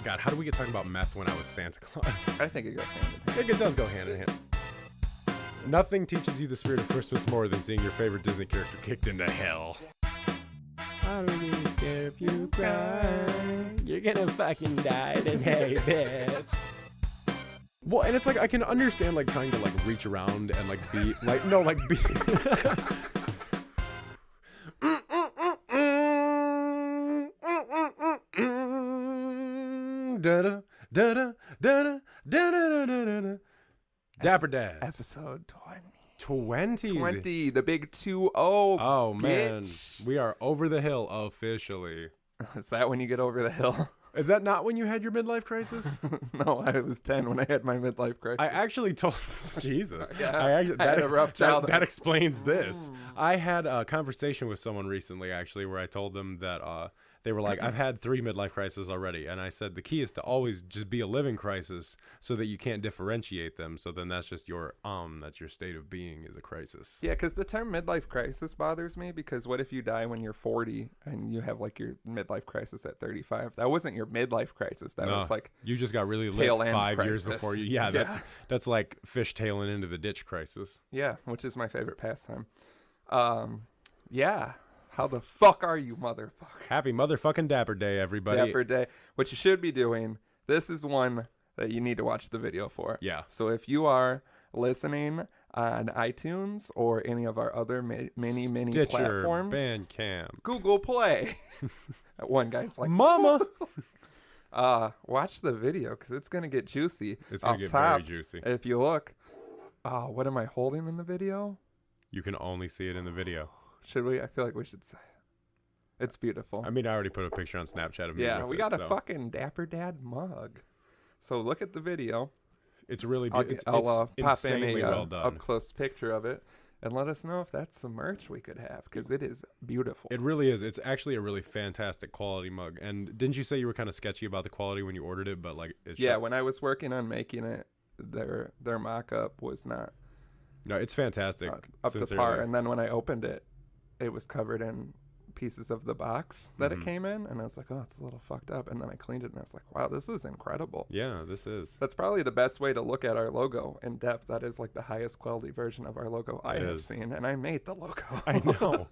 God, how do we get talking about meth when I was Santa Claus? I think it goes hand in hand. I think it does go hand in hand. Nothing teaches you the spirit of Christmas more than seeing your favorite Disney character kicked into hell. I don't really care if you cry. You're gonna fucking die today, bitch. Well, and it's like, I can understand, like, trying to, like, reach around and, like, be, like, no, like, be... Dapper Dads. Episode 20. 20. The big 2-0. Oh, man. bitch. We are over the hill officially. Is that when you get over the hill? Is that not when you had your midlife crisis? No, I was 10 when I had my midlife crisis. I actually told... Jesus. Yeah, I had a rough childhood. That explains this. I had a conversation with someone recently, actually, where I told them that they were like, I've had 3 midlife crises already. And I said, the key is to always just be a living crisis so that you can't differentiate them. So then that's just your, that's your state of being is a crisis. Yeah, because the term midlife crisis bothers me, because what if you die when you're 40 and you have like your midlife crisis at 35? That wasn't your midlife crisis. That was like you just got really lit tail end 5 years crisis. before you. Yeah, that's like fish tailing into the ditch crisis. Yeah, which is my favorite pastime. Yeah. How the fuck are you, motherfucker? Happy motherfucking Dapper Day, everybody. Dapper Day. What you should be doing, this is one that you need to watch the video for. Yeah. So if you are listening on iTunes or any of our other many Stitcher, platforms, Bandcamp, Google Play. That one guy's like, Mama. watch the video because it's going to get juicy. It's going to get top, very juicy. If you look, what am I holding in the video? You can only see it in the video. Should we? I feel like we should say it. It's beautiful. I mean, I already put a picture on Snapchat of me. Yeah, with we it, got a so. fucking Dapper Dad mug. So look at the video. It's really I'll it's pop in insanely a well done. up close picture of it and let us know if that's some merch we could have, because it is beautiful. It really is. It's actually a really fantastic quality mug. And didn't you say you were kind of sketchy about the quality when you ordered it? But like, When I was working on making it, their mock-up was not no, it's fantastic. up to par. And then when I opened it, it was covered in pieces of the box that it came in, and I was like, oh, it's a little fucked up. And then I cleaned it and I was like, wow, this is incredible. Yeah, this is. That's probably the best way to look at our logo in depth. That is like the highest quality version of our logo I have seen, and I made the logo. I know.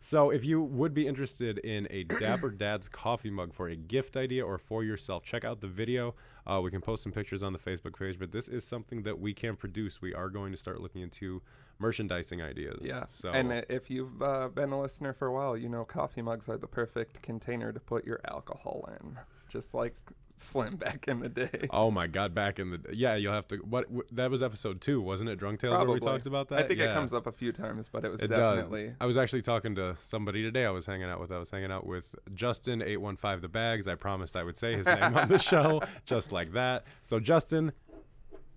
So if you would be interested in a Dapper Dad's coffee mug for a gift idea or for yourself, check out the video. We can post some pictures on the Facebook page, but this is something that we can produce. We are going to start looking into merchandising ideas. Yeah. So, and if you've been a listener for a while, you know coffee mugs are the perfect container to put your alcohol in, just like Slim back in the day. Oh my God, back in the yeah, you'll have to. That was episode 2, wasn't it? Drunk Tales, Probably. where we talked about that. I think it comes up a few times, but it was definitely. Does. I was actually talking to somebody today. I was hanging out with Justin 815 the Bags. I promised I would say his name on the show, just like that. So Justin,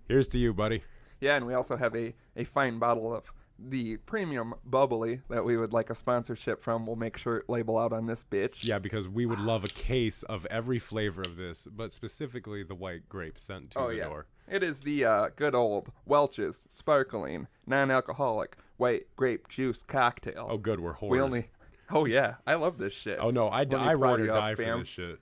here's to you, buddy. Yeah, and we also have a fine bottle of the premium bubbly that we would like a sponsorship from. We'll make sure label out on this bitch. Yeah, because we would love a case of every flavor of this, but specifically the white grape sent to the door. It is the good old Welch's sparkling non-alcoholic white grape juice cocktail. Oh, good, we're whores. Oh yeah, I love this shit. Oh no, I ride or die for fam. this shit.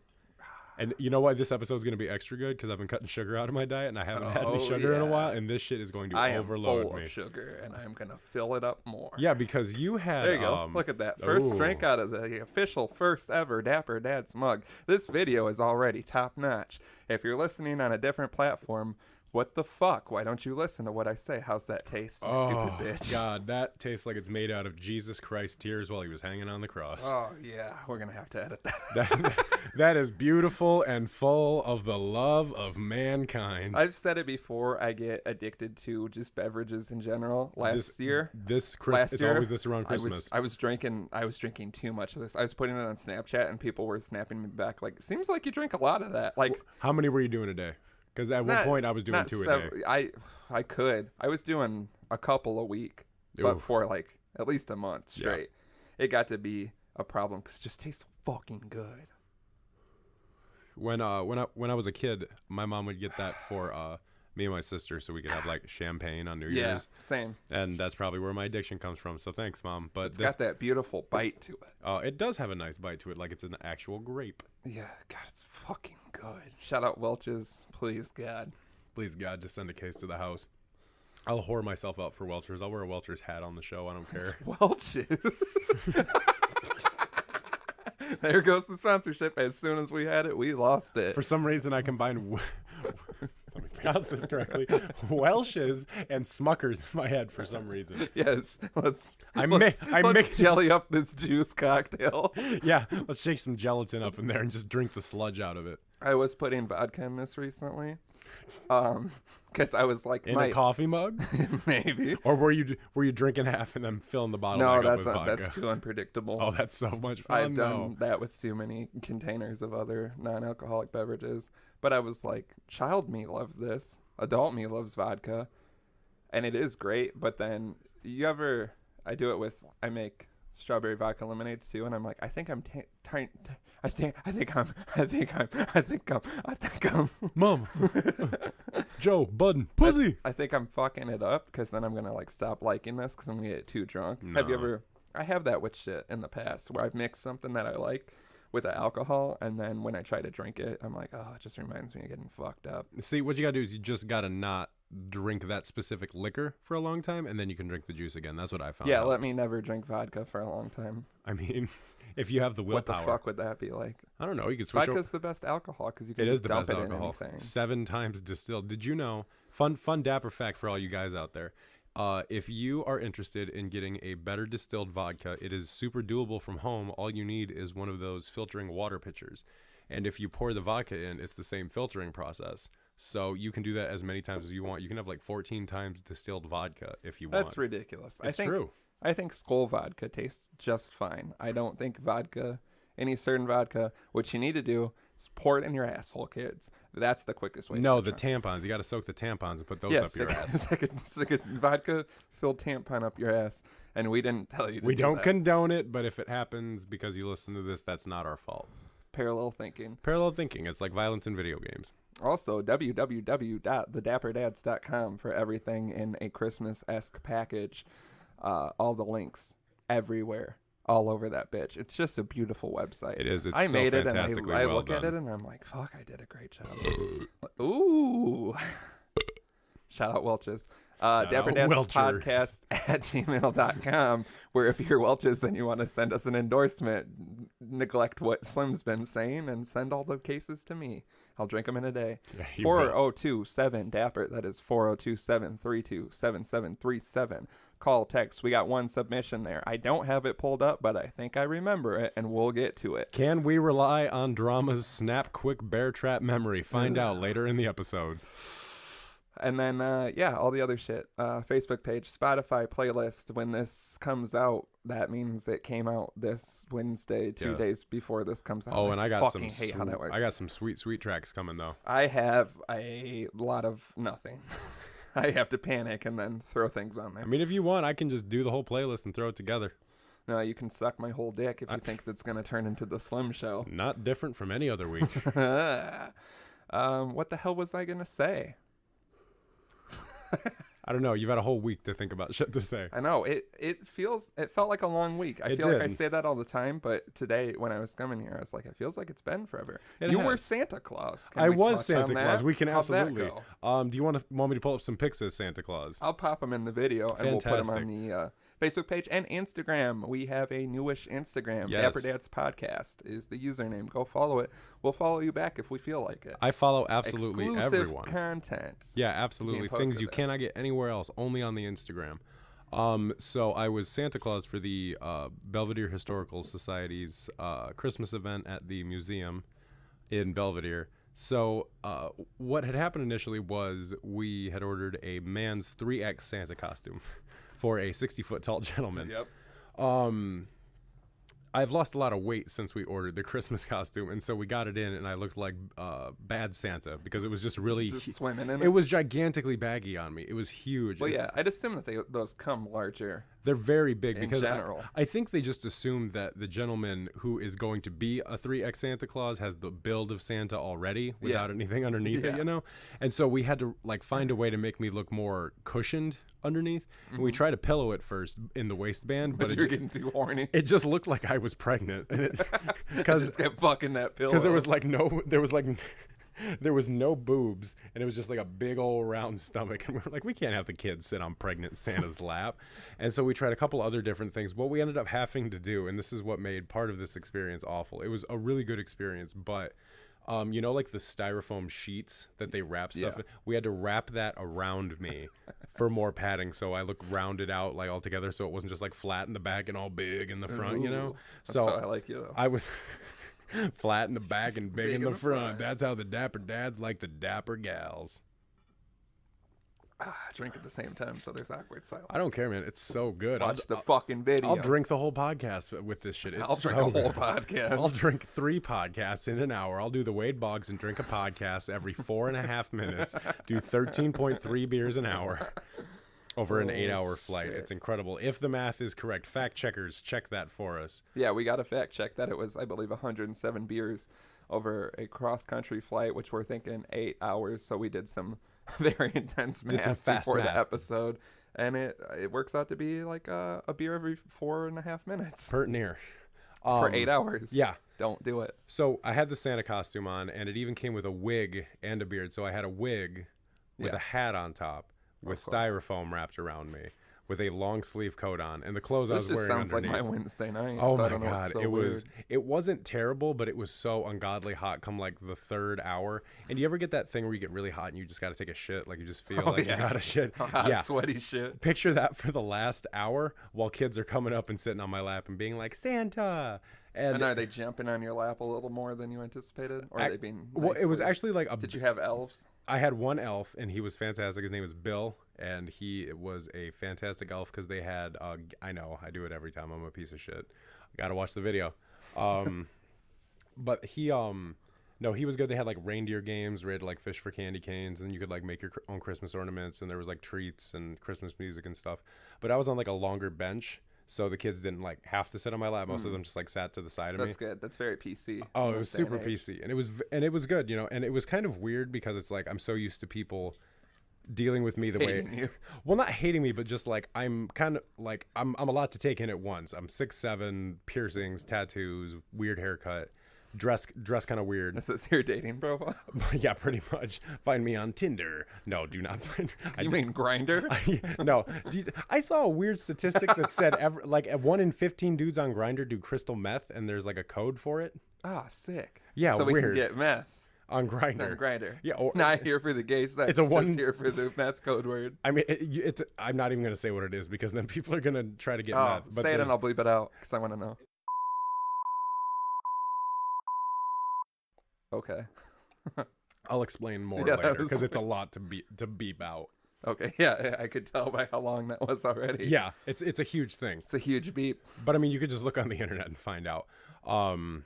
And you know what? This episode's going to be extra good because I've been cutting sugar out of my diet and I haven't had any sugar in a while. And this shit is going to overload me. I am full of sugar and I'm going to fill it up more. Yeah, because you had... There you go. Look at that. First drink out of the official first ever Dapper Dad's mug. This video is already top notch. If you're listening on a different platform, what the fuck? Why don't you listen to what I say? How's that taste, you stupid bitch? God, that tastes like it's made out of Jesus Christ's tears while he was hanging on the cross. Oh, yeah. We're going to have to edit that. That is beautiful and full of the love of mankind. I've said it before. I get addicted to just beverages in general. Last year, it's always this around Christmas. I was drinking too much of this. I was putting it on Snapchat and people were snapping me back like, seems like you drink a lot of that. Like, how many were you doing a day? Because at one point I was doing 2 a day. I could. I was doing a couple a week, but for like at least a month straight. Yeah. It got to be a problem because it just tastes so fucking good. When I was a kid, my mom would get that for me and my sister so we could have like champagne on New Year's. Yeah, same. And that's probably where my addiction comes from. So thanks, Mom. But it's got that beautiful bite to it. It does have a nice bite to it, like it's an actual grape. Yeah, God, it's fucking good. good. Shout out Welch's, please, God. Please, God, just send a case to the house. I'll whore myself out for Welch's. I'll wear a Welch's hat on the show. I don't care. It's Welch's. There goes the sponsorship. As soon as we had it, we lost it. For some reason, I combined... Let me pronounce this correctly. Welch's and Smuckers in my head for some reason. Yes. Let's mix jelly up this juice cocktail. Yeah, let's shake some gelatin up in there and just drink the sludge out of it. I was putting vodka in this recently. Because I was like... In a coffee mug? Maybe. Or were you drinking half and then filling the bottle back up with vodka? That's too unpredictable. Oh, that's so much fun. I've done that with too many containers of other non-alcoholic beverages. But I was like, child me loves this. Adult me loves vodka. And it is great. But then I make strawberry vodka lemonades too. And I'm like, I think I'm Mom. Joe, Budden, pussy. I think I'm fucking it up because then I'm going to like stop liking this because I'm going to get too drunk. No. I have that with shit in the past where I've mixed something that I like with the alcohol, and then when I try to drink it, I'm like, oh, it just reminds me of getting fucked up. See, what you gotta do is you just gotta not drink that specific liquor for a long time, and then you can drink the juice again. That's what I found. Yeah, let me never drink vodka for a long time. I mean, if you have the willpower. What the fuck would that be like? I don't know. You could switch. Vodka's the best alcohol because you can just dump it alcohol. in anything. 7 times distilled. Did you know? Fun Dapper fact for all you guys out there. If you are interested in getting a better distilled vodka, it is super doable from home. All you need is one of those filtering water pitchers. And if you pour the vodka in, it's the same filtering process. So you can do that as many times as you want. You can have like 14 times distilled vodka if you want. That's ridiculous. It's true. I think Skull vodka tastes just fine. I don't think any certain vodka, what you need to do is pour it in your asshole, kids. That's the quickest way. No, the tampons. You got to soak the tampons and put those up your ass. Stick a vodka-filled tampon up your ass, and we didn't tell you to We do don't that. condone it, but if it happens because you listen to this, that's not our fault. Parallel thinking. It's like violence in video games. Also, www.thedapperdads.com for everything in a Christmas-esque package. All the links everywhere. All over that bitch. It's just a beautiful website. It is. It's I so made it, and I well look done. at it, and I'm like, fuck, I did a great job. Ooh. Shout out Welch's. dapperdadspodcast at gmail.com, where if you're Welch's and you want to send us an endorsement, neglect what Slim's been saying and send all the cases to me. I'll drink them in a day. 4027-DAPPER. That is 4027327737. Call, text. We got one submission there. I don't have it pulled up, but I think I remember it, and we'll get to it. Can we rely on Drama's snap quick bear trap memory? Find out later in the episode. And then, all the other shit. Facebook page, Spotify playlist. When this comes out, that means it came out this Wednesday, 2 days before this comes out. Oh, and I got some hate how that works. I got some sweet tracks coming, though. I have a lot of nothing. I have to panic and then throw things on there. I mean, if you want, I can just do the whole playlist and throw it together. No, you can suck my whole dick if you think that's going to turn into the Slim Show. Not different from any other week. What the hell was I going to say? I don't know. You've had a whole week to think about shit to say. I know. It felt like a long week. I feel like I say that all the time, but today when I was coming here, I was like, it feels like it's been forever. You were Santa Claus. I was Santa Claus. We can How'd that absolutely. go? Do you want me to pull up some pics as Santa Claus? I'll pop them in the video, and we'll put them on the Facebook page and Instagram. We have a newish Instagram. Yes. Dapper Dad's Podcast is the username. Go follow it. We'll follow you back if we feel like it. I follow absolutely Exclusive everyone. Content. Yeah, absolutely. Things you cannot get anywhere else, only on the Instagram. So I was Santa Claus for the Belvedere Historical Society's Christmas event at the museum in Belvedere. So what had happened initially was we had ordered a man's 3X Santa costume for a 60-foot tall gentleman. Yep. I've lost a lot of weight since we ordered the Christmas costume, and so we got it in, and I looked like bad Santa because it was just really swimming in it. It was gigantically baggy on me. It was huge. Well, yeah, I'd assume that those come larger. They're very big in because general. I think they just assumed that the gentleman who is going to be a 3X Santa Claus has the build of Santa already without anything underneath it, you know? And so we had to like find a way to make me look more cushioned underneath. And we tried to pillow it first in the waistband, but you're getting too horny. It just looked like I was pregnant, and it just kept fucking that pillow. because there was like there was no boobs, and it was just like a big old round stomach. And we were like, we can't have the kids sit on pregnant Santa's lap. And so we tried a couple other different things. What we ended up having to do, and this is what made part of this experience awful. It was a really good experience, but you know, like the styrofoam sheets that they wrap stuff in? We had to wrap that around me for more padding, so I look rounded out like all together, so it wasn't just like flat in the back and all big in the front. You know, so that's how I like you though. I was flat in the back and big in the front. That's how the Dapper dads like the Dapper gals. Drink at the same time, so there's awkward silence. I don't care, man. It's so good. Watch the fucking video. I'll drink the whole podcast with this shit. I'll drink a whole podcast. I'll drink 3 podcasts in an hour. I'll do the Wade Boggs and drink a podcast every 4.5 minutes. Do 13.3 beers an hour over an 8-hour flight. Shit. It's incredible. If the math is correct, fact checkers, check that for us. Yeah, we got to fact check that. It was, I believe, 107 beers over a cross-country flight, which we're thinking 8 hours. So we did some very intense math before the episode, and it works out to be like a beer every 4.5 minutes per near for 8 hours. Yeah, don't do it. So I had the Santa costume on, and it even came with a wig and a beard. So I had a wig with a hat on top with styrofoam wrapped around me, with a long sleeve coat on, and the clothes I was wearing underneath. This sounds like my Wednesday night. Oh my God, it wasn't terrible, but it was so ungodly hot come like the 3rd hour. And you ever get that thing where you get really hot and you just got to take a shit, like you just feel like you got to shit? Sweaty shit. Picture that for the last hour while kids are coming up and sitting on my lap and being like, Santa. And are they jumping on your lap a little more than you anticipated, or are they being nice? Well, it was actually like Did you have elves? I had one elf, and he was fantastic. His name is Bill, and he was a fantastic elf because they had. I know I do it every time. I'm a piece of shit. Got to watch the video. But he no, he was good. They had like reindeer games. We had like fish for candy canes, and you could like make your own Christmas ornaments, and there was like treats and Christmas music and stuff. But I was on like a longer bench. So the kids didn't like have to sit on my lap. Most of them just like sat to the side of me. That's good. That's very PC. Oh, it was super PC, and it was good, you know. And it was kind of weird because it's like I'm so used to people dealing with me the way. You. Well, not hating me, but just like I'm kind of like I'm a lot to take in at once. I'm 6'7", piercings, tattoos, weird haircut. Dress kind of weird. Is this your dating profile? Yeah, pretty much. Find me on Tinder. No, do not find. You mean Grindr? No. I saw a weird statistic that said like 1 in 15 dudes on Grindr do crystal meth, and there's like a code for it. Ah, sick. Yeah, so weird. We can get meth on Grindr. On Grindr. Yeah, not here for the gay sex. It's just here for the meth code word. I mean, it's. I'm not even gonna say what it is because then people are gonna try to get meth. But say it and I'll bleep it out because I want to know. Okay. I'll explain more later because it's a lot to beep out. Okay, yeah, I could tell by how long that was already. Yeah, it's a huge thing. It's a huge beep. But I mean, you could just look on the internet and find out. God,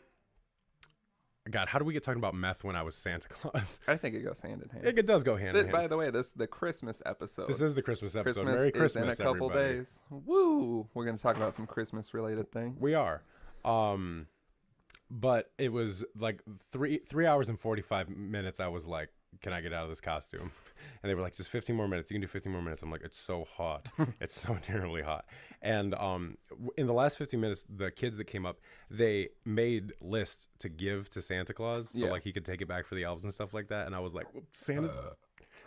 how do we get talking about meth when I was Santa Claus? I think it goes hand in hand. It does go hand in hand. By the way, the Christmas episode. This is the Christmas episode. Merry Christmas, is in a couple everybody. Days. Woo! We're going to talk about some Christmas related things. We are. But it was like 3 hours and 45 minutes. I was like, can I get out of this costume? And they were like, just 15 more minutes. You can do 15 more minutes. I'm like, it's so hot. It's so terribly hot. And in the last 15 minutes, the kids that came up, they made lists to give to Santa Claus. So like he could take it back for the elves and stuff like that. And I was like, well,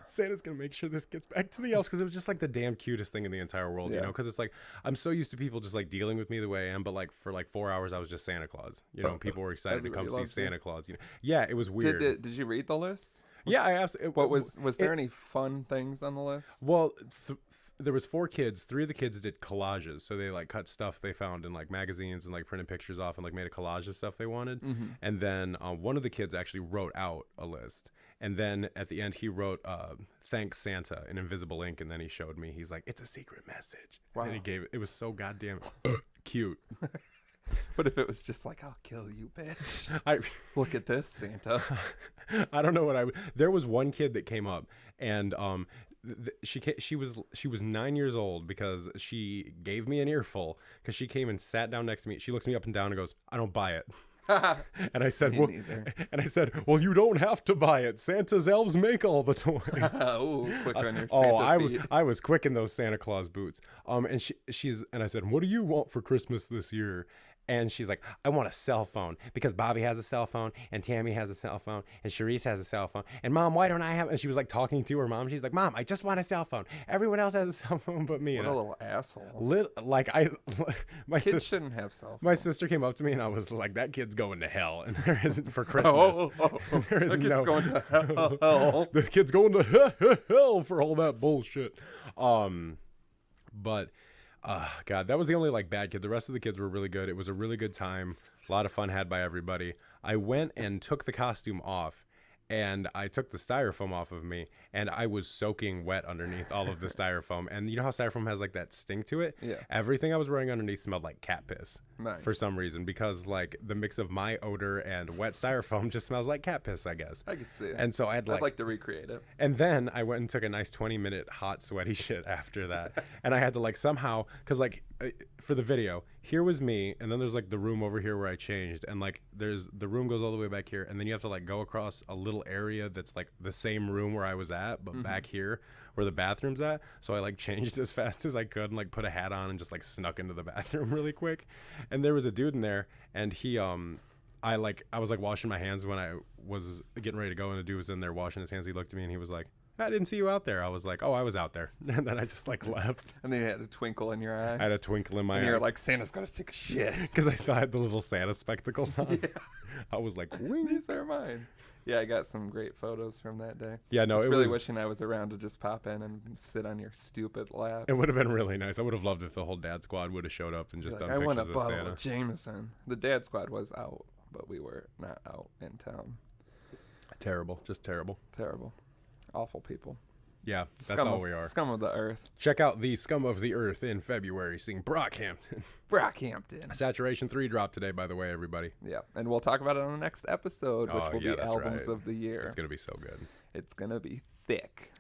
Santa's going to make sure this gets back to the elves, because it was just like the damn cutest thing in the entire world, you know, because it's like I'm so used to people just like dealing with me the way I am. But like for like 4 hours, I was just Santa Claus, you know, and people were excited to come see Santa Claus. You know? Yeah, it was weird. Did you read the list? Yeah, I asked. Was there any fun things on the list? Well, there was 4 kids. 3 of the kids did collages, so they like cut stuff they found in like magazines and like printed pictures off and like made a collage of stuff they wanted. Mm-hmm. And then one of the kids actually wrote out a list. And then at the end, he wrote "Thanks Santa" in invisible ink, and then he showed me. He's like, "It's a secret message." Wow. And he gave it. It was so goddamn cute. What if it was just like, "I'll kill you, bitch"? Look at this, Santa. I don't know what I would. There was one kid that came up, and she was 9 years old, because she gave me an earful because she came and sat down next to me. She looks me up and down and goes, "I don't buy it." And I said, well, you don't have to buy it. Santa's elves make all the toys. Oh, quick on your Santa feet. I was quick in those Santa Claus boots. And I said, "What do you want for Christmas this year?" And she's like, I want a cell phone because Bobby has a cell phone and Tammy has a cell phone and Charisse has a cell phone. And Mom, why don't I have? And she was like talking to her mom. She's like, Mom, I just want a cell phone. Everyone else has a cell phone but me. What a little asshole. My Kids sister shouldn't have cell phones. My sister came up to me and I was like, that kid's going to hell. And there isn't for Christmas. There is the kid's no going to hell. The kid's going to hell for all that bullshit. But God, that was the only like bad kid. The rest of the kids were really good. It was a really good time. A lot of fun had by everybody. I went and took the costume off, and I took the styrofoam off of me, and I was soaking wet underneath all of the styrofoam. And you know how styrofoam has like that stink to it? Yeah. Everything I was wearing underneath smelled like cat piss. Nice. For some reason, because like the mix of my odor and wet styrofoam just smells like cat piss, I guess. I could see it. And so I'd like to recreate it. And then I went and took a nice 20-minute hot sweaty shit after that. And I had to like somehow, because like for the video, here was me, and then there's like the room over here where I changed, and like there's the room goes all the way back here, and then you have to like go across a little area that's like the same room where I was at, but back here where the bathroom's at. So I like changed as fast as I could and like put a hat on and just like snuck into the bathroom really quick. And there was a dude in there, and he I was like washing my hands when I was getting ready to go, and the dude was in there washing his hands. He looked at me and he was like, I didn't see you out there. I was like, oh, I was out there. And then I just like left. And then you had a twinkle in your eye. I had a twinkle in my eye. And you're like, Santa's got to take a shit. Because I still had the little Santa spectacles on. Yeah. I was like, wing. These are mine. Yeah, I got some great photos from that day. Yeah, no, I was really wishing I was around to just pop in and sit on your stupid lap. It would have been really nice. I would have loved if the whole dad squad would have showed up and just done pictures of Santa. I want a bottle of Jameson. The dad squad was out, but we were not out in town. Terrible. Just terrible. Terrible. Awful people. Yeah, that's all we are. Scum of the earth. Check out the Scum of the Earth in February, seeing Brockhampton. Brockhampton. Saturation 3 dropped today, by the way, everybody. Yeah, and we'll talk about it on the next episode, which will be albums of the year. It's going to be so good. It's going to be thick.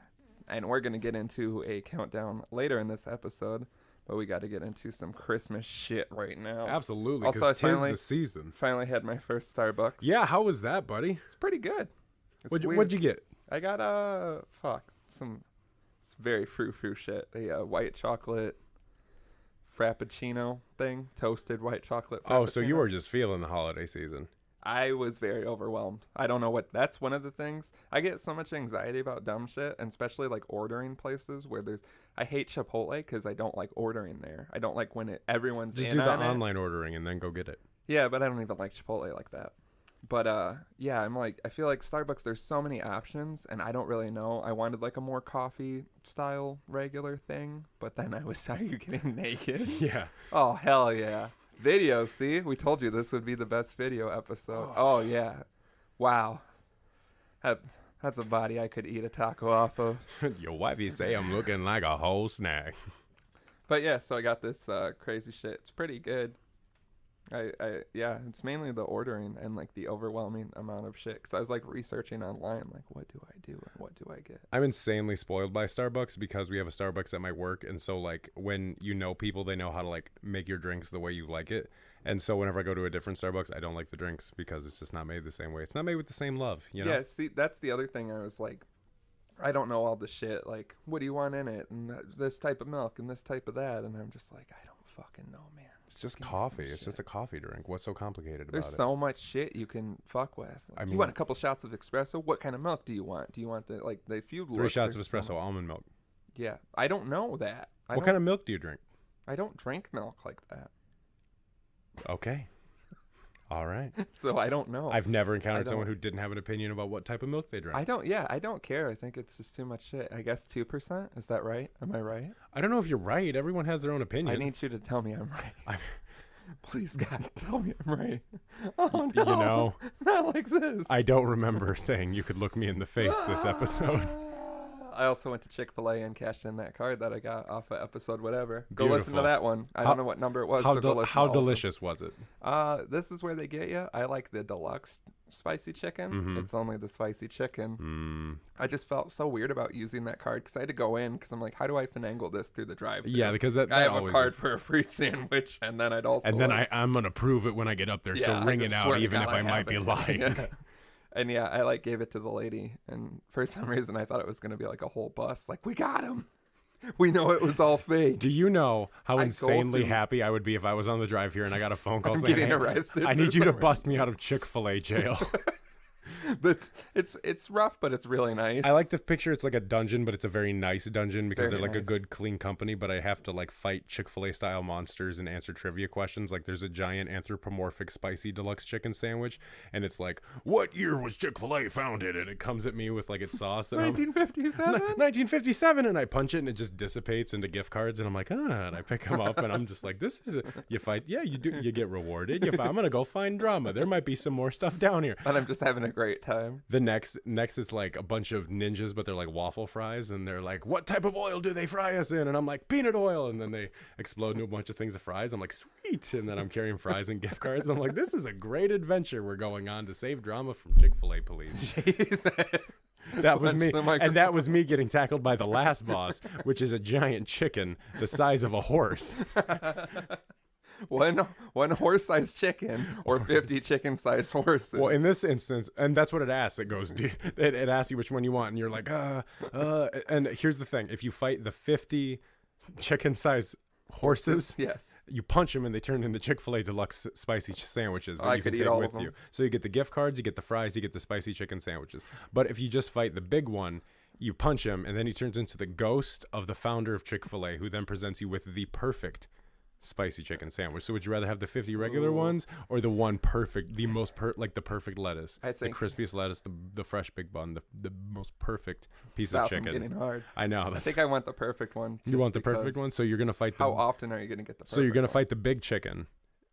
And we're going to get into a countdown later in this episode, but we got to get into some Christmas shit right now. Some also, ''tis the season. Finally had my first Starbucks. Yeah, how was that, buddy? It's pretty good. What'd you get? I got some very frou-frou shit. A white chocolate frappuccino thing, toasted white chocolate frappuccino. Oh, so you were just feeling the holiday season. I was very overwhelmed. I don't know what, that's one of the things. I get so much anxiety about dumb shit, and especially like ordering places where I hate Chipotle because I don't like ordering there. I don't like when everyone's just in do the on online ordering and then go get it. Yeah, but I don't even like Chipotle like that. But yeah, I feel like Starbucks, there's so many options, and I don't really know. I wanted like a more coffee style regular thing, but then are you getting naked? Yeah. Oh, hell yeah. Video, see? We told you this would be the best video episode. Oh yeah. Wow. That's a body I could eat a taco off of. Your wifey say I'm looking like a whole snack. But yeah, so I got this crazy shit. It's pretty good. Yeah, it's mainly the ordering and like the overwhelming amount of shit, because I was like researching online, like what do I do and what do I get. I'm insanely spoiled by Starbucks because we have a Starbucks at my work, and so like when you know people, they know how to like make your drinks the way you like it. And so whenever I go to a different Starbucks, I don't like the drinks because it's just not made the same way. It's not made with the same love, you know? Yeah, see, that's the other thing. I was like, I don't know all the shit, like what do you want in it, and this type of milk and this type of that, and I'm just like, I don't fucking know, man. It's just coffee. It's just a coffee drink. What's so complicated about it? There's so much shit you can fuck with. Like, you want a couple shots of espresso? What kind of milk do you want? Do you want the few 3 shots of espresso, almond milk? Yeah, I don't know that. What kind of milk do you drink? I don't drink milk like that. Okay. All right. So I don't know. I've never encountered someone who didn't have an opinion about what type of milk they drink. I don't care. I think it's just too much shit. I guess 2%. Is that right? Am I right? I don't know if you're right. Everyone has their own opinion. I need you to tell me I'm right. Please, God, tell me I'm right. Oh, no. You know, not like this. I don't remember saying you could look me in the face this episode. I also went to Chik-Fil-A and cashed in that card that I got off of episode whatever. Go Beautiful. Listen to that one. I don't know what number it was. How delicious was it? This is where they get you. I like the deluxe spicy chicken. Mm-hmm. It's only the spicy chicken. I just felt so weird about using that card because I had to go in because I'm like, how do I finagle this through the drive-thru? Yeah, because that I have a card for a free sandwich, and then I'd also I'm gonna prove it when I get up there. So ring it out, even if I might be lying. Yeah. And yeah, I gave it to the lady, and for some reason I thought it was gonna be like a whole bus. Like, we got him. We know it was all fake. Do you know how I go insanely through- happy I would be if I was on the drive here and I got a phone call I'm saying, getting "Hey, arrested I for need you to some bust me out of Chick-Fil-A jail." But it's rough, but it's really nice. I like the picture. It's like a dungeon, but it's a very nice dungeon because Very they're like a nice. good, clean company. But I have to like fight Chick-fil-A style monsters and answer trivia questions. Like there's a giant anthropomorphic spicy deluxe chicken sandwich, and it's like, "What year was Chick-fil-A founded?" And it comes at me with like its sauce. And 1957. 1957, and I punch it and it just dissipates into gift cards, and I'm like, and I pick them up and I'm just like, this is you fight, you get rewarded. I'm gonna go find drama. There might be some more stuff down here. And I'm just having a great time. The next is like a bunch of ninjas, but they're like waffle fries, and they're like, what type of oil do they fry us in? And I'm like, peanut oil, and then they explode into a bunch of things of fries. I'm like, sweet, and then I'm carrying fries and gift cards. I'm like, this is a great adventure we're going on to save drama from Chick-fil-A police. Jesus. That was Punch me, the and that was me getting tackled by the last boss, which is a giant chicken the size of a horse. one horse-sized chicken or 50 chicken-sized horses. Well, in this instance, and that's what it asks. It goes, it asks you which one you want, and you're like, And here's the thing: if you fight the 50 chicken-sized horses, yes, you punch them and they turn into Chick-fil-A deluxe spicy sandwiches that I you can could eat take all with of you. them. So you get the gift cards, you get the fries, you get the spicy chicken sandwiches. But if you just fight the big one, you punch him, and then he turns into the ghost of the founder of Chick-fil-A, who then presents you with the perfect spicy chicken sandwich. So would you rather have the 50 regular ones or the one perfect, the most like the perfect lettuce, I think the crispiest lettuce, the fresh big bun, the most perfect piece Stop, of chicken? I'm getting hard. I know. I think I want the perfect one. You just want the perfect because one, so you're gonna fight the. How often are you gonna get the perfect So you're gonna one? fight the big chicken,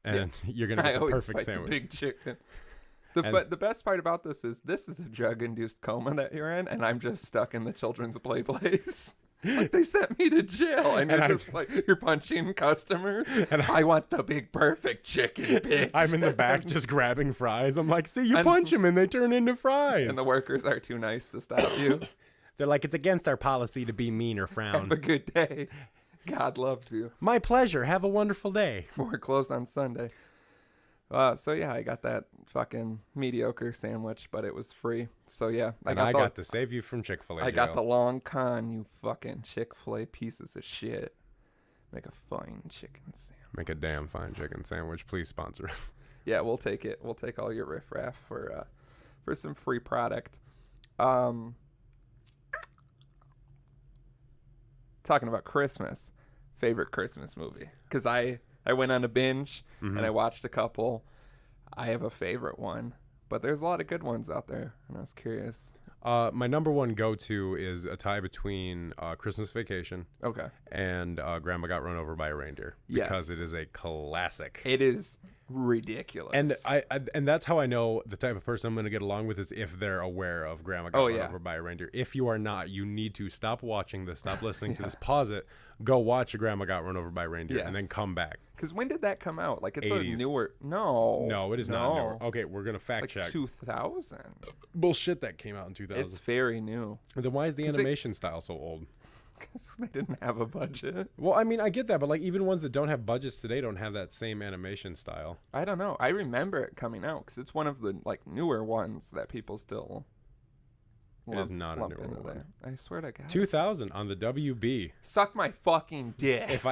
and you're gonna I get the always perfect fight sandwich. the big chicken. And- But the best part about this is a drug-induced coma that you're in, and I'm just stuck in the children's play place. Like, they sent me to jail, and you're just like, you're punching customers. And I want the big perfect chicken, bitch. I'm in the back just grabbing fries. I'm like, see, you And- punch them and they turn into fries. And the workers are too nice to stop you. They're like, it's against our policy to be mean or Have a frown. good day. God loves you. My pleasure. Have a wonderful day. We're closed on Sunday. So yeah, I got that fucking mediocre sandwich, but it was free. So yeah, I got to save you from Chick-fil-A I got jail. the long con, you fucking Chick-fil-A pieces of shit. Make a fine chicken sandwich. Make a damn fine chicken sandwich. Please sponsor us. Yeah, we'll take it. We'll take all your riffraff for some free product. Talking about Christmas, favorite Christmas movie, because I went on a binge and I watched a couple. I have a favorite one, but there's a lot of good ones out there, and I was curious. My number one go-to is a tie between Christmas Vacation Okay. and Grandma Got Run Over by a Reindeer, because Yes. it is a classic. It is ridiculous. And and that's how I know the type of person I'm going to get along with is if they're aware of Grandma Got Run Over by a Reindeer. If you are not, you need to stop watching this, stop listening to this, pause it, go watch a Grandma Got Run Over by a Reindeer, and then come back. Because when did that come out? Like, it's 80s. a newer... No, it is not newer. Okay, we're going to fact like check. 2000. Bullshit, that came out in 2000. It's very new. Then why is the 'Cause animation style so old? Because they didn't have a budget. Well, I mean, I get that, but like even ones that don't have budgets today don't have that same animation style. I don't know. I remember it coming out because it's one of the like newer ones that people still. It is not a lump newer into one. there. I swear to God. 2000 on the WB. Suck my fucking dick. It's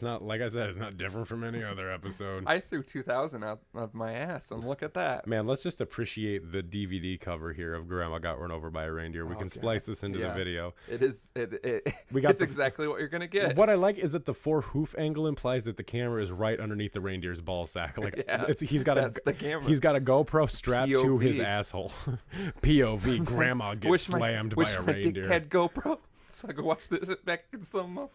not, like I said, it's not different from any other episode. I threw 2000 out of my ass, and look at that. Man, let's just appreciate the DVD cover here of Grandma Got Run Over by a Reindeer. We can splice this into the video. It is. We got it's exactly what you're gonna get. What I like is that the fore hoof angle implies that the camera is right underneath the reindeer's ball sack. Like he's got the camera. He's got a GoPro strapped to his POV. asshole. POV. Grandma gets slammed by a reindeer. Dickhead GoPro, so I could watch this back in slow mo.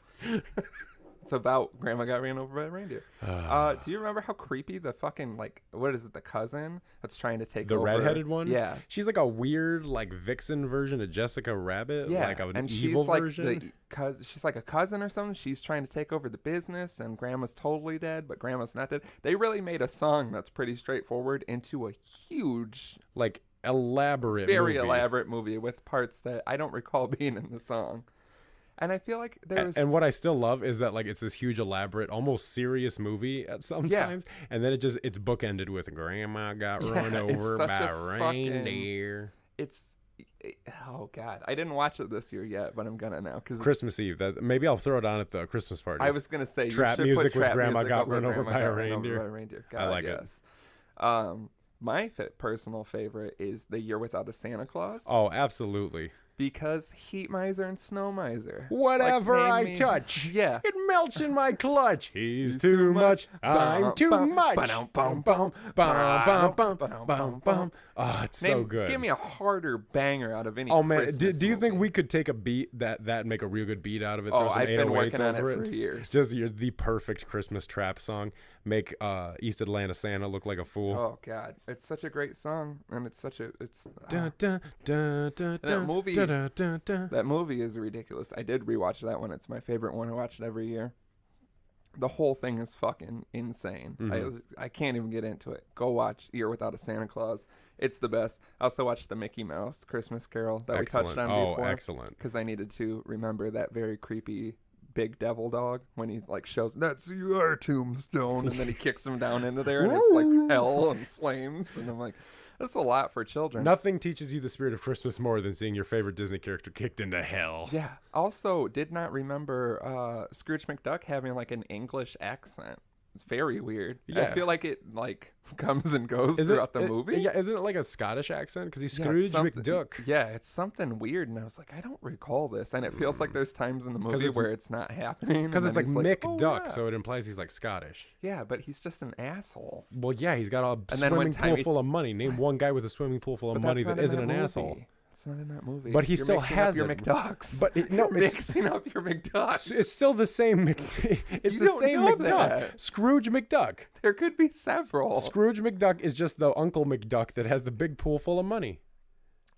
It's about Grandma got ran over by a reindeer. Do you remember how creepy the fucking what is it? The cousin that's trying to take The over. redheaded one? Yeah. She's like a weird vixen version of Jessica Rabbit. Yeah, Like an and evil she's like version. she's like a cousin or something. She's trying to take over the business, and Grandma's totally dead, but Grandma's not dead. They really made a song that's pretty straightforward into a huge, Elaborate very movie. elaborate movie with parts that I don't recall being in the song. And I feel like there's... And what I still love is that it's this huge, elaborate, almost serious movie at sometimes, and then it's bookended with Grandma got run over such by a a reindeer. It's Oh God, I didn't watch it this year yet, but I'm gonna now because Christmas Eve. That maybe I'll throw it on at the Christmas party. I was gonna say Trap you should music put with trap Grandma music got run over by a reindeer. God, I like yes. My personal favorite is The Year Without a Santa Claus. Oh, absolutely. Because Heat Miser and Snow Miser. Whatever like, I me, touch, yeah, it melts in my clutch. He's too much. I'm too much. Oh, it's so good. Give me a harder banger out of any. Oh man, Christmas do you think movie. we could take a beat that and make a real good beat out of it? Oh, Throw some I've been 808s working on it over for years. Just the perfect Christmas trap song. Make East Atlanta Santa look like a fool. Oh God, it's such a great song, and it's such a That movie. That movie is ridiculous. I did rewatch that one. It's my favorite one. I watch it every year. The whole thing is fucking insane. Mm-hmm. I can't even get into it. Go watch Year Without a Santa Claus. It's the best. I also watched the Mickey Mouse Christmas Carol that we touched on before. Oh, excellent. Because I needed to remember that very creepy big devil dog when he like shows that's your tombstone, and then he kicks him down into there, and it's like hell and flames, and I'm like, that's a lot for children. Nothing teaches you the spirit of Christmas more than seeing your favorite Disney character kicked into hell. Yeah. Also, did not remember Scrooge McDuck having like an English accent. It's very weird. Yeah. I feel like it like comes and goes throughout the movie. Yeah, isn't it like a Scottish accent? Because he's Yeah, Scrooge it's something- McDuck. Yeah, it's something weird, and I was like, I don't recall this, and it feels like there's times in the movie it's- where it's not happening. Because and it's then like he's Mick oh, Duck, yeah. so it implies he's like Scottish. Yeah, but he's just an asshole. Well, yeah, he's got a then one swimming time pool he- full of money. Name one guy with a swimming pool full of But money that's that not isn't in an that asshole. movie. It's not in that movie. But he You're still mixing has up your it. McDucks. But You're it's mixing up your McDucks. it's still the same. It's You the don't same know McDuck. that. Scrooge McDuck. There could be several. Scrooge McDuck is just the Uncle McDuck that has the big pool full of money.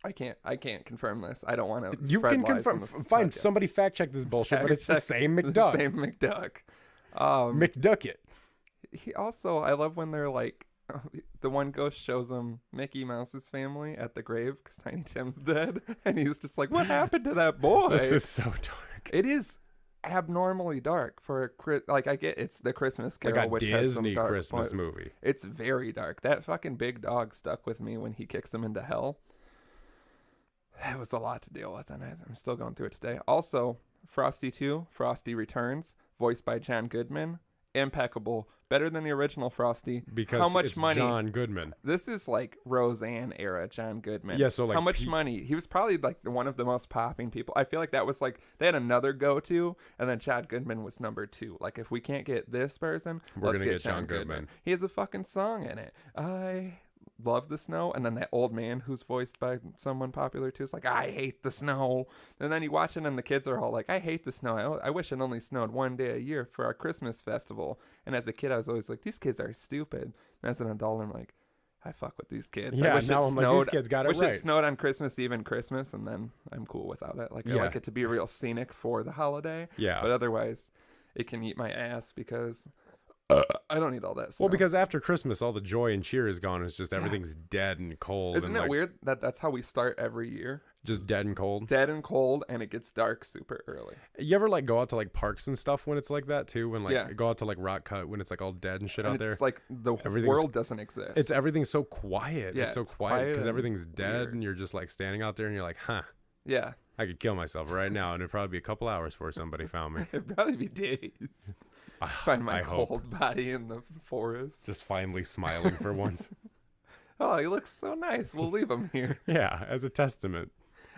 I can't confirm this. I don't want to. You can confirm. Fine, somebody fact check this bullshit, but it's the same McDuck. The same McDuck. McDuck it. He also, I love when they're like, the one ghost shows him Mickey Mouse's family at the grave because Tiny Tim's dead, and he's just like, "What happened to that boy?" This is so dark. It is abnormally dark for like I get it's the Christmas Carol, Like a which has some Disney dark Christmas points. movie. It's very dark. That fucking big dog stuck with me when he kicks him into hell. It was a lot to deal with, and I'm still going through it today. Also, Frosty 2, Frosty Returns, voiced by John Goodman. Impeccable. Better than the original Frosty. Because how much it's money? John Goodman. This is like Roseanne era John Goodman. Yeah, so like how much money? He was probably like one of the most popping people. I feel like that was like they had another go-to, and then John Goodman was number 2. Like if we can't get this person, We're let's gonna get get John Goodman. He has a fucking song in it. I love the snow, and then that old man who's voiced by someone popular too is like, I hate the snow. And then you watch it, and the kids are all like, I hate the snow. I wish it only snowed one day a year for our Christmas festival. And as a kid, I was always like, these kids are stupid. And as an adult, I'm like, I fuck with these kids. Yeah, I wish now it I'm snowed, like, these kids got it wish right. it snowed on Christmas Eve and Christmas, and then I'm cool without it. Like I Yeah. like it to be real scenic for the holiday. Yeah. But otherwise, it can eat my ass because I don't need all that snow. Well, because after Christmas, all the joy and cheer is gone. It's just everything's dead and cold. Isn't and it like, weird that that's how we start every year? Just dead and cold. Dead and cold, and it gets dark super early. You ever like go out to like parks and stuff when it's like that too? When like Yeah. go out to like Rock Cut when it's like all dead and shit And out there. it's like the Everything's- world doesn't exist. It's everything's so quiet. Yeah, it's so it's quiet quiet because and everything's dead weird. and you're just like standing out there and you're like, huh, yeah. I could kill myself right now and it'd probably be a couple hours before somebody found me. It'd probably be days. Find my I hope. cold body in the forest. Just finally smiling for once. Oh, he looks so nice. We'll leave him here. Yeah, as a testament.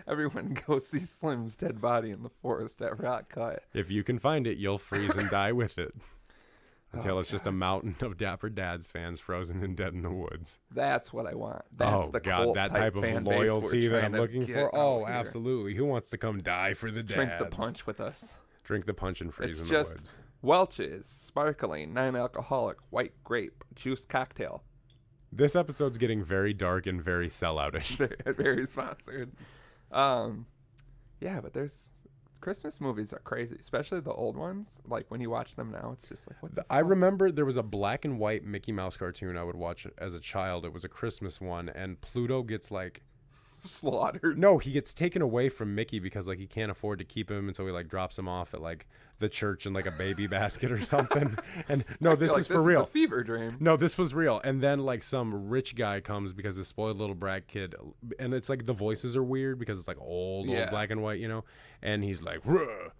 Everyone go see Slim's dead body in the forest at Rock Cut. If you can find it, you'll freeze and die with it. Until Oh, it's just a mountain of Dapper Dad's fans frozen and dead in the woods. That's what I want. That's Oh the God, cult that type of fan base we're loyalty that trying I'm to looking get for. out Oh, here. absolutely. Who wants to come die for the dads? Drink the punch with us. Drink the punch and freeze It's in just the woods. Welch's sparkling non-alcoholic white grape juice cocktail. This episode's getting very dark and very selloutish. Very sponsored. Yeah, but there's Christmas movies are crazy, especially the old ones. Like when you watch them now, it's just like what the I fuck? remember there was a black and white Mickey Mouse cartoon I would watch as a child. It was a Christmas one, and Pluto gets like slaughtered. no, he gets taken away from Mickey because like he can't afford to keep him, and so he like drops him off at like the church in like a baby basket or something. And no, this is for real. Is a fever dream. No, this was real. And then like some rich guy comes because this spoiled little brat kid, and it's like the voices are weird because it's like old black and white, you know. And he's like, and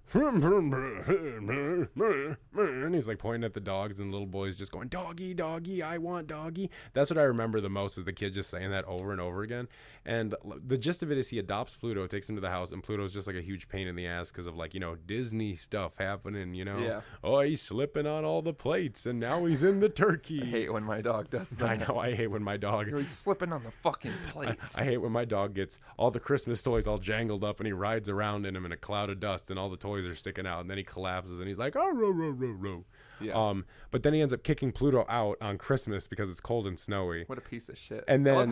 he's like pointing at the dogs, and the little boy's just going, doggy, doggy, I want doggy. That's what I remember the most, is the kid just saying that over and over again. And the gist of it is he adopts Pluto, takes him to the house, and Pluto's just like a huge pain in the ass because of like, you know, Disney stuff happening, you know. Yeah. Oh, he's slipping on all the plates, and now he's in the turkey. I hate when my dog does that. I know, I hate when my dog... He's slipping on the fucking plates. I hate when my dog gets all the Christmas toys all jangled up, and he rides around in them in a cloud of dust, and all the toys are sticking out, and then he collapses, and he's like, oh, row, row, row, row. Yeah. But then he ends up kicking Pluto out on Christmas because it's cold and snowy. What a piece of shit. And then, I love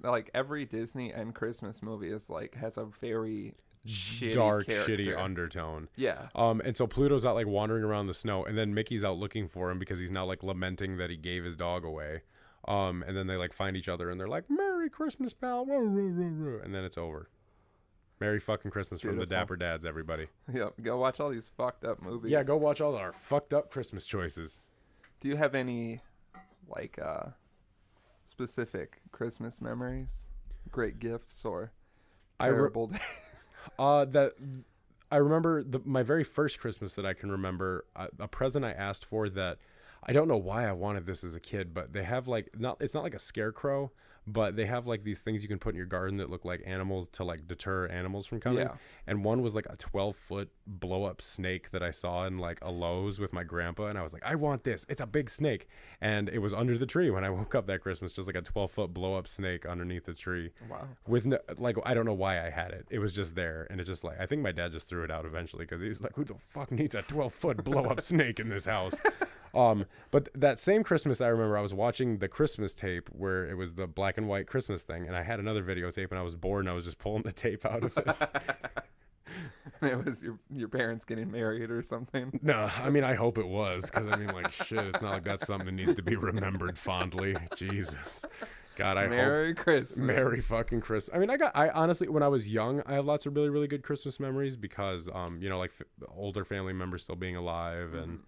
how every Disney and Christmas movie is like has a very shitty dark, character. shitty undertone. Yeah. And so Pluto's out like wandering around the snow, and then Mickey's out looking for him because he's now like lamenting that he gave his dog away. And then they like find each other, and they're like, Merry Christmas, pal. And then it's over. Merry fucking Christmas. Beautiful. From the Dapper Dads, everybody. Yep. Go watch all these fucked up movies. Yeah, go watch all our fucked up Christmas choices. Do you have any like specific Christmas memories? Great gifts or terrible days? That I remember my very first Christmas that I can remember, a present I asked for that I don't know why I wanted this as a kid, but they have like it's not like a scarecrow, but they have like these things you can put in your garden that look like animals to like deter animals from coming. Yeah. And one was like a 12-foot blow up snake that I saw in like a Lowe's with my grandpa, and I was like, I want this. It's a big snake. And it was under the tree when I woke up that Christmas, just like a 12-foot blow up snake underneath the tree. Wow. With no, like, I don't know why I had it. It was just there, and it just like, I think my dad just threw it out eventually because he's like, who the fuck needs a 12-foot blow up snake in this house? But that same Christmas, I remember I was watching the Christmas tape where it was the black and white Christmas thing, and I had another videotape, and I was bored, and I was just pulling the tape out of it. It was your parents getting married or something? No, I mean, I hope it was, because I mean, like, shit, it's not like that's something that needs to be remembered fondly. Jesus. God, I hope. Merry Christmas. Merry fucking Christmas. I mean, I honestly, when I was young, I have lots of really, really good Christmas memories because, you know, like older family members still being alive, and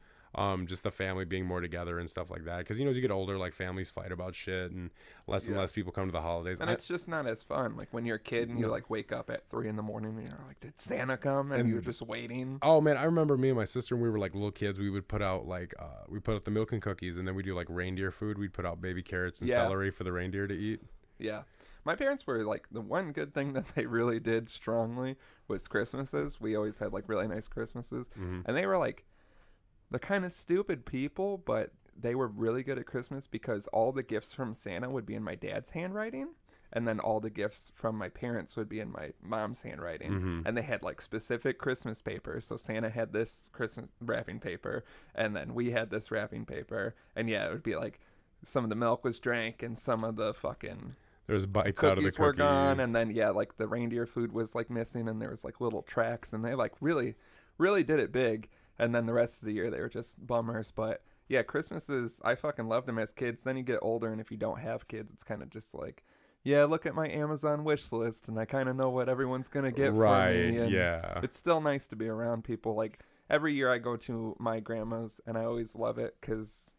just the family being more together and stuff like that. Because, you know, as you get older, like families fight about shit, and less people come to the holidays. And it's just not as fun. Like when you're a kid and you like wake up at 3 a.m. and you're like, did Santa come? And you're just waiting. Oh man, I remember me and my sister when we were like little kids, we would put out like we put out the milk and cookies, and then we do like reindeer food. We'd put out baby carrots and celery for the reindeer to eat. Yeah. My parents were like, the one good thing that they really did strongly was Christmases. We always had like really nice Christmases. And they were like, the kind of stupid people, but they were really good at Christmas because all the gifts from Santa would be in my dad's handwriting, and then all the gifts from my parents would be in my mom's handwriting. And they had like specific Christmas paper. So Santa had this Christmas wrapping paper, and then we had this wrapping paper. And yeah, it would be like some of the milk was drank and some of the fucking there's bites out of the cookies were gone, and then like the reindeer food was like missing, and there was like little tracks, and they like really did it big. And then the rest of the year, they were just bummers. But yeah, Christmases, I fucking loved them as kids. Then you get older, and if you don't have kids, it's kind of just like, yeah, look at my Amazon wish list, and I kind of know what everyone's going to get for me. And it's still nice to be around people. Like, every year I go to my grandma's, and I always love it because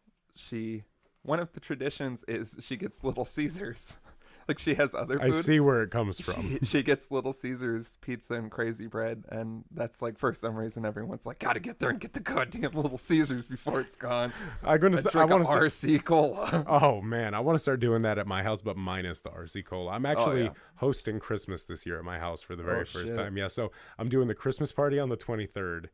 one of the traditions is she gets Little Caesars. Like, she has other food. I see where it comes from. She gets Little Caesars pizza and crazy bread, and that's like, for some reason, everyone's like, gotta get there and get the goddamn Little Caesars before it's gone. I want to RC cola. Oh man, I want to start doing that at my house, but minus the RC cola. I'm actually hosting Christmas this year at my house for the very first time. Yeah, so I'm doing the Christmas party on the 23rd,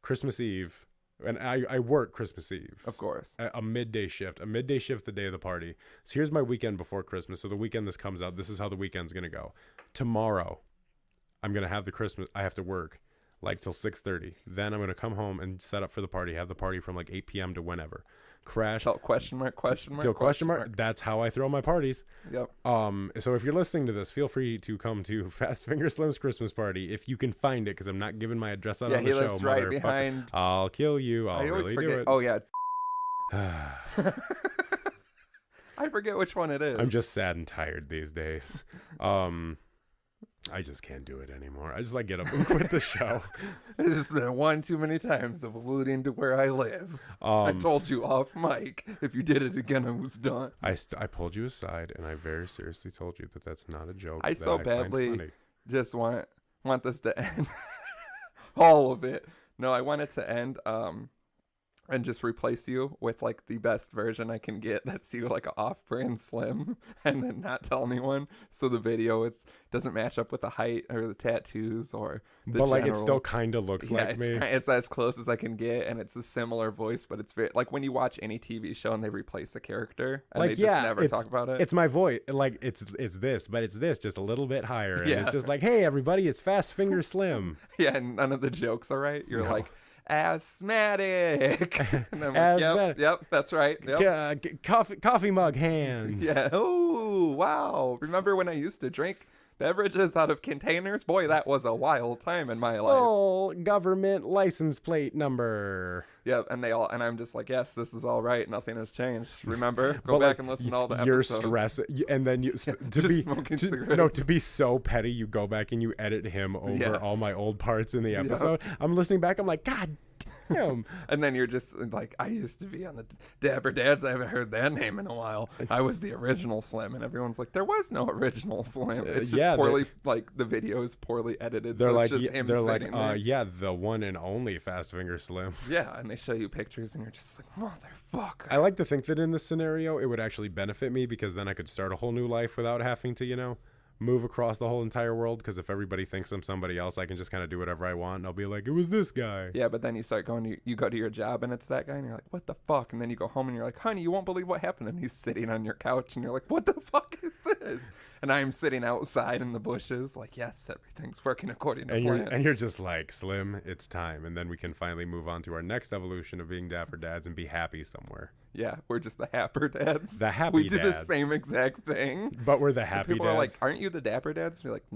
Christmas Eve. And I work Christmas Eve. Of course. A midday shift the day of the party. So here's my weekend before Christmas. So the weekend this comes out, this is how the weekend's going to go. Tomorrow, I'm going to have I have to work like till 6:30. Then I'm going to come home and set up for the party, have the party from like 8 p.m. to whenever. Crash. Till question mark. That's how I throw my parties. Yep. So if you're listening to this, feel free to come to Fast Finger Slim's Christmas party if you can find it, because I'm not giving my address out on the show. Yeah, he lives right behind. I'll kill you. I'll really do it. Oh yeah. I forget which one it is. I'm just sad and tired these days. I just can't do it anymore. I just like get up and quit the show. It's been one too many times of alluding to where I live. I told you off mic. If you did it again, I was done. I pulled you aside, and I very seriously told you that that's not a joke. I so badly just want this to end. All of it. No, I want it to end. And just replace you with like the best version I can get. That's you like an off-brand Slim, and then not tell anyone. So the video doesn't match up with the height or the tattoos or the like it still kind of looks like me. It's as close as I can get, and it's a similar voice, but it's very like when you watch any TV show and they replace a character and they just never talk about it. It's my voice. Like it's this, but it's this just a little bit higher. And it's just like, hey everybody, it's Fast Finger Slim. Yeah, and none of the jokes are right. You're like asthmatic. And I'm like, yep, that's right. Yep. Coffee mug hands. Yeah. Oh, wow. Remember when I used to drink beverages out of containers? Boy, that was a wild time in my life. Full government license plate number. Yeah, and I'm just like, yes, this is all right. Nothing has changed. Remember? Go back and listen to all the episodes. You're stressing, and then to be so petty, you go back and you edit him over all my old parts in the episode. Yep. I'm listening back. I'm like, God damn. And then you're just like, I used to be on the Dapper Dads. I haven't heard that name in a while. I was the original Slim, and everyone's like, there was no original Slim. It's just poorly, like the video is poorly edited. They're so like, it's just him sitting there. The one and only Fast Finger Slim. Yeah, and they show you pictures, and you're just like, motherfucker. I like to think that in this scenario, it would actually benefit me because then I could start a whole new life without having to, move across the whole entire world. Because if everybody thinks I'm somebody else, I can just kind of do whatever I want. And I'll be like, it was this guy. Yeah, but then you start going, you go to your job and it's that guy, and you're like, what the fuck? And then you go home and you're like, honey, you won't believe what happened. And he's sitting on your couch, and you're like, what the fuck is this? And I'm sitting outside in the bushes, like, yes, everything's working according to plan. And you're just like, Slim, it's time. And then we can finally move on to our next evolution of being Dapper Dads and be happy somewhere. Yeah, we're just the Happer Dads. The Happy Dads. We did the same exact thing. But we're the Happy People Dads. People are like, aren't you the Dapper Dads? And you're like,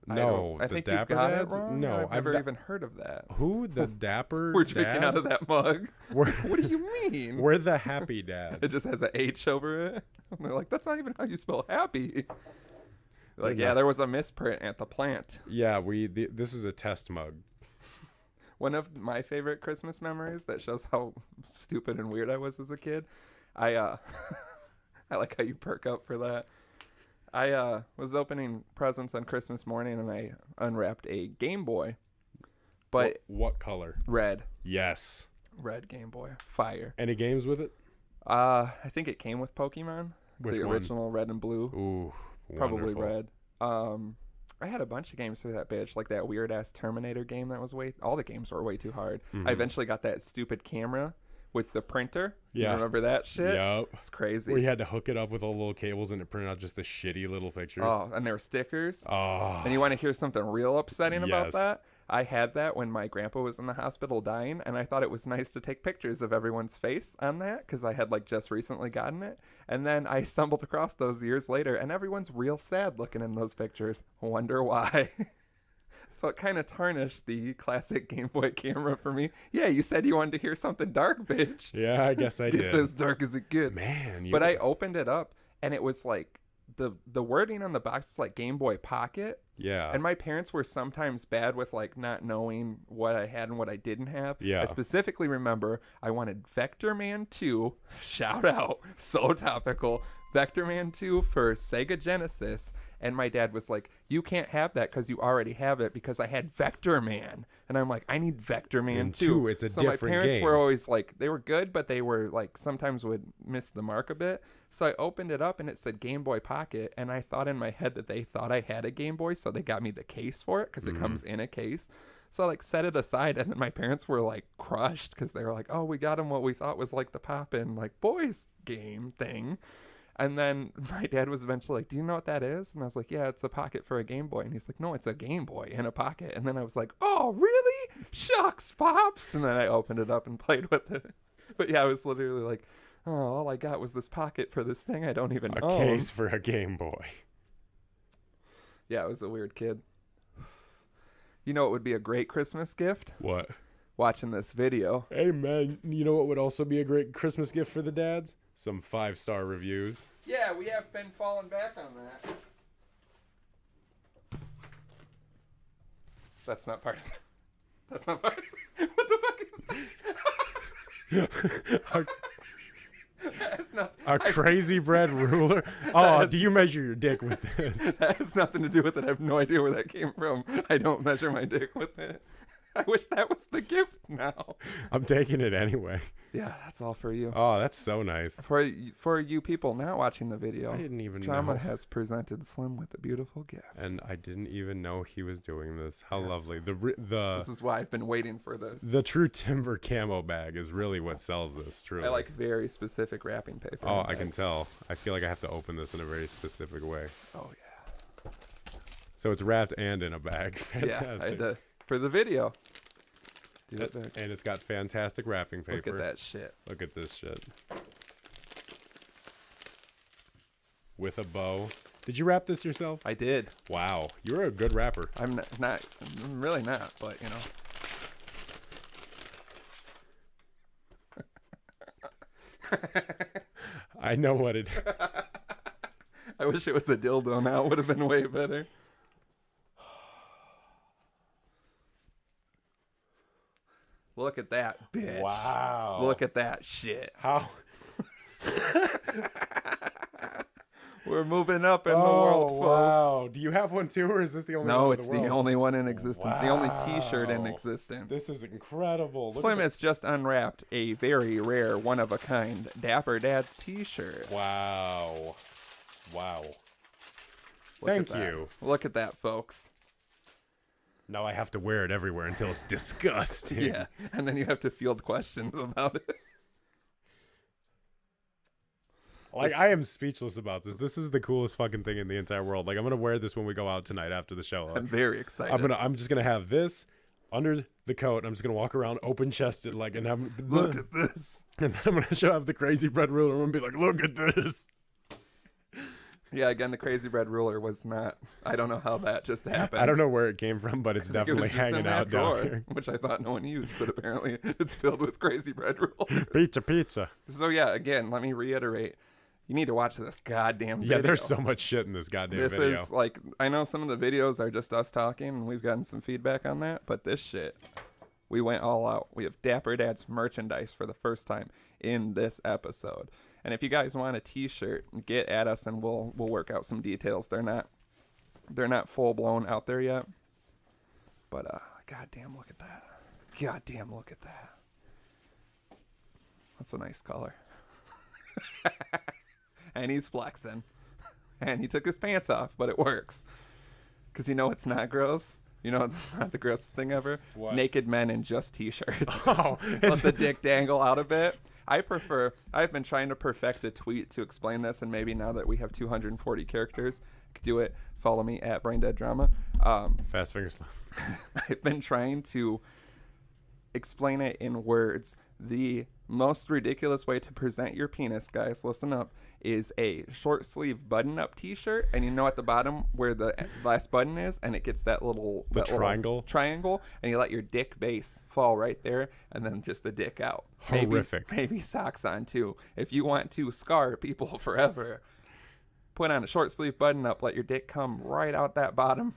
no, I think Dapper you've got Dads? it wrong. No, I've never even heard of that. Who? The Dapper We're drinking out of that mug. What do you mean? We're the Happy Dads. It just has an H over it. And they're like, that's not even how you spell happy. Like, yeah, there was a misprint at the plant. Yeah, this is a test mug. One of my favorite Christmas memories that shows how stupid and weird I was as a kid. I like how you perk up for that. I was opening presents on Christmas morning, and I unwrapped a Game Boy. But what color? Red. Yes. Red Game Boy. Fire. Any games with it? I think it came with Pokemon. Which the one? Original red and blue. Ooh, probably wonderful. Red. I had a bunch of games for that bitch, like that weird ass Terminator game that was all the games were way too hard. Mm-hmm. I eventually got that stupid camera with the printer. Yeah. You remember that shit? Yep. It's crazy. Where you had to hook it up with all the little cables and it printed out just the shitty little pictures. Oh, and there were stickers. Oh. And you want to hear something real upsetting about that? I had that when my grandpa was in the hospital dying, and I thought it was nice to take pictures of everyone's face on that because I had like just recently gotten it. And then I stumbled across those years later, and everyone's real sad looking in those pictures. Wonder why. So it kind of tarnished the classic Game Boy camera for me. Yeah, you said you wanted to hear something dark, bitch. Yeah, I guess I did. It's as dark as it gets. Man. But I opened it up, and it was like, the wording on the box was like Game Boy Pocket. Yeah. And my parents were sometimes bad with like not knowing what I had and what I didn't have. Yeah. I specifically remember I wanted Vector Man 2. Shout out. So topical. Vector Man 2 for Sega Genesis. And my dad was like, you can't have that because you already have it, because I had Vector Man. And I'm like, I need Vector Man 2. It's a so different my parents game. were always like, they were good, but they were like, sometimes would miss the mark a bit. So I opened it up and it said Game Boy Pocket. And I thought in my head that they thought I had a Game Boy. So they got me the case for it because it comes in a case. So I like set it aside, and then my parents were like crushed because they were like, oh, we got him what we thought was like the pop-in like boys game thing. And then my dad was eventually like, do you know what that is? And I was like, yeah, it's a pocket for a Game Boy. And he's like, no, it's a Game Boy in a pocket. And then I was like, oh, really? Shucks, pops. And then I opened it up and played with it. But yeah, I was literally like, oh, all I got was this pocket for this thing I don't even own. A case for a Game Boy. Yeah, I was a weird kid. You know what would be a great Christmas gift? What? Watching this video. Hey, man, you know what would also be a great Christmas gift for the dads? Some 5-star reviews. Yeah, we have been falling back on that. That's not part of it. That's not part of it. What the fuck is that? That's not, A crazy bread ruler. Oh, do you measure your dick with this? That has nothing to do with it. I have no idea where that came from. I don't measure my dick with it. I wish that was the gift now. I'm taking it anyway. Yeah, that's all for you. Oh, that's so nice. For you people not watching the video, I didn't even Drama know. has presented Slim with a beautiful gift. And I didn't even know he was doing this. How Yes. lovely. This is why I've been waiting for this. The true timber camo bag is really what sells this, truly. I like very specific wrapping paper. Oh, on I can bags. tell. I feel like I have to open this in a very specific way. Oh, yeah. So it's wrapped and in a bag. Yeah, Fantastic. I had to, for the video. Do it back. And it's got fantastic wrapping paper. Look at that shit. Look at this shit. With a bow. Did you wrap this yourself? I did. Wow. You're a good rapper. I'm not I'm really not, but you know. I know what it I wish it was a dildo now. It would have been way better. Look at that, bitch. Wow. Look at that shit. How? We're moving up in the world, folks. Wow. Do you have one too, or is this the only one No, in it's the world? the only one in existence. The only Wow. t-shirt in existence. This is incredible. Look Slim at has just unwrapped a very rare, one-of-a-kind Dapper Dad's t-shirt. that. Wow. Wow. Look Thank at that. you. Look at that, folks. Now I have to wear it everywhere until it's disgusting. Yeah, and then you have to field questions about it. Like, I am speechless about this. This is the coolest fucking thing in the entire world. Like, I'm gonna wear this when we go out tonight after the show. I'm very excited. I'm just gonna have this under the coat. And I'm just gonna walk around open chested, like, and have Look at this. and then I'm gonna show off the crazy bread ruler. I'm gonna be like, look at this. Yeah, again, the crazy bread ruler was not. I don't know how that just happened. I don't know where it came from, but it's I think it definitely was just in hanging that out drawer, down here. which I thought no one used, but apparently it's filled with crazy bread rulers. Pizza. So yeah, again, let me reiterate. You need to watch this goddamn video. Yeah, there's so much shit in this goddamn This video. is like, I know some of the videos are just us talking, and we've gotten some feedback on that, but this shit, we went all out. We have Dapper Dad's merchandise for the first time in this episode. And if you guys want a t-shirt, get at us and we'll work out some details. They're not full blown out there yet. But goddamn, look at that. Goddamn, look at that. That's a nice color. And he's flexing. And he took his pants off, but it works. Because you know it's not gross? You know it's not the grossest thing ever? What? Naked men in just t-shirts. Oh, Let the dick dangle out a bit. I've been trying to perfect a tweet to explain this, and maybe now that we have 240 characters, I could do it. Follow me at BrainDeadDrama. Fast finger slam. I've been trying to explain it in words. The most ridiculous way to present your penis, guys, listen up, is a short sleeve button up t-shirt, and you know at the bottom where the last button is, and it gets that little triangle, and you let your dick base fall right there, and then just the dick out. Horrific. Maybe socks on too. If you want to scar people forever, put on a short sleeve button up, let your dick come right out that bottom.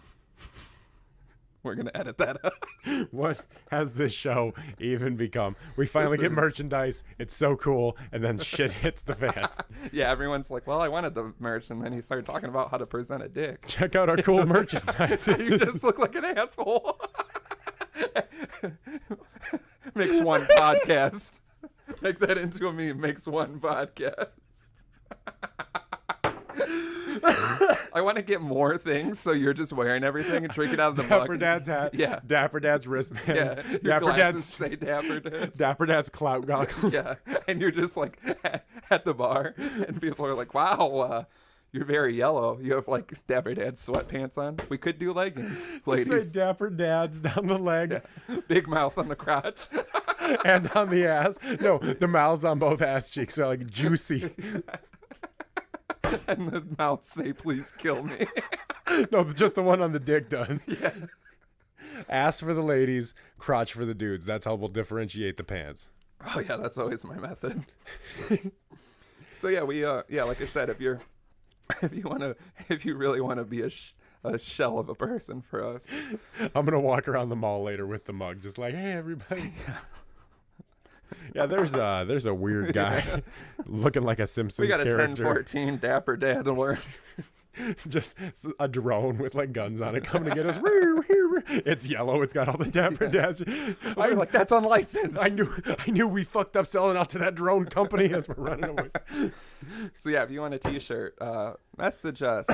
We're going to edit that out. What has this show even become? We finally get merchandise. It's so cool. And then shit hits the fan. Yeah, everyone's like, well, I wanted the merch. And then he started talking about how to present a dick. Check out our cool merchandise. You just look like an asshole. Makes one podcast. Make that into a meme. Makes one podcast. I want to get more things, so you're just wearing everything and drinking out of the Dapper mug. Dad's hat. Yeah. Dapper Dad's wristbands. Yeah, your Dapper glasses Dad's say Dapper Dad's. Dapper Dad's clout goggles. Yeah, and you're just like at the bar, and people are like, "Wow, you're very yellow. You have like Dapper Dad's sweatpants on. We could do leggings, It ladies. say Dapper Dad's down the leg Yeah. Big mouth on the crotch." and on the ass. No, the mouths on both ass cheeks are like juicy. And the mouth say, "Please kill me." No, just the one on the dick does. Yeah. Ass for the ladies, crotch for the dudes. That's how we'll differentiate the pants. Oh yeah, that's always my method. So yeah, we like I said, if you really want to be a shell of a person for us. I'm gonna walk around the mall later with the mug, just like, hey, everybody. Yeah, there's a weird guy looking like a Simpsons character. We got a 10-14 Dapper Dad alert. Just a drone with like guns on it coming to get us. It's yellow. It's got all the Dapper Dads. I'm like, that's unlicensed. I knew we fucked up selling out to that drone company as we're running away. So yeah, if you want a T-shirt, message us.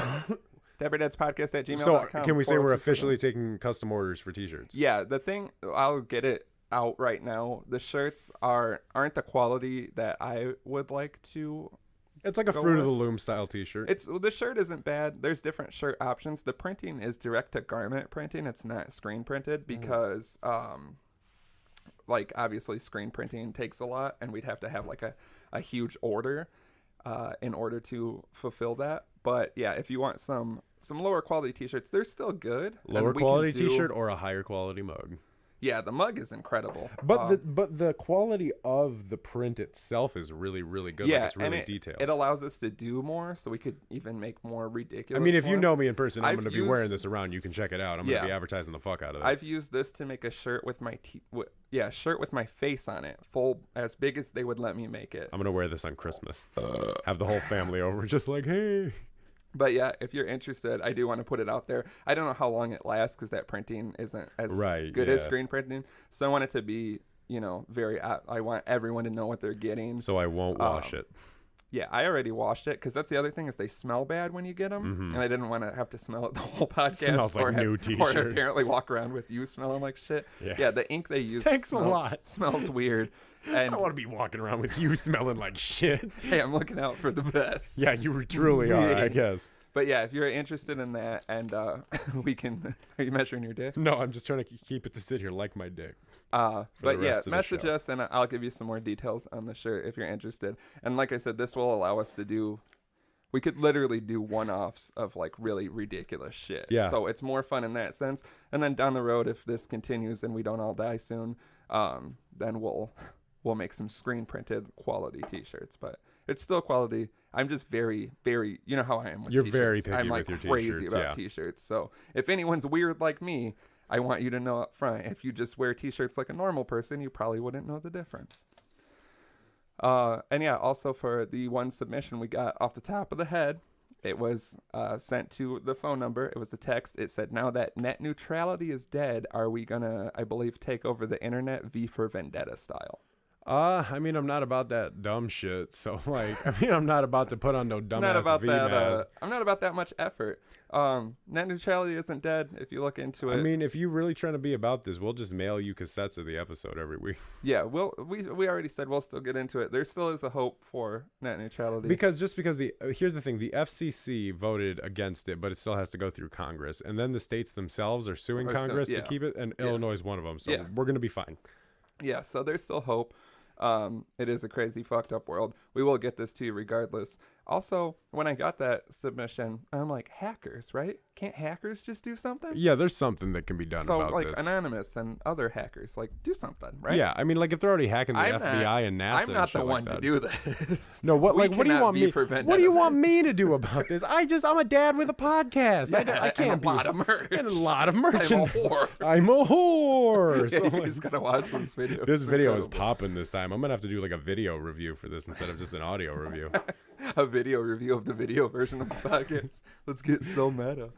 dapperdadspodcast@gmail.com. So can we say we're officially taking custom orders for T-shirts? Yeah, the thing, I'll get it out right now. The shirts aren't the quality that I would like to. It's like a Fruit of the Loom style T-shirt. The shirt isn't bad. There's different shirt options. The printing is direct to garment printing. It's not screen printed because, like obviously screen printing takes a lot, and we'd have to have like a huge order, in order to fulfill that. But yeah, if you want some lower quality T-shirts, they're still good. Lower quality T-shirt or a higher quality mug. Yeah, the mug is incredible. But the quality of the print itself is really, really good. Yeah, like it's really and detailed. It allows us to do more, so we could even make more ridiculous. I mean, if you ones. know me in person, I'm going to be wearing used- this around. You can check it out. I'm going to be advertising the fuck out of this. I've used this to make a shirt with my shirt with my face on it, full as big as they would let me make it. I'm going to wear this on Christmas. Have the whole family over, just like, hey. But yeah, if you're interested, I do want to put it out there. I don't know how long it lasts because that printing isn't as good as screen printing. So I want it to be, I want everyone to know what they're getting. So I won't wash it. Yeah, I already washed it because that's the other thing is they smell bad when you get them. And I didn't want to have to smell it the whole podcast. Smells like new T-shirt. Or apparently walk around with you smelling like shit. Yeah, the ink they use Thanks a lot. Smells weird. And I don't want to be walking around with you smelling like shit. Hey, I'm looking out for the best. Yeah, you truly are, I guess. But yeah, if you're interested in that, and we can. Are you measuring your dick? No, I'm just trying to keep it to sit here like my dick. But yeah, message us, and I'll give you some more details on the shirt if you're interested. And like I said, this will allow us to do. We could literally do one-offs of like really ridiculous shit. Yeah. So it's more fun in that sense. And then down the road, if this continues and we don't all die soon, then we'll make some screen printed quality T-shirts. But it's still quality. I'm just very, very, you know how I am with You're T-shirts. very picky I'm like with your crazy T-shirts, about T-shirts. So if anyone's weird like me, I want you to know up front. If you just wear T-shirts like a normal person, you probably wouldn't know the difference. And yeah, also for the one submission we got off the top of the head, it was sent to the phone number. It was a text. It said, now that net neutrality is dead, are we going to, I believe, take over the internet V for Vendetta style? I mean, I'm not about that dumb shit. So, like, I'm not about to put on no dumbass VMAs. I'm not about that much effort. Net neutrality isn't dead if you look into it. I mean, if you're really trying to be about this, we'll just mail you cassettes of the episode every week. Yeah, we already said we'll still get into it. There still is a hope for net neutrality. Because here's the thing, the FCC voted against it, but it still has to go through Congress. And then the states themselves are suing Congress to keep it, and Illinois is one of them. So we're going to be fine. Yeah, so there's still hope. It is a crazy, fucked up world. We will get this to you regardless. Also, when I got that submission, I'm like, hackers, right? Can't hackers just do something? Yeah, there's something that can be done about like, this. Anonymous and other hackers, like, do something, right? Yeah, I mean, like, if they're already hacking the FBI and NASA, I'm not the one like to do this. No, what do you want me? What do you want me to do about this? I'm a dad with a podcast. Yeah, I can't and a lot of merch. And a lot of merch. I'm a whore. I'm a whore. So you just gotta watch this video. This video is popping this time. I'm gonna have to do like a video review for this instead of just an audio review. A video review of the video version of the podcast. Let's get so meta.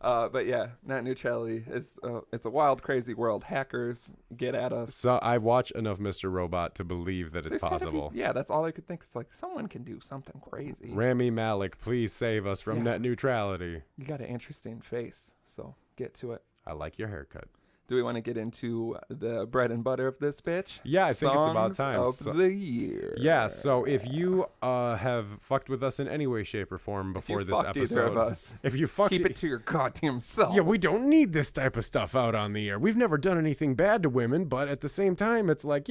But yeah, net neutrality is it's a wild, crazy world. Hackers get at us. So I've watched enough Mr. Robot to believe that it's possible. Yeah, that's all I could think. It's like someone can do something crazy. Rami Malek, please save us from net neutrality. You got an interesting face, so get to it. I like your haircut. Do we want to get into the bread and butter of this bitch? Yeah, I think it's about time. Songs of the year. Yeah, so if you have fucked with us in any way, shape, or form before this episode, either of us, if you fucked, keep it to your goddamn self. Yeah, we don't need this type of stuff out on the air. We've never done anything bad to women, but at the same time, it's like,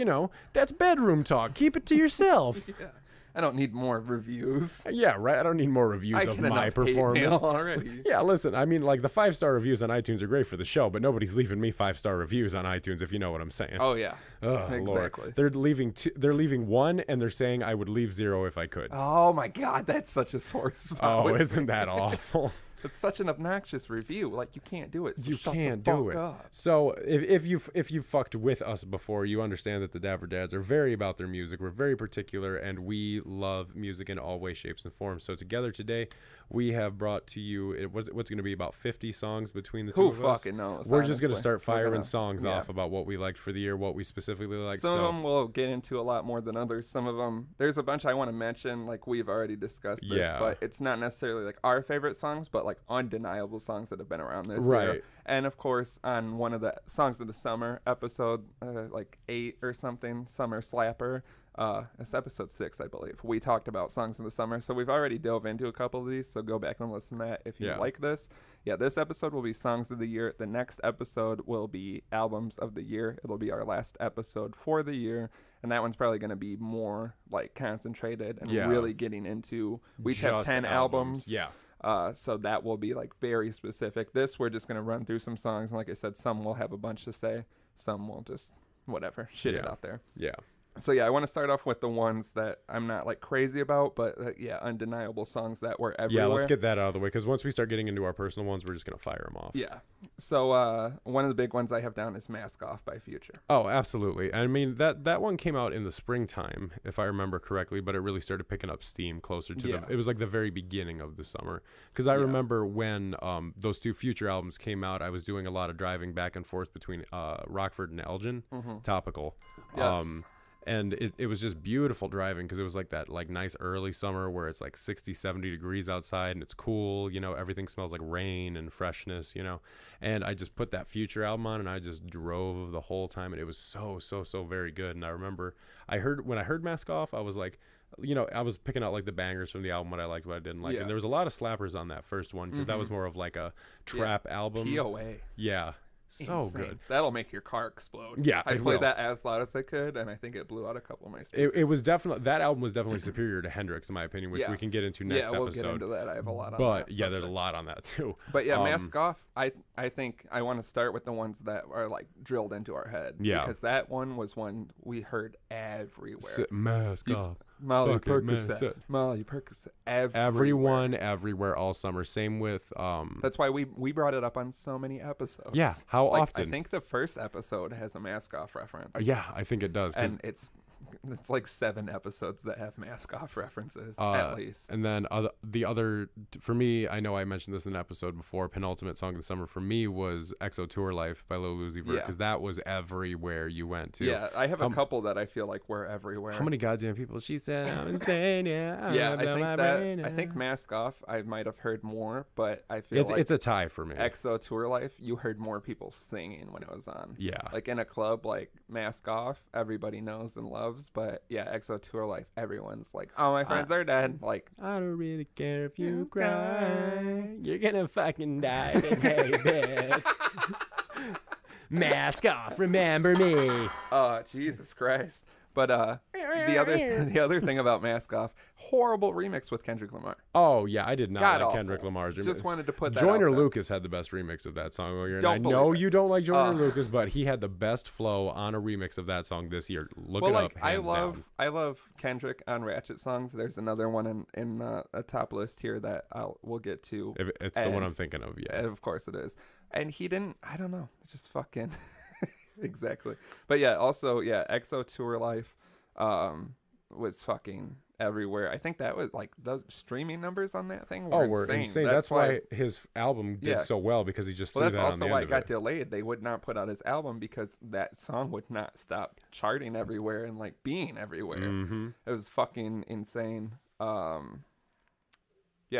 that's bedroom talk. Keep it to yourself. Yeah. I don't need more reviews. Yeah, right. I don't need more reviews of my performance already. Yeah, listen. I mean, like the 5-star reviews on iTunes are great for the show, but nobody's leaving me 5-star reviews on iTunes. If you know what I'm saying. Oh yeah. Exactly. Lord. They're leaving. They're leaving 1, and they're saying I would leave 0 if I could. Oh my God, that's such a source. Oh, isn't that awful? It's such an obnoxious review. Like, you can't do it. So You shut can't the do fuck it. up. So if you fucked with us before, you understand that the Dapper Dads are very about their music. We're very particular, and we love music in all ways, shapes, and forms. So together today, we have brought to you what's going to be about 50 songs between the two of us. Who fucking knows? We're just going to honestly. start We're firing gonna- songs yeah. off about what we liked for the year, what we specifically liked. Some of them we'll get into a lot more than others. Some of them, there's a bunch I want to mention, like we've already discussed this, Yeah. but it's not necessarily like our favorite songs, but like undeniable songs that have been around this Right. year. And of course, on one of the Songs of the Summer episode, like 8 or something, Summer Slapper, it's episode 6, I believe. We talked about Songs of the Summer, so we've already dove into a couple of these, so go back and listen to that if you Yeah. like this. Yeah, this episode will be Songs of the Year. The next episode will be Albums of the Year. It'll be our last episode for the year, and that one's probably going to be more like concentrated and Yeah. really getting into. We each have Just 10 albums. Yeah. So that will be like very specific. This, we're just going to run through some songs. And like I said, some will have a bunch to say. Some will just whatever, shit it Yeah. out there. Yeah. So yeah, I want to start off with the ones that I'm not like crazy about, but yeah, undeniable songs that were everywhere. Yeah, let's get that out of the way, because once we start getting into our personal ones, we're just going to fire them off. Yeah. So one of the big ones I have down is Mask Off by Future. Oh, absolutely. I mean, that one came out in the springtime, if I remember correctly, but it really started picking up steam closer to Yeah. it was like the very beginning of the summer. Because I remember when those two Future albums came out, I was doing a lot of driving back and forth between Rockford and Elgin, Topical. Yes. And it was just beautiful driving, because it was like that like nice early summer where it's like 60, 70 degrees outside and it's cool, everything smells like rain and freshness, and I just put that Future album on and I just drove the whole time, and it was so very good. And I remember when I heard Mask Off, I was like, I was picking out like the bangers from the album, what I liked, what I didn't like. Yeah. And there was a lot of slappers on that first one, because that was more of like a trap album. POA. Yeah. So Insane. good. That'll make your car explode. Yeah, I it played will. that as loud as I could, and I think it blew out a couple of my speakers. It was definitely, that album was definitely superior to Hendrix, in my opinion, which Yeah. we can get into next yeah, we'll episode. get into that. I have a lot on But that yeah, there's a subject. lot on that too. But yeah, Mask Off, I think I want to start with the ones that are like drilled into our head. Yeah. Because that one was one we heard everywhere. Mask You- Off. Molly Fuck it, man, Percocet. sit. Molly Percocet. Everyone, everywhere, all summer. Same with That's why we brought it up on so many episodes. Yeah, how Like, often? I think the first episode has a Mask Off reference. yeah, I think it does. 'Cause, And it's like 7 episodes that have Mask Off references at least. and then the other, for me, I know I mentioned this in an episode before, penultimate song of the summer for me was EXO Tour Life by Lil Uzi Vert, Yeah. because that was everywhere you went to. Yeah, I have a couple that I feel like were everywhere. How many goddamn people? She said I'm insane. Yeah, Yeah, blow my I brain think out. Mask Off I might have heard more, but I feel like it's a tie for me. EXO Tour Life, you heard more people singing when it was on. Yeah. Like in a club, like Mask Off, everybody knows and loves, but yeah, EXO Tour Life, everyone's like, oh, my friends are dead. Like, I don't really care if you cry. You're gonna fucking die today, bitch. Mask Off, remember me. oh, Jesus Christ. But the other thing about Mask Off, horrible remix with Kendrick Lamar. Oh yeah, I did not God like awful. Kendrick Lamar's remix. Just wanted to put that Joyner out there. Lucas had the best remix of that song all year. And Don't I believe know it. you don't like Joyner Lucas, but he had the best flow on a remix of that song this year. Look it up. Hands down. I love Kendrick on Ratchet songs. There's another one in a top list here that we'll get to. If it's the one And- I'm thinking of. Yeah. And of course it is. And he didn't, I don't know, just fucking exactly. But yeah, also yeah, EXO Tour Life was fucking everywhere. I think that was like those streaming numbers on that thing were We're insane. That's why his album did Yeah. so well, because he just threw Well, that's that on also the why end it of got it. delayed. They would not put out his album because that song would not stop charting everywhere and like being everywhere. Mm-hmm. It was fucking insane. Yeah,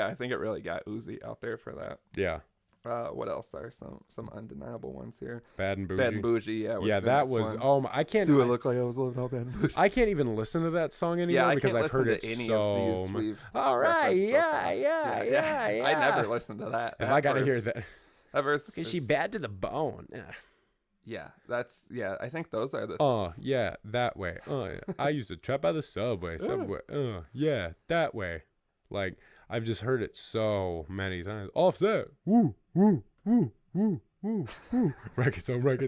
I think it really got Uzi out there for that. Yeah. What else are some undeniable ones here? Bad and Bougie. Bad and Bougie, yeah. Yeah, the that next was. one. I can't. Do it look like I was living out Bad and Bougie? I can't even listen to that song anymore Yeah, I because can't I've listen heard to it any so of these. much. We've All right, referenced so yeah. far. I never listened to that. If That I got to hear verse- that, that verse, is she is- bad to the bone? Yeah, I think those are the. Yeah, that way. Yeah. I used to trap by the subway. Yeah, that way. Like I've just heard it so many times. Offset. Woo, woo, woo, woo, woo, woo. Records on, stack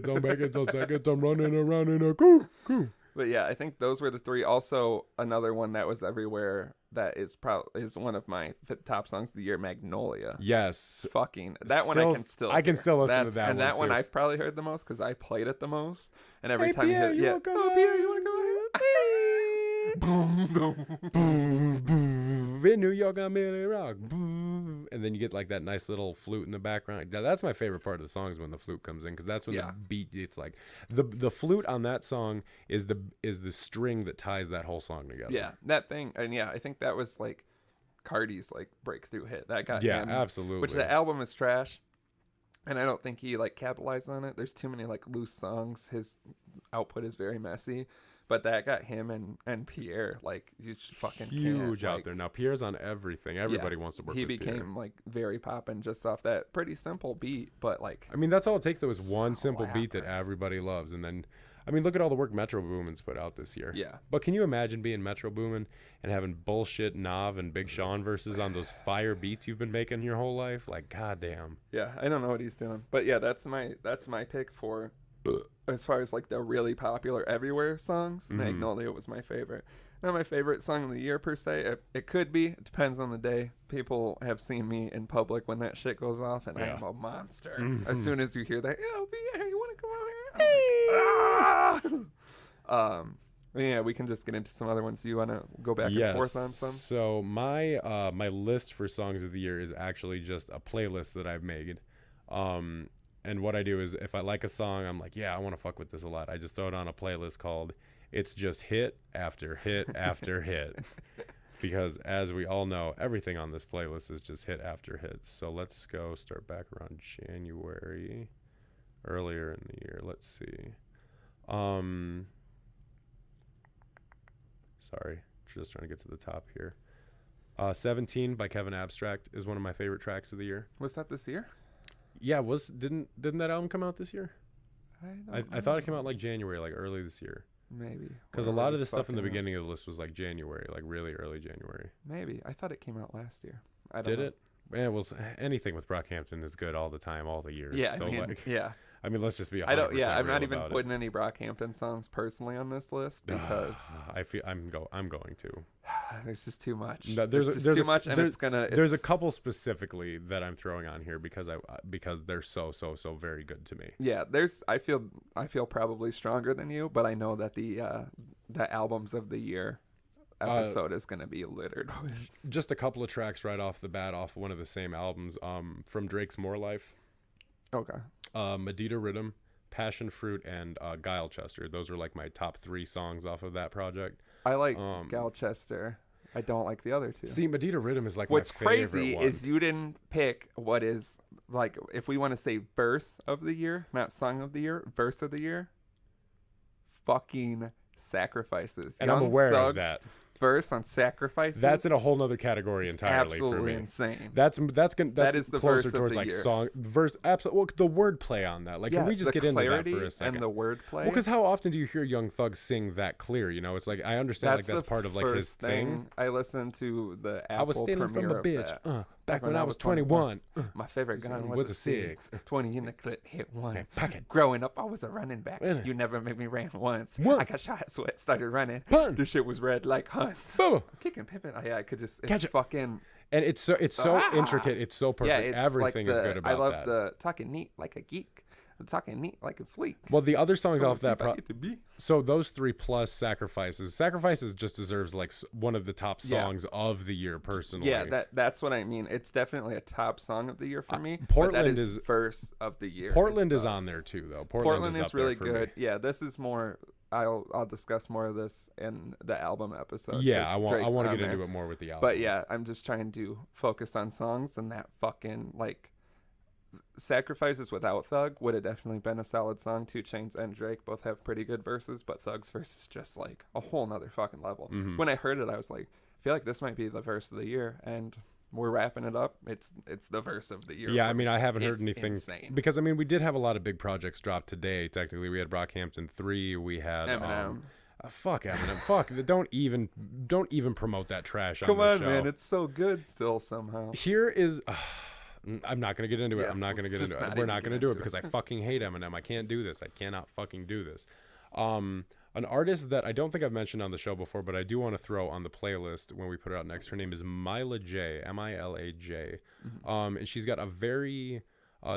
it, I'm running around in a coo, coo. But yeah, I think those were the three. Also, another one that was everywhere that is is one of my top songs of the year, Magnolia. Yes. Fucking that one I can still I can still listen to that and one that one too. I've probably heard the most because I played it the most. And every Hey, time Pierre, you hit it, oh Pierre, you want to go here? boom, boom, boom, boom. In New York, I'm in rock. Boom. And then you get like that nice little flute in the background. That's my favorite part of the song is when the flute comes in, because that's when the beat. It's like the flute on that song is the string that ties that whole song together. Yeah, that thing, and yeah, I think that was like Cardi's like breakthrough hit. That got him, absolutely. Which the album is trash, and I don't think he like capitalized on it. There's too many like loose songs. His output is very messy. But that got him and Pierre like you fucking huge out like, there now. Pierre's on everything. Everybody wants to work. He with became Pierre. like very poppin' just off that pretty simple beat, but like I mean that's all it takes though is one so simple beat that everybody loves, and then I mean look at all the work Metro Boomin's put out this year. Yeah. But can you imagine being Metro Boomin and having bullshit Nav and Big Sean verses on those fire beats you've been making your whole life? Like goddamn. Yeah, I don't know what he's doing, but yeah, that's my pick for. As far as like the really popular everywhere songs, Magnolia was my favorite. Not my favorite song of the year per se. It could be. It depends on the day. People have seen me in public when that shit goes off, and I am a monster. As soon as you hear that, yo, Pierre, you want to come out here? Ah! Yeah, we can just get into some other ones. Do you want to go back and forth on some? So my my list for songs of the year is actually just a playlist that I've made. And what I do is if I like a song, I'm like, yeah, I want to fuck with this a lot. I just throw it on a playlist called It's Just Hit After Hit After Hit. Because as we all know, everything on this playlist is just hit after hit. So let's go start back around January, earlier in the year. Let's see. Sorry, just trying to get to the top here. 17 by Kevin Abstract is one of my favorite tracks of the year. Was that this year? Yeah, didn't that album come out this year? I thought it came out like January, like early this year. Maybe. Because a lot of the stuff in the beginning of the list was like January, like really early January. Maybe. I thought it came out last year. I don't Did know. it? Yeah, well, anything with Brockhampton is good all the time, all the years. Yeah, so I mean, let's just be. I don't. Yeah, I'm not even about putting any Brockhampton songs personally on this list because I feel I'm going to. There's just too much. No, there's too much, and there's a couple specifically that I'm throwing on here because they're so very good to me. Yeah, I feel probably stronger than you, but I know that the albums of the year episode is going to be littered with just a couple of tracks right off the bat off one of the same albums from Drake's More Life. Okay. Medita Rhythm, Passion Fruit, and Guile Chester. Those are like my top 3 songs off of that project. I like Guile Chester. I don't like the other two. See, Medita Rhythm is like what's my favorite crazy one. is you didn't pick what is like if we want to say verse of the year, not song of the year, verse of the year. Fucking Sacrifices. And I'm aware of that. Verse on Sacrifices. That's in a whole nother category entirely. Absolutely for me. Insane. That is the closer verse towards of the like year. song verse. Absolutely. Well, the wordplay on that. Like, can we just get into that for a second? And the wordplay. Well, because how often do you hear Young Thug sing that clear? You know, it's like I understand that's part of like his thing. I listened to the Apple I was stealing premiere from a bitch. Back when I was 21. My favorite gun was a 6. 20 in the clip, hit 1. Pocket. Growing up, I was a running back. You never made me ran once. I got shot, sweat, started running. Pun. This shit was red like Hunts. Boom. Kicking, pimping. I could just Catch it. Fucking. And it's so intricate. It's so perfect. Yeah, Everything is good about that. I love the talking neat like a geek. Talking neat like a fleek. Well, the other songs off that be. So those 3 plus Sacrifices just deserves like one of the top songs of the year personally. Yeah, that's what I mean. It's definitely a top song of the year for me. Portland but that is verse of the year. Portland is on there too, though. Portland is really good. Me. Yeah, this is more. I'll discuss more of this in the album episode. Yeah, I want to get into it more with the album. But yeah, I'm just trying to focus on songs, and that fucking like. Sacrifices without Thug would have definitely been a solid song. 2 Chainz and Drake both have pretty good verses, but Thug's verse is just like a whole nother fucking level. Mm-hmm. When I heard it, I was like, I feel like this might be the verse of the year, and we're wrapping it up. It's the verse of the year. Yeah, I mean, I haven't heard anything insane. Because I mean, we did have a lot of big projects drop today. Technically, we had Brockhampton 3. We had Eminem. Fuck Eminem. Fuck. Don't even promote that trash. Come on on, show. man. It's so good still somehow. Here is. I'm not going to get into it. I'm not going to get into it. We're not going to do it because I fucking hate Eminem. I can't do this. I cannot fucking do this. An artist that I don't think I've mentioned on the show before, but I do want to throw on the playlist when we put it out next. Her name is Mila J, Milaj. And she's got a very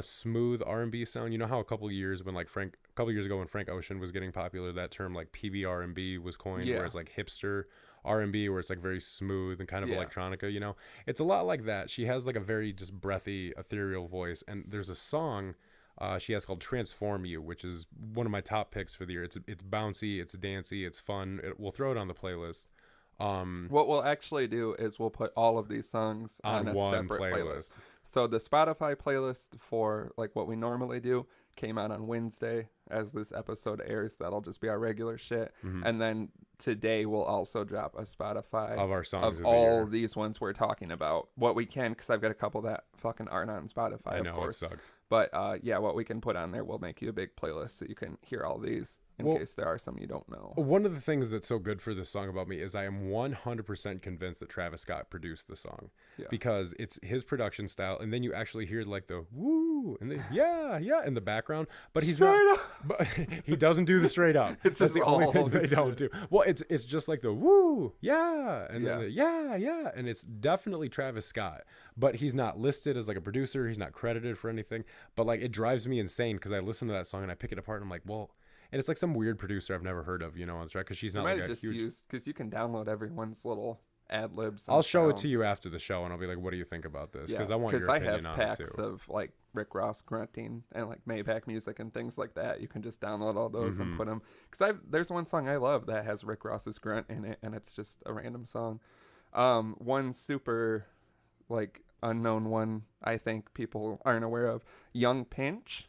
smooth R&B sound. You know how a couple years ago when Frank Ocean was getting popular, that term like PB R&B was coined, where it's like hipster R&B, where it's like very smooth and kind of electronica, you know? It's a lot like that. She has like a very just breathy, ethereal voice. And there's a song she has called Transform You, which is one of my top picks for the year. It's bouncy, it's dancey, it's fun. We'll throw it on the playlist. What we'll actually do is we'll put all of these songs on a one separate playlist. playlist. So the Spotify playlist for like what we normally do came out on Wednesday. As this episode airs, that'll just be our regular shit. And then today we'll also drop a Spotify Of our songs of the all year. these ones we're talking about. What we can, because I've got a couple that fucking aren't on Spotify, I of know, course. it sucks. But yeah, what we can put on there, we'll make you a big playlist so you can hear all these in case there are some you don't know. One of the things that's so good for this song about me is I am 100% convinced that Travis Scott produced the song because it's his production style, and then you actually hear like the woo and the yeah in the background, but he's but he doesn't do the straight up. It's That's just the only all thing the they don't do. Well, it's just like the woo and then the yeah, and it's definitely Travis Scott, but he's not listed as like a producer. He's not credited for anything, but like it drives me insane because I listen to that song and I pick it apart and I'm like, well. And it's like some weird producer I've never heard of, you know, on the track because she's not like a huge. Because you can download everyone's little ad libs. I'll show it to you after the show, and I'll be like, "What do you think about this?" Because I want your opinion on it too. Because I have packs of like Rick Ross grunting and like Maybach music and things like that. You can just download all those and put them. Because there's one song I love that has Rick Ross's grunt in it, and it's just a random song. One super like unknown one I think people aren't aware of. Young Pinch.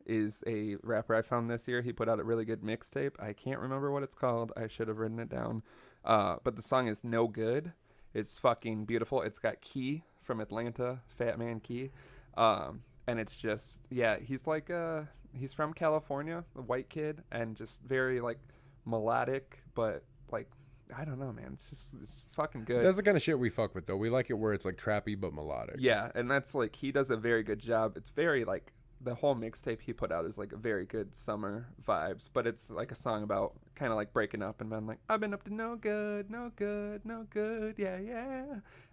Is a rapper I found this year. He put out a really good mixtape. I can't remember what it's called. I should have written it down. But the song is No Good. It's fucking beautiful. It's got Key from Atlanta, Fat Man Key. And it's just, he's like, he's from California, a white kid, and just very like melodic, but like, I don't know, man. It's fucking good. That's the kind of shit we fuck with, though. We like it where it's like trappy but melodic. Yeah, and that's like, he does a very good job. It's very like, the whole mixtape he put out is like a very good summer vibes, but it's like a song about kind of like breaking up and being like, I've been up to no good, yeah.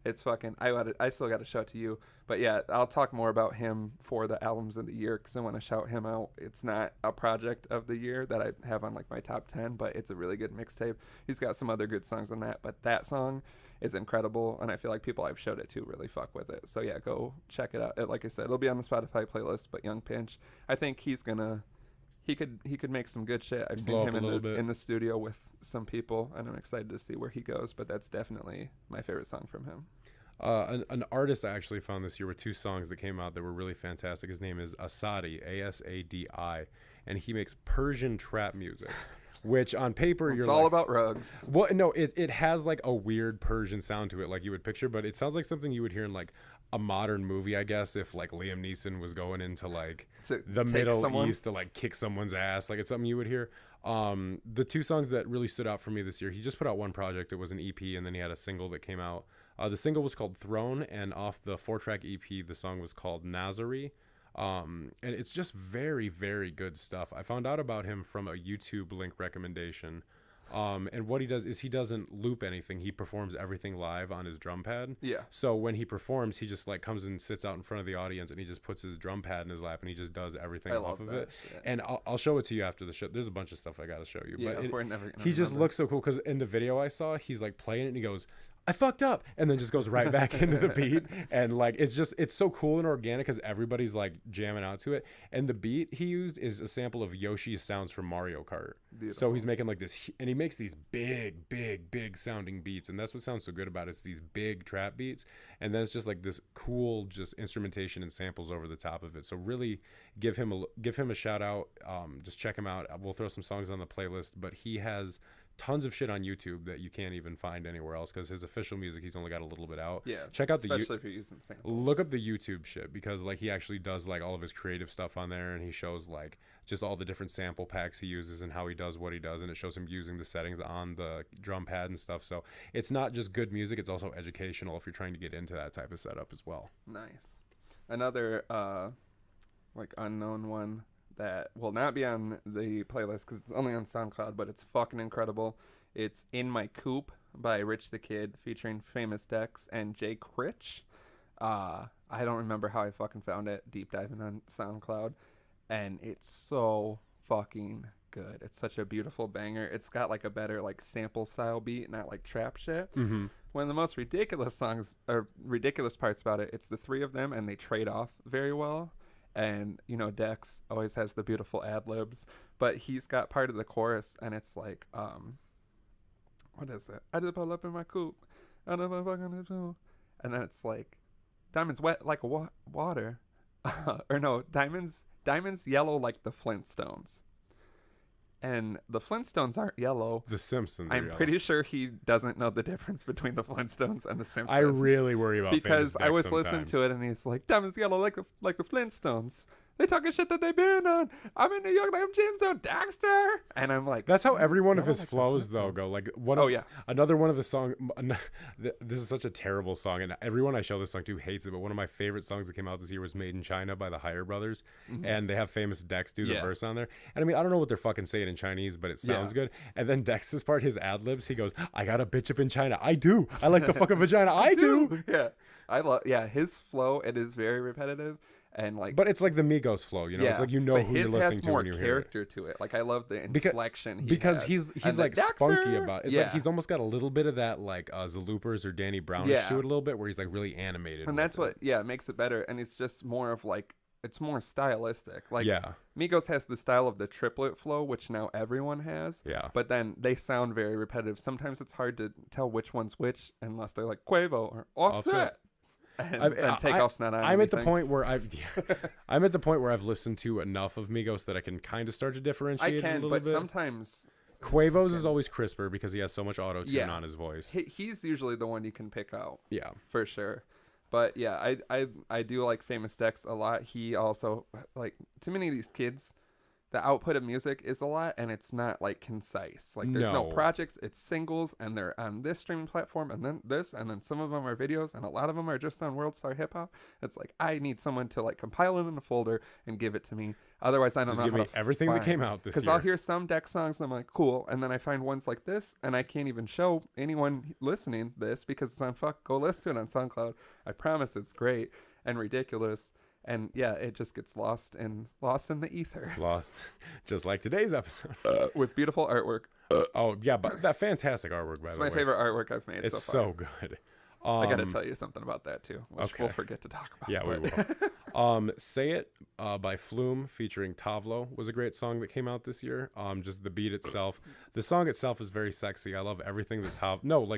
It's fucking, I still got to shout to you, but yeah, I'll talk more about him for the albums of the year because I want to shout him out. It's not a project of the year that I have on like my top 10, but it's a really good mixtape. He's got some other good songs on that, but that song is incredible, and I feel like people I've showed it to really fuck with it. So yeah, go check it out. Like I said, it'll be on the Spotify playlist. But Young Pinch, I think he could make some good shit. I've seen him in the studio with some people, and I'm excited to see where he goes. But that's definitely my favorite song from him. An artist I actually found this year with two songs that came out that were really fantastic. His name is Asadi, Asadi, and he makes Persian trap music. Which on paper it's all about rugs. Well, no, it has like a weird Persian sound to it, like you would picture, but it sounds like something you would hear in like a modern movie, I guess, if like Liam Neeson was going into like the Middle East to like kick someone's ass. Like it's something you would hear. The two songs that really stood out for me this year, he just put out one project. It was an EP, and then he had a single that came out. The single was called Throne, and off the 4-track EP, the song was called Nazari. And it's just very, very good stuff. I found out about him from a YouTube link recommendation. And what he does is he doesn't loop anything. He performs everything live on his drum pad. Yeah. So when he performs, he just like comes and sits out in front of the audience, and he just puts his drum pad in his lap, and he just does everything off of it. Shit. And I'll show it to you after the show. There's a bunch of stuff I got to show you. Yeah, but we're never gonna he just looks so cool because in the video I saw, he's like playing it, and he goes, I fucked up, and then just goes right back into the beat. And like it's so cool and organic because everybody's like jamming out to it. And the beat he used is a sample of Yoshi's sounds from Mario Kart. Beautiful. So he's making like this, and he makes these big sounding beats, and that's what sounds so good about it. It's these big trap beats, and then it's just like this cool just instrumentation and samples over the top of it. So really give him a shout out. Just check him out. We'll throw some songs on the playlist, but he has tons of shit on YouTube that you can't even find anywhere else because his official music, he's only got a little bit out. Yeah, check out especially if you're using samples. Look up the YouTube shit because like he actually does like all of his creative stuff on there, and he shows like just all the different sample packs he uses and how he does what he does, and it shows him using the settings on the drum pad and stuff. So it's not just good music, it's also educational if you're trying to get into that type of setup as well. Nice. Another like unknown one that will not be on the playlist because it's only on SoundCloud, but it's fucking incredible. It's In My Coupe by Rich the Kid featuring Famous Dex and Jay Critch. I don't remember how I fucking found it, deep diving on SoundCloud, and it's so fucking good. It's such a beautiful banger. It's got like a better like sample style beat, not like trap shit. Mm-hmm. One of the most ridiculous songs or ridiculous parts about it, it's the three of them and they trade off very well. And you know, Dex always has the beautiful ad libs, but he's got part of the chorus and it's like what is it? I just pull up in my coupe. I don't know what I'm gonna do. And then it's like, diamonds wet like water. Or no, diamonds yellow like the Flintstones. And the Flintstones aren't yellow. The Simpsons. I'm pretty sure he doesn't know the difference between the Flintstones and the Simpsons. I really worry about because I was sometimes. listening to it and he's like, diamonds yellow like the Flintstones. They talking shit that they been on. I'm in New York like I'm James Earl Dexter. And I'm like, that's how every one of his like flows though go. Like another one of the song. This is such a terrible song, and everyone I show this song to hates it. But one of my favorite songs that came out this year was "Made in China" by the Higher Brothers, and they have Famous Dex do the verse on there. And I mean, I don't know what they're fucking saying in Chinese, but it sounds good. And then Dex's part, his ad libs, he goes, "I got a bitch up in China. I do. I like the fucking vagina. I do." Yeah, I love. Yeah, his flow. It is very repetitive. And like, but it's like the Migos flow, you know. It's like, you know, who you're listening to when you hear it. His has more character to it. Like I love the inflection because he's like spunky about it. It's like he's almost got a little bit of that like Zaloopers or Danny Brownish to it a little bit, where he's like really animated. And that's what makes it better. And it's just more of like, it's more stylistic. Like Migos has the style of the triplet flow, which now everyone has. Yeah. But then they sound very repetitive. Sometimes it's hard to tell which one's which unless they're like Quavo or Offset. And take off not on. I'm at the point where I'm at the point where I've listened to enough of Migos that I can kind of start to differentiate. a little bit. Sometimes Quavo's is always crisper because he has so much auto tune on his voice. He's usually the one you can pick out. Yeah, for sure. But yeah, I do like Famous Dex a lot. He also, like, too many of these kids, the output of music is a lot, and it's not like concise. Like there's no projects, it's singles, and they're on this streaming platform, and then this, and then some of them are videos, and a lot of them are just on World Star Hip Hop. It's like, I need someone to like compile it in a folder and give it to me. Otherwise, I don't know how to everything that came out this year. Because I'll hear some Dex songs, and I'm like, cool, and then I find ones like this, and I can't even show anyone listening this because it's on Go listen to it on SoundCloud. I promise it's great and ridiculous. And yeah, it just gets lost in the ether. Lost, just like today's episode, with beautiful artwork. Oh yeah, but that fantastic artwork. By the way, it's my favorite artwork I've made. It's so far. so good. I got to tell you something about that too, which we'll forget to talk about. Yeah, we will. Say It by Flume featuring Tavlo was a great song that came out this year. Just the beat itself. The song itself is very sexy. I love everything that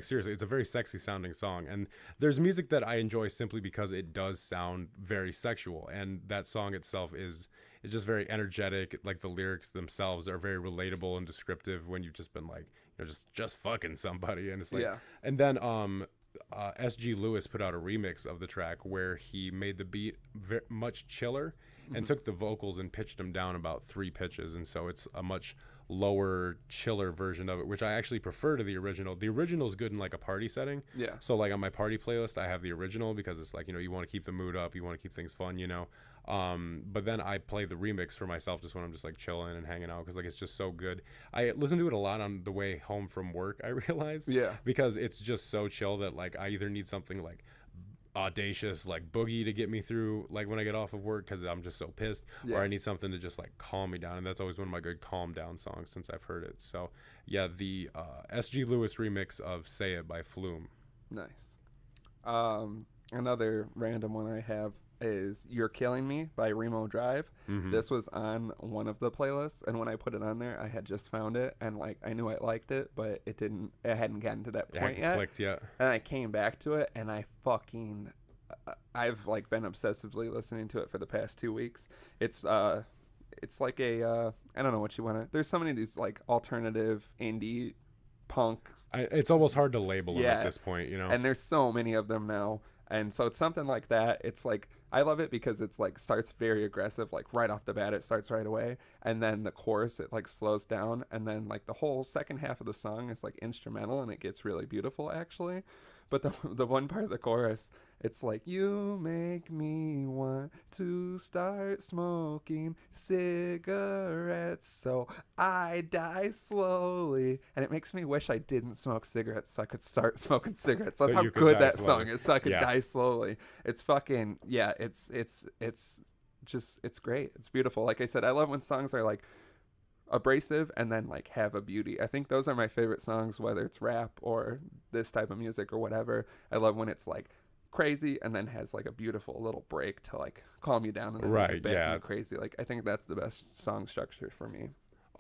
seriously, it's a very sexy sounding song. And there's music that I enjoy simply because it does sound very sexual. And that song itself is just very energetic. Like the lyrics themselves are very relatable and descriptive when you've just been like, you know, just fucking somebody. And it's like, and then, SG Lewis put out a remix of the track where he made the beat much chiller and took the vocals and pitched them down about 3 pitches, and so it's a much lower, chiller version of it, which I actually prefer to the original. The original is good in like a party setting. Yeah. So like on my party playlist, I have the original because it's like, you know, you want to keep the mood up, you want to keep things fun, you know. But then I play the remix for myself just when I'm just like chilling and hanging out because like it's just so good. I listen to it a lot on the way home from work, I realize. Yeah. Because it's just so chill that like I either need something like audacious like boogie to get me through like when I get off of work because I'm just so pissed, or I need something to just like calm me down, and that's always one of my good calm down songs since I've heard it. So yeah, the SG Lewis remix of Say It by Flume. Nice. Another random one I have is You're Killing Me by Remo Drive. This was on one of the playlists, and when I put it on there, I had just found it, and like I knew I liked it, but it hadn't gotten to that point yet. Clicked yet. And I came back to it, and I've like been obsessively listening to it for the past 2 weeks. It's like a I don't know what you want to. There's so many of these like alternative indie punk. It's almost hard to label them at this point, you know. And there's so many of them now. And so it's something like that. It's like, I love it because it's like starts very aggressive, like right off the bat, it starts right away. And then the chorus, it like slows down. And then like the whole second half of the song is like instrumental, and it gets really beautiful actually. But the one part of the chorus, it's like, you make me want to start smoking cigarettes so I die slowly. And it makes me wish I didn't smoke cigarettes so I could start smoking cigarettes. That's So how you could good die that slowly. song is. So I could Yeah. die slowly. It's fucking, yeah, it's great. It's beautiful. Like I said, I love when songs are like abrasive and then like have a beauty. I think those are my favorite songs, whether it's rap or this type of music or whatever. I love when it's like crazy and then has like a beautiful little break to like calm you down and then make it back into crazy. Like I think that's the best song structure for me.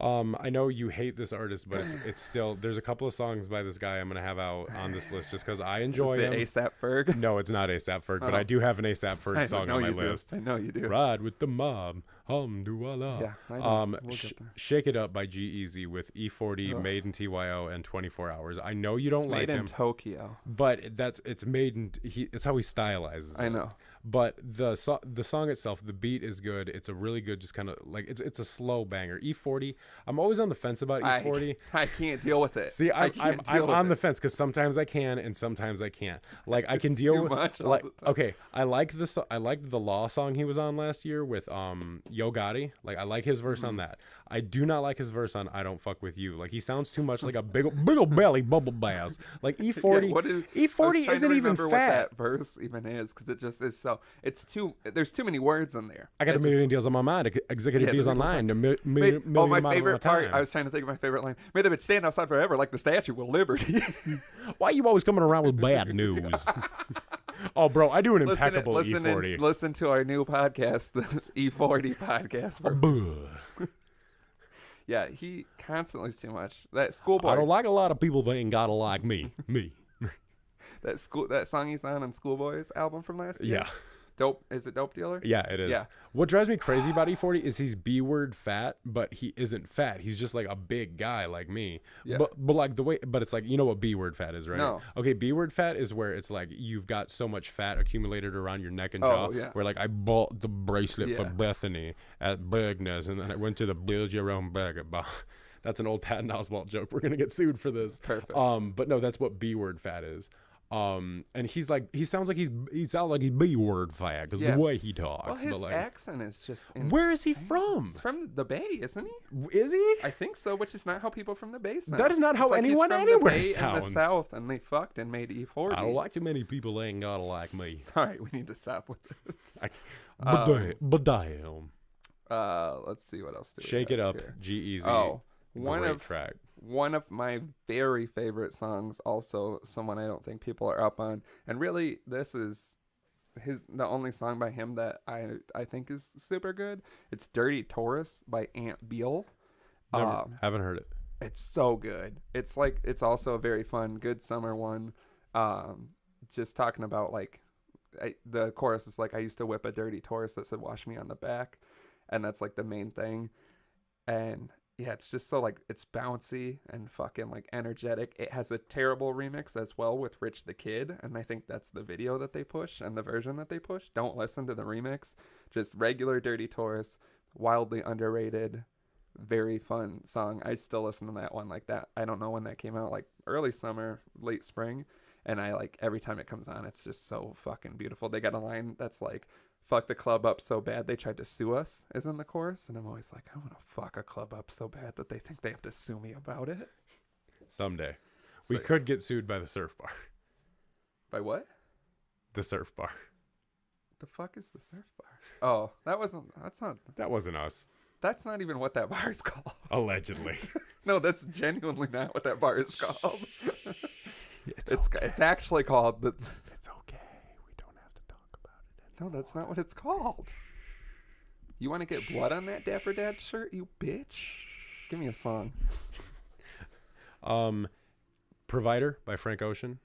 I know you hate this artist, but it's still, there's a couple of songs by this guy I'm going to have out on this list just because I enjoy Is it him. A$AP Ferg? No, it's not A$AP Ferg, but I do have an A$AP Ferg song on my list. I know you do. Ride with the mob, Alhamdulillah. Yeah, I know. We'll Shake It Up by G-Eazy with E40, Made in TYO, and 24 Hours. I know you don't like him. Made him. in Tokyo. But it's made in, it's how he stylizes I it. know. But the song itself, the beat is good. It's a really good, just kind of like, it's a slow banger. E40, I'm always on the fence about E40. I can't deal with it. See, I'm on the fence because sometimes I can and sometimes I can't. Like I can deal too with much all like the time. okay, I liked the Law song he was on last year with Yo Gotti. Like I like his verse on that. I do not like his verse on I Don't Fuck With You. Like he sounds too much like a big old belly bubble bass. Like E40 E40 isn't even fat. What that verse even is because it just is so. It's too. There's too many words in there. I got a million deals on my mind. Executive deals online. My favorite part. I was trying to think of my favorite line. May the bitch stand outside forever like the Statue of Liberty. Why are you always coming around with bad news? Oh, bro, I do an impeccable E40. Listen to our new podcast, the E40 podcast. Yeah, he constantly is too much. That Schoolboy. I don't like a lot of people that ain't gotta like me. That song he's on Schoolboy's album from last year. Yeah. Dope. Is it Dope Dealer? Yeah, it is. Yeah. What drives me crazy about E40 is he's B-word fat, but he isn't fat. He's just like a big guy like me. Yeah. But like but it's like, you know what B-word fat is, right? No. Okay, B-word fat is where it's like you've got so much fat accumulated around your neck and jaw. Yeah. Where like I bought the bracelet for Bethany at Bergner's and then I went to the Build Your Own Burger bar. That's an old Patton Oswalt joke. We're gonna get sued for this. Perfect. But no, that's what B-word fat is. And he sounds like he's B-word fat because the way he talks. Well, his but like, accent is just insane. Where is he from? He's from the Bay, isn't he? Is he? I think so, which is not how people from the Bay sound. That is not how It's like anyone he's from anywhere the Bay sounds. in the South, and they fucked and made E40. I don't like too many people that ain't gotta like me. All right, we need to stop with this. But damn. Let's see what else. Shake It Up, here. G-Eazy. Oh, One of my very favorite songs, also someone I don't think people are up on, and really this is the only song by him that I think is super good. It's Dirty Taurus by Ant Beal. Haven't heard it. It's so good. It's also a very fun, good summer one. Just talking about like the chorus is like, I used to whip a dirty Taurus that said wash me on the back, and that's like the main thing. And yeah, it's just so like it's bouncy and fucking like energetic. It has a terrible remix as well with Rich the Kid, and I think that's the video that they push and the version that they push. Don't listen to the remix. Just regular Dirty Taurus, wildly underrated, very fun song. I still listen to that one like that. I don't know when that came out, like early summer, late spring, and I like every time it comes on, it's just so fucking beautiful. They got a line that's like, fuck the club up so bad they tried to sue us, is in the chorus. And I'm always like, I want to fuck a club up so bad that they think they have to sue me about it. Someday. So, we could get sued by the surf bar. By what? The surf bar. The fuck is the surf bar? Oh, that wasn't us. That's not even what that bar is called. Allegedly. No, that's genuinely not what that bar is called. It's okay. It's actually called the... It's okay. We don't have to talk about it anymore. No, that's not what it's called. You want to get blood on that Dapper Dad shirt, you bitch? Give me a song. Provider by Frank Ocean.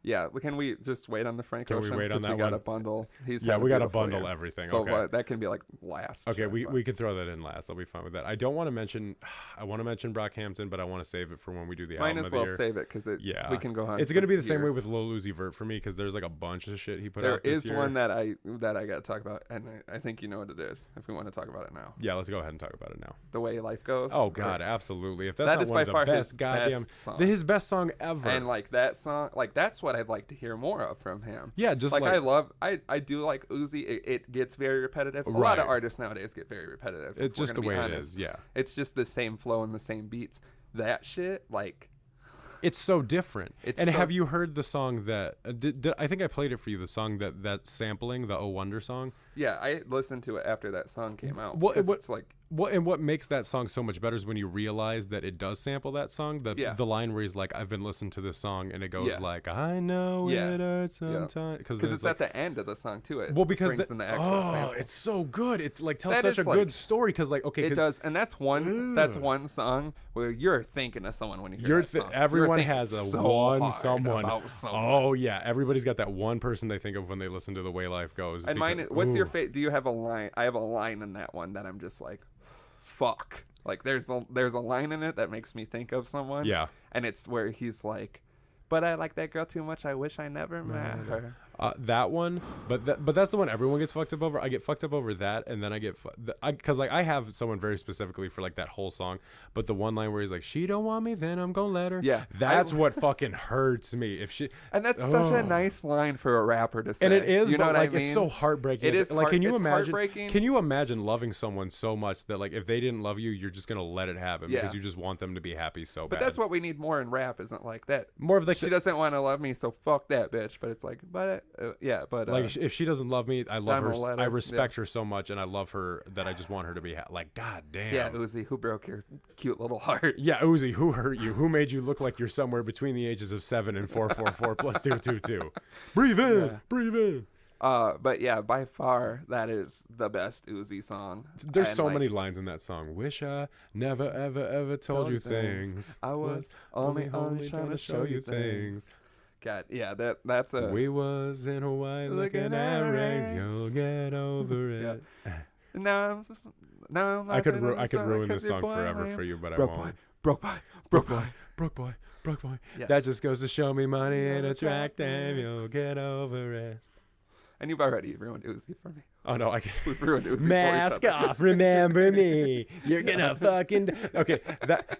Yeah, can we just wait on the Frank Ocean? Can we wait on that we got one? a bundle. We got to bundle everything. So okay. that can be like last. Okay, we can throw that in last. I'll be fine with that. I don't want to mention. I want to mention Brockhampton, but I want to save it for when we do the album of the year. Might as well save it because we can go on. It's going to be the same way with Lil Uzi Vert for me because there's like a bunch of shit he put out this year. There is one that I got to talk about, and I think you know what it is. If we want to talk about it now. Yeah, let's go ahead and talk about it now. The Way Life Goes. Oh God, absolutely. If that's that not is one by of far the best his goddamn, best song. his best song ever. And like that song, like that's what I'd like to hear more of from him. Yeah, just like I do like Uzi. It gets very repetitive. A lot of artists nowadays get very repetitive. It's just the way it is. Yeah, it's just the same flow and the same beats. That shit, like. It's so different. Have you heard the song that I think I played it for you? The song that's sampling the Oh Wonder song. Yeah, I listened to it after that song came out. It's like what makes that song so much better is when you realize that it does sample that song. The line where he's like, "I've been listening to this song," and it goes like, "I know it hurts sometimes," because it's like, at the end of the song too. It because brings in the actual sample. It's so good. It's like tells such a good story because it does, and that's one song where you're thinking of someone when you hear that song. Everyone has someone. Oh yeah, everybody's got that one person they think of when they listen to The Way Life Goes. And mine is, what's your favorite? Do you have a line? I have a line in that one that I'm just like, fuck. Like there's a line in it that makes me think of someone. Yeah. And it's where he's like, but I like that girl too much. I wish I never met her. That one, but that's the one everyone gets fucked up over. I get fucked up over that, and then I get because like I have someone very specifically for like that whole song. But the one line where he's like, "She don't want me, then I'm gonna let her." Yeah, that's what fucking hurts me. If she and that's such a nice line for a rapper to say. And it is, you know but what like I mean? It's so heartbreaking. It is like, can you imagine? Heartbreaking. Can you imagine loving someone so much that like if they didn't love you, you're just gonna let it happen because you just want them to be happy so bad. But that's what we need more in rap, isn't like that? More of like she doesn't want to love me, so fuck that bitch. But it's like, but like if she doesn't love me, I love her. I respect her so much, and I love her that I just want her to be like, god damn. Yeah, Uzi, who broke your cute little heart? Yeah, Uzi, who hurt you? Who made you look like you're somewhere between the ages of 7 and 444 plus 222? Breathe in, breathe in. But yeah, by far that is the best Uzi song. There's so many lines in that song. Wish I never ever told you things. I was only trying to show you things. God, yeah, that's a. We was in Hawaii looking at rays. You'll get over it. Yeah. Now I'm I could ruin this song forever for you, but I won't. Broke boy. Yeah. That just goes to show me money ain't attractive. You'll get over it. And you've already ruined Uzi for me. Oh no, I can't. We've ruined Uzi. Mask off, remember me. You're gonna fucking. Okay,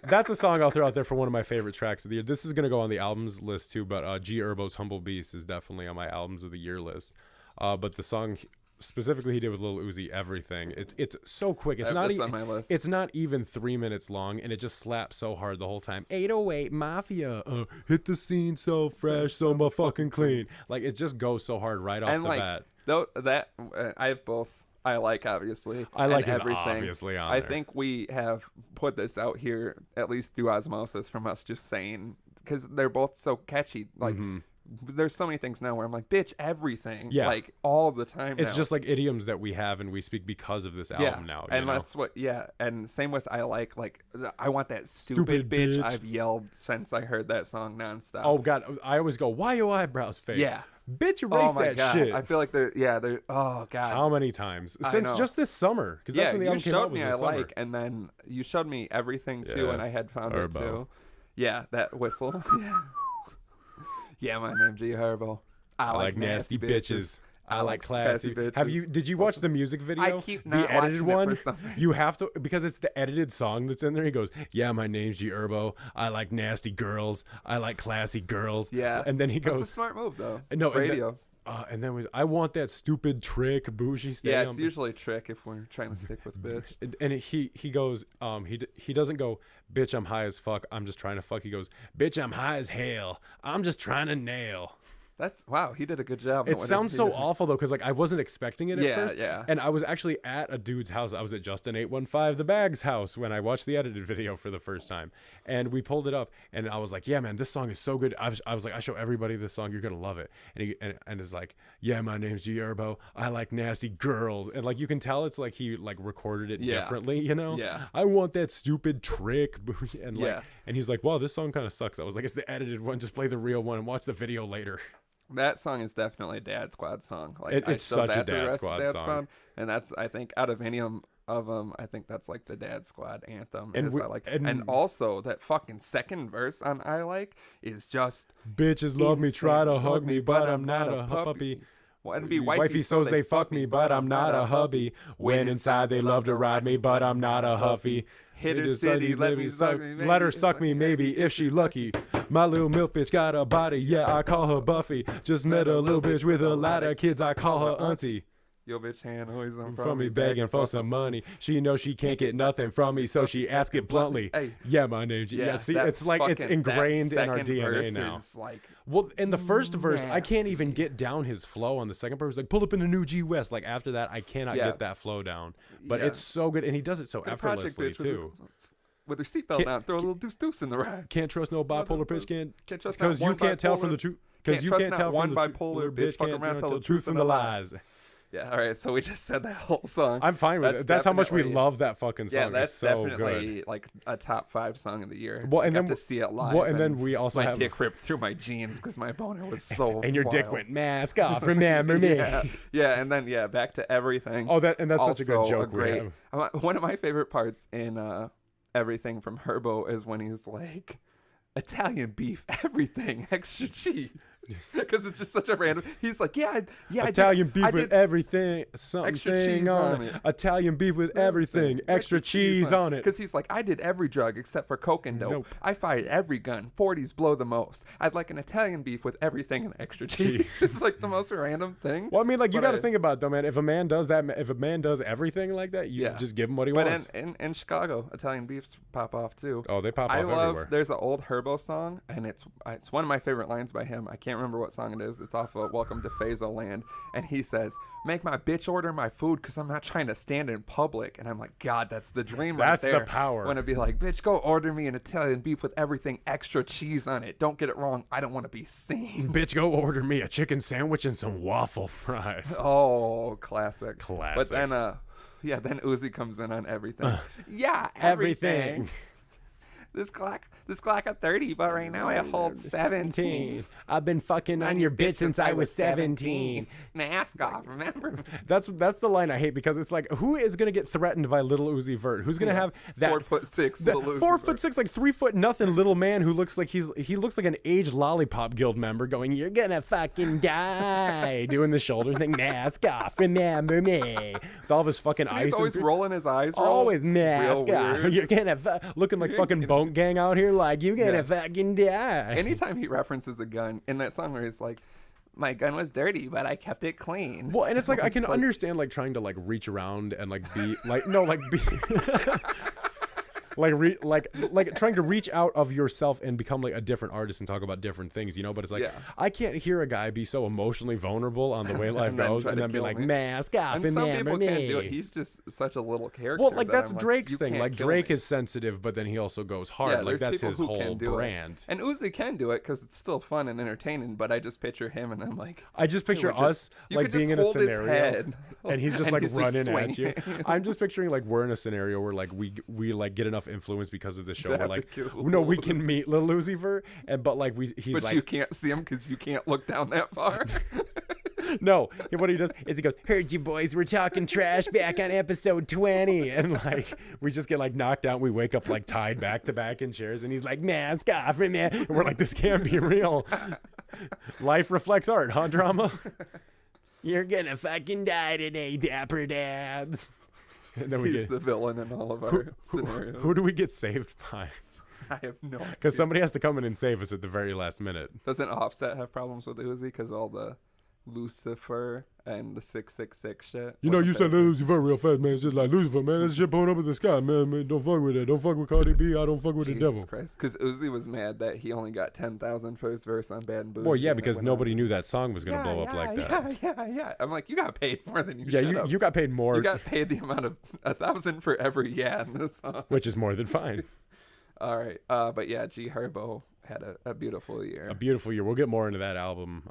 that's a song I'll throw out there for one of my favorite tracks of the year. This is gonna go on the albums list too, but G Herbo's "Humble Beast" is definitely on my albums of the year list. But the song specifically he did with Lil Uzi, "Everything," it's so quick. It's not on my list. It's not even 3 minutes long, and it just slaps so hard the whole time. 808 Mafia, hit the scene so fresh, so motherfucking clean. Like it just goes so hard right off the bat. Though that I have both. I like obviously. I like everything. Obviously on I there. think we have put this out here at least through osmosis from us just saying because they're both so catchy. Like. Mm-hmm. There's so many things now where I'm like, bitch, everything. Yeah. Like all the time It's just like idioms that we have and we speak because of this album now. And that's what, and same with I want that stupid bitch. I've yelled since I heard that song nonstop. Oh, God. I always go, why your eyebrows fake? Yeah. Bitch, erase that God. shit. I feel like oh, God. How many times? Since just this summer. Because that's when the album came out. You showed me I like, and then you showed me everything too, and I had found it too. Yeah, that whistle. Yeah. Yeah, my name's G Herbo. I like nasty bitches. I like classy bitches. Did you watch the music video? I keep not watching it for some reason. You have to, because it's the edited song that's in there. He goes, yeah, my name's G Herbo. I like nasty girls. I like classy girls. Yeah. And then he goes. That's a smart move, though. No, radio. And then I want that stupid trick, bougie stay. Yeah, it's usually a trick if we're trying to stick with bitch. And he goes, he doesn't go, bitch, I'm high as fuck, I'm just trying to fuck. He goes, bitch, I'm high as hell, I'm just trying to nail. Wow, he did a good job. It sounds so awful though, because like I wasn't expecting it at first. Yeah. And I was actually at a dude's house. I was at Justin 815 the Bag's house when I watched the edited video for the first time, and we pulled it up, and I was like, yeah, man, this song is so good. I was like, I show everybody this song, you're gonna love it. And he is like, yeah, my name's G Herbo. I like nasty girls, and like you can tell it's like he like recorded it differently, you know? Yeah. I want that stupid trick, and like, and he's like, wow, this song kind of sucks. I was like, it's the edited one. Just play the real one and watch the video later. That song is definitely a Dad Squad song. Like it's such a Dad Squad song. And that's, I think, out of any of them, I think that's like the Dad Squad anthem. And and also that fucking second verse on I Like is just bitches love me, try to hug me, but I'm not a puppy. And be wifey so they fuck me, but I'm not a hubby. When inside they love to ride me, but I'm not a huffy. Hit her city, let her suck me, maybe if she lucky. My little milk bitch got a body, yeah, I call her Buffy. Just met a little bitch with a lot of kids, I call her auntie. Yo, bitch, hand always on from me, begging for some money. She knows she can't get nothing from me, so she asks it bluntly. Hey. Yeah, my name's G. Yeah, see, it's like it's ingrained in our DNA now. Like, well, in the first verse, I can't even get down his flow on the second verse. Like, pull up in the new G West. Like, after that, I cannot get that flow down. But it's so good, and he does it so effortlessly, too. With her seatbelt on, throw a little deuce in the ride. Can't trust no bipolar bitch, can't trust because you can't tell from the truth. Because you can't tell one from the bipolar bitch. Fuck around, tell the truth from the lies. Yeah, all right. So we just said that whole song. I'm fine with it. That's how much we love that fucking song. Yeah, that's so definitely good. Like a top 5 song of the year. Well, and got then to see it live. Well, and then we also my have dick ripped through my jeans because my boner was so. And your wild. dick went mask off. Remember me? Yeah, and then back to Everything. Oh, that's also such a good joke. We have. One of my favorite parts in Everything from Herbo is when he's like, Italian beef, everything, extra cheese. Because it's just such a random. He's like, Italian beef with everything, something extra cheese on it. Italian beef with everything, extra cheese on it. Because he's like, I did every drug except for coke and dope. Nope. I fired every gun. 40s blow the most. I'd like an Italian beef with everything and extra cheese. It's like the most random thing. Well, I mean, like you got to think about it, though, man. If a man does that, if a man does everything like that, you just give him what he wants. But in Chicago, Italian beefs pop off too. Oh, they pop off everywhere. There's an old Herbo song, and it's one of my favorite lines by him. I can't remember what song it is. It's off of Welcome to Phaso Land, and he says, "Make my bitch order my food because I'm not trying to stand in public." And I'm like, God, that's the dream right there. That's the power. I want to be like, bitch, go order me an Italian beef with everything extra cheese on it. Don't get it wrong. I don't want to be seen. Bitch, go order me a chicken sandwich and some waffle fries. Oh, classic. Classic. But then, then Uzi comes in on everything. Yeah, everything. This clock at 30, but right now it holds 17. I've been fucking on your bitch since I was 17. Mask off, remember? That's the line I hate because it's like, who is gonna get threatened by little Uzi Vert? Who's gonna have that 4'6" little Uzi 4'6", like 3 foot nothing little man who looks like he looks like an aged Lollipop Guild member going, "You're gonna fucking die," doing the shoulder thing, mask off, remember me, with all of his fucking ice. He's always rolling his eyes. Always mask off. You're gonna looking like fucking Bone Gang out here, like you gonna fucking die. Anytime he references a gun in that song where he's like, my gun was dirty, but I kept it clean. Well, and it's like I can understand like trying to like reach around and like be like be like trying to reach out of yourself and become like a different artist and talk about different things, you know. But it's like I can't hear a guy be so emotionally vulnerable on the way life goes and then be like, mask off. And some people can't do it. He's just such a little character. Well, like that's Drake's thing. Like Drake is sensitive, but then he also goes hard. Yeah, like that's his whole brand. And Uzi can do it because it's still fun and entertaining. But I just picture him and I'm like, I just picture us like being in a scenario and he's just like running at you. I'm just picturing like we're in a scenario where like we like get enough influence because of the show. We're like, no, we can meet Lil Uzi Vert, but you can't see him because you can't look down that far. No, what he does is he goes, "Heard you boys were talking trash back on episode 20," and like we just get like knocked out. We wake up like tied back to back in chairs, and he's like, "Mask off, man!" And we're like, "This can't be real." Life reflects art, huh, drama? You're gonna fucking die today, Dapper Dads. And then he's the villain in all of our scenarios. Who do we get saved by? I have no idea. Because somebody has to come in and save us at the very last minute. Doesn't Offset have problems with Uzi because all the Lucifer and the 666 shit? You know, you said Lucifer real fast, man. It's just like Lucifer, man. That shit blowing up in the sky, man. Don't fuck with that. Don't fuck with Cardi B. I don't fuck with the devil. Jesus Christ. Because Uzi was mad that he only got 10,000 for his verse on Bad and Bougie. Well, yeah, because nobody knew that song was going to blow up like that. Yeah. I'm like, you got paid more than you should have. You got paid more. You got paid the amount of 1,000 for every in this song. Which is more than fine. All right. But yeah, G Herbo had a beautiful year. A beautiful year. We'll get more into that album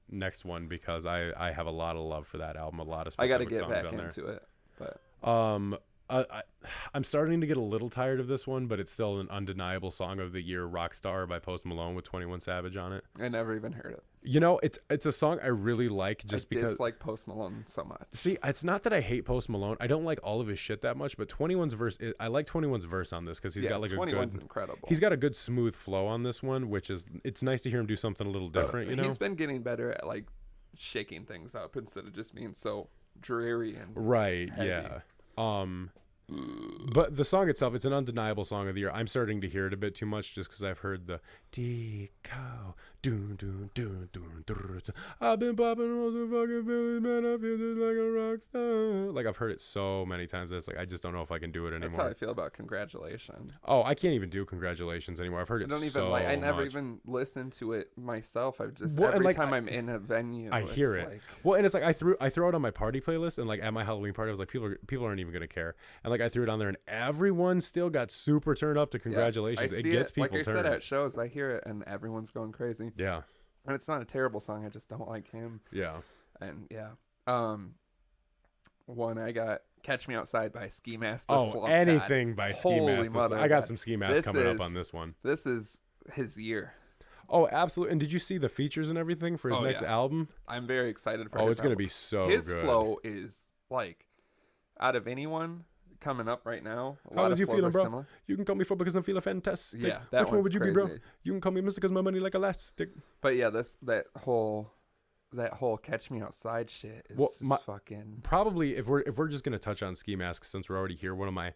next one because I have a lot of love for that album. A lot of specific songs on there. I got to get back into it. But I'm starting to get a little tired of this one, but it's still an undeniable song of the year, Rockstar by Post Malone with 21 Savage on it. I never even heard it. You know, it's a song I really like just because I dislike Post Malone so much. See, it's not that I hate Post Malone. I don't like all of his shit that much, but 21's verse, I like 21's verse on this because he's got like 21's incredible. He's got a good smooth flow on this one, which is, it's nice to hear him do something a little different, you know? He's been getting better at like shaking things up instead of just being so dreary and Right, heavy. yeah. But the song itself, it's an undeniable song of the year. I'm starting to hear it a bit too much just because I've heard the deco, dun dun dun dun dun. I've been popping on the fucking Philly, man. I feel just like a rock star. Like I've heard it so many times. It's like I just don't know if I can do it anymore. That's how I feel about Congratulations. Oh, I can't even do Congratulations anymore. I've heard it I never much. even listened to it myself. I've just Well, and, every like, time I'm in a venue, I hear it's it. like, Well, and it's like I threw it on my party playlist, and like at my Halloween party, I was like, people aren't even gonna care. And like I threw it on there, and everyone still got super turned up to Congratulations. I it see gets people like I turned. said at shows, I hear it and everyone's going crazy. Yeah, And it's not a terrible song. I just don't like him. yeah. And yeah, one I got Catch Me Outside by Ski Mask. Anything by Ski Holy Mask. mother I got God. some Ski Mask coming up on this one. This is his year. Oh, absolutely. And did you see the features and everything for his next album? I'm very excited for Oh, his it's going to album. be so his good. flow is like, out of anyone coming up right now, a How lot is of you flows feeling, are bro? similar. You can call me Fro because I'm feeling fantastic. Yeah, that Which one one's would you be, bro? crazy. You can call me Mr. because my money like elastic. But yeah, that whole Catch Me Outside shit is just fucking. Probably if we're just gonna touch on Ski Mask since we're already here, one of my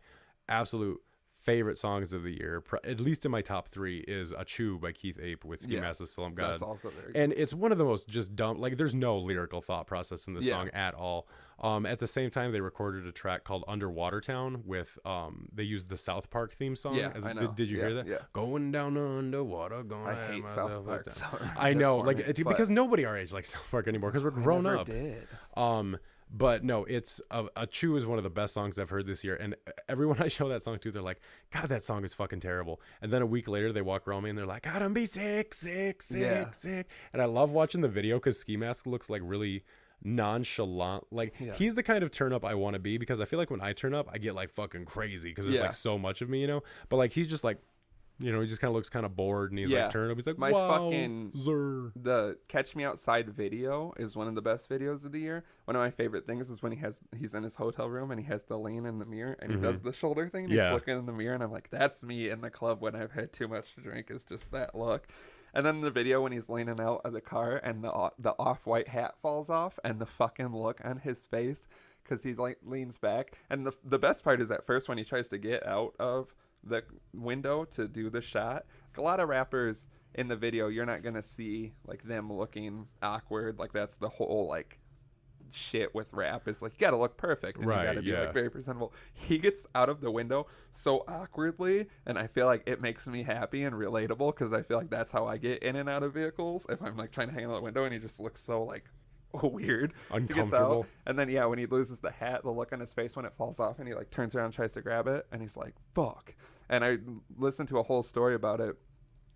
absolute favorite songs of the year, at least in my top 3, is "A Chew" by Keith Ape with Ski Mask the Slum God. That's also very good. And it's one of the most just dumb, like there's no lyrical thought process in this song at all. At the same time, they recorded a track called Underwater Town with they used the South Park theme song. Yeah, I know. Did you hear that? Yeah. Going down underwater, going. I hate South Park. I know, like it's because nobody our age likes South Park anymore because we're grown never up. Did. But no, it's a Chew is one of the best songs I've heard this year, and everyone I show that song to, they're like, God, that song is fucking terrible. And then a week later, they walk around me and they're like, God, I'm be sick. And I love watching the video because Ski Mask looks like really nonchalant. Like he's the kind of turn up I want to be, because I feel like when I turn up, I get like fucking crazy because there's like so much of me, you know. But like he's just like, you know, he just kind of looks kind of bored, and he's like turn up. He's like, the Catch Me Outside video is one of the best videos of the year. One of my favorite things is when he's in his hotel room and he has the lean in the mirror and he does the shoulder thing. And he's looking in the mirror, and I'm like, that's me in the club when I've had too much to drink. Is just that look. And then the video when he's leaning out of the car and the off-white hat falls off, and the fucking look on his face because he like leans back. And the best part is at first when he tries to get out of the window to do the shot. Like a lot of rappers in the video, you're not gonna see like them looking awkward. Like that's the whole like shit with rap, is like you gotta look perfect and you gotta be like very presentable. He gets out of the window so awkwardly, and I feel like it makes me happy and relatable because I feel like that's how I get in and out of vehicles if I'm like trying to hang out the window, and he just looks so like weird, uncomfortable. And then when he loses the hat, the look on his face when it falls off, and he like turns around and tries to grab it, and he's like, fuck. And I listened to a whole story about it.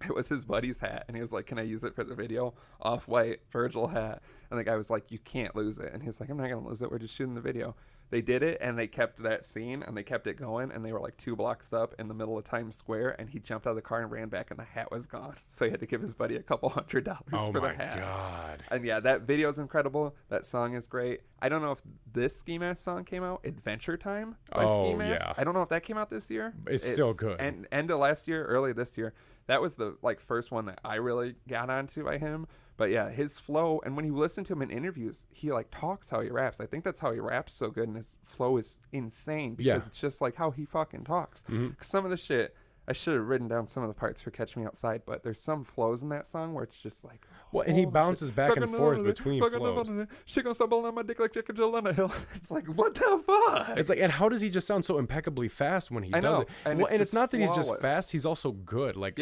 It was his buddy's hat, and he was like, can I use it for the video? Off-white Virgil hat. And the guy was like, you can't lose it. And he's like, I'm not gonna lose it, we're just shooting the video. They did it, and they kept that scene, and they kept it going, and they were like 2 blocks up in the middle of Times Square, and he jumped out of the car and ran back, and the hat was gone. So he had to give his buddy a couple $100 for the hat. Oh my God. And yeah, that video is incredible. That song is great. I don't know if this Ski Mask song came out, Adventure Time by Ski Mask. Yeah. I don't know if that came out this year. It's still good. And end of last year, early this year. That was the like first one that I really got onto by him. But yeah, his flow, and when you listen to him in interviews, he like talks how he raps. I think that's how he raps so good, and his flow is insane because it's just like how he fucking talks. Because some of the shit, I should have written down some of the parts for Catch Me Outside, but there's some flows in that song where it's just like, well, and he bounces back and forth between flows. She gonna stumble on my dick like Chicken Jill on a hill. It's like, what the fuck? It's like, and how does he just sound so impeccably fast when he does it? And, it's not that flawless. he's just fast; he's also good. Like,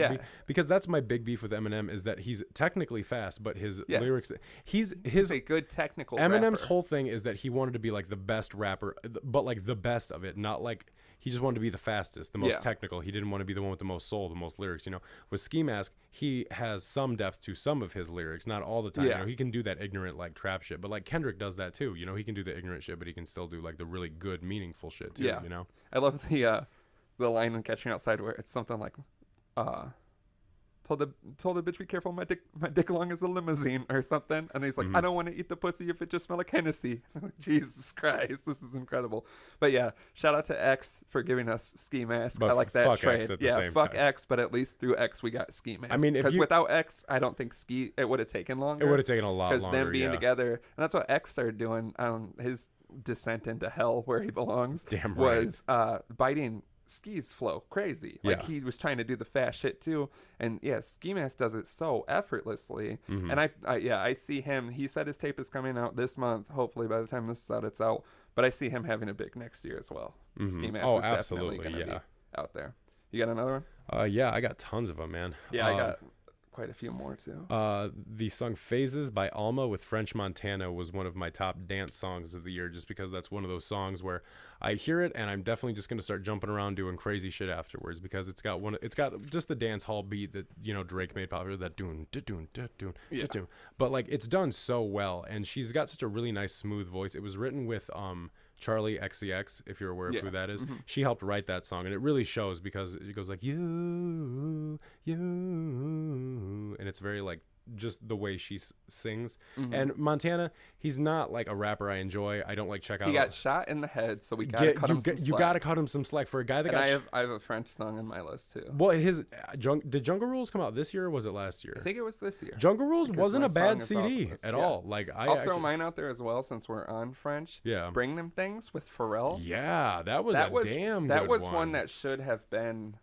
because that's my big beef with Eminem, is that he's technically fast, but his lyrics, he's a good technical. Eminem's rapper. whole thing is that he wanted to be like the best rapper, but like the best of it, not like. He just wanted to be the fastest, the most technical. He didn't want to be the one with the most soul, the most lyrics, you know. With Ski Mask, he has some depth to some of his lyrics, not all the time. You know, he can do that ignorant, like, trap shit. But, like, Kendrick does that, too. You know, he can do the ignorant shit, but he can still do, like, the really good, meaningful shit, too, you know? I love the line in Catch Me Outside where it's something like, told the bitch, be careful, my dick long is a limousine or something. And he's like, I don't want to eat the pussy if it just smells like Hennessy. Jesus Christ, this is incredible. But yeah, shout out to X for giving us Ski Mask. But I like that fuck trade. X at the Yeah, same fuck time. X, but at least through X we got Ski Mask. I mean, because without X, I don't think it would have taken longer. It would have taken a lot longer. Because them being together, and that's what X started doing. His descent into hell, where he belongs, Damn right. was biting Ski's flow crazy. Like he was trying to do the fast shit too, and yeah, Ski Mask does it so effortlessly. And I see him. He said his tape is coming out this month. Hopefully by the time this is out, it's out. But I see him having a big next year as well. Ski Mask is definitely going to be out there. You got another one? Yeah, I got tons of them, man. Yeah, I got quite a few more too. The song Phases by Alma with French Montana was one of my top dance songs of the year, just because that's one of those songs where I hear it and I'm definitely just going to start jumping around doing crazy shit afterwards, because it's got just the dance hall beat that, you know, Drake made popular, that doon doon doon doon. But like, it's done so well, and she's got such a really nice smooth voice. It was written with Charlie XCX, if you're aware of who that is. She helped write that song, and it really shows, because it goes like you, and it's very like just the way she sings. And Montana, he's not like a rapper I enjoy. I don't like check out. He got shot in the head, so we gotta cut him some slack. You gotta cut him some slack for a guy that I have a French song on my list too. Well, did Jungle Rules come out this year, or was it last year? I think it was this year. Jungle Rules wasn't a bad CD at all. Like I'll throw mine out there as well, since we're on French. Yeah. Bring Them Things with Pharrell. Yeah, that was a damn good one. That was one that should have been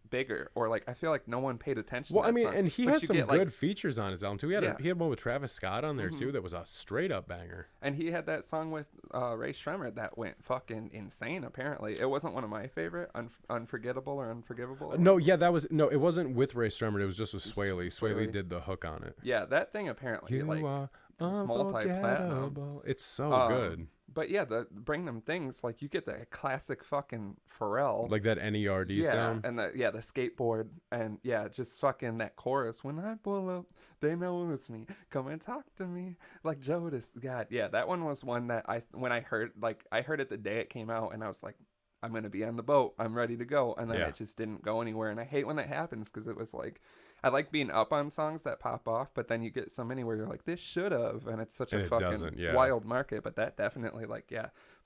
bigger, or like I feel like no one paid attention to that song. And he had some good features on his album too. He had one with Travis Scott on there too that was a straight up banger. And he had that song with Ray Shremmer that went fucking insane. Apparently, it wasn't one of my favorite. Unforgettable or Unforgivable. It wasn't with Ray Shremmer. It was just with Swaley. Swaley did the hook on it. Yeah, that thing apparently was multi-platinum. It's so good. But yeah, the Bring Them Things, like you get the classic fucking Pharrell, like that NERD sound, and the skateboard, and just fucking that chorus. When I pull up, they know it's me. Come and talk to me, like Jodis. God, yeah, that one was one that when I heard it the day it came out, and I was like, I'm gonna be on the boat, I'm ready to go, and then it just didn't go anywhere. And I hate when that happens, because it was like, I like being up on songs that pop off, but then you get so many where you're like, this should have, and it's such a fucking wild market. But that definitely, like,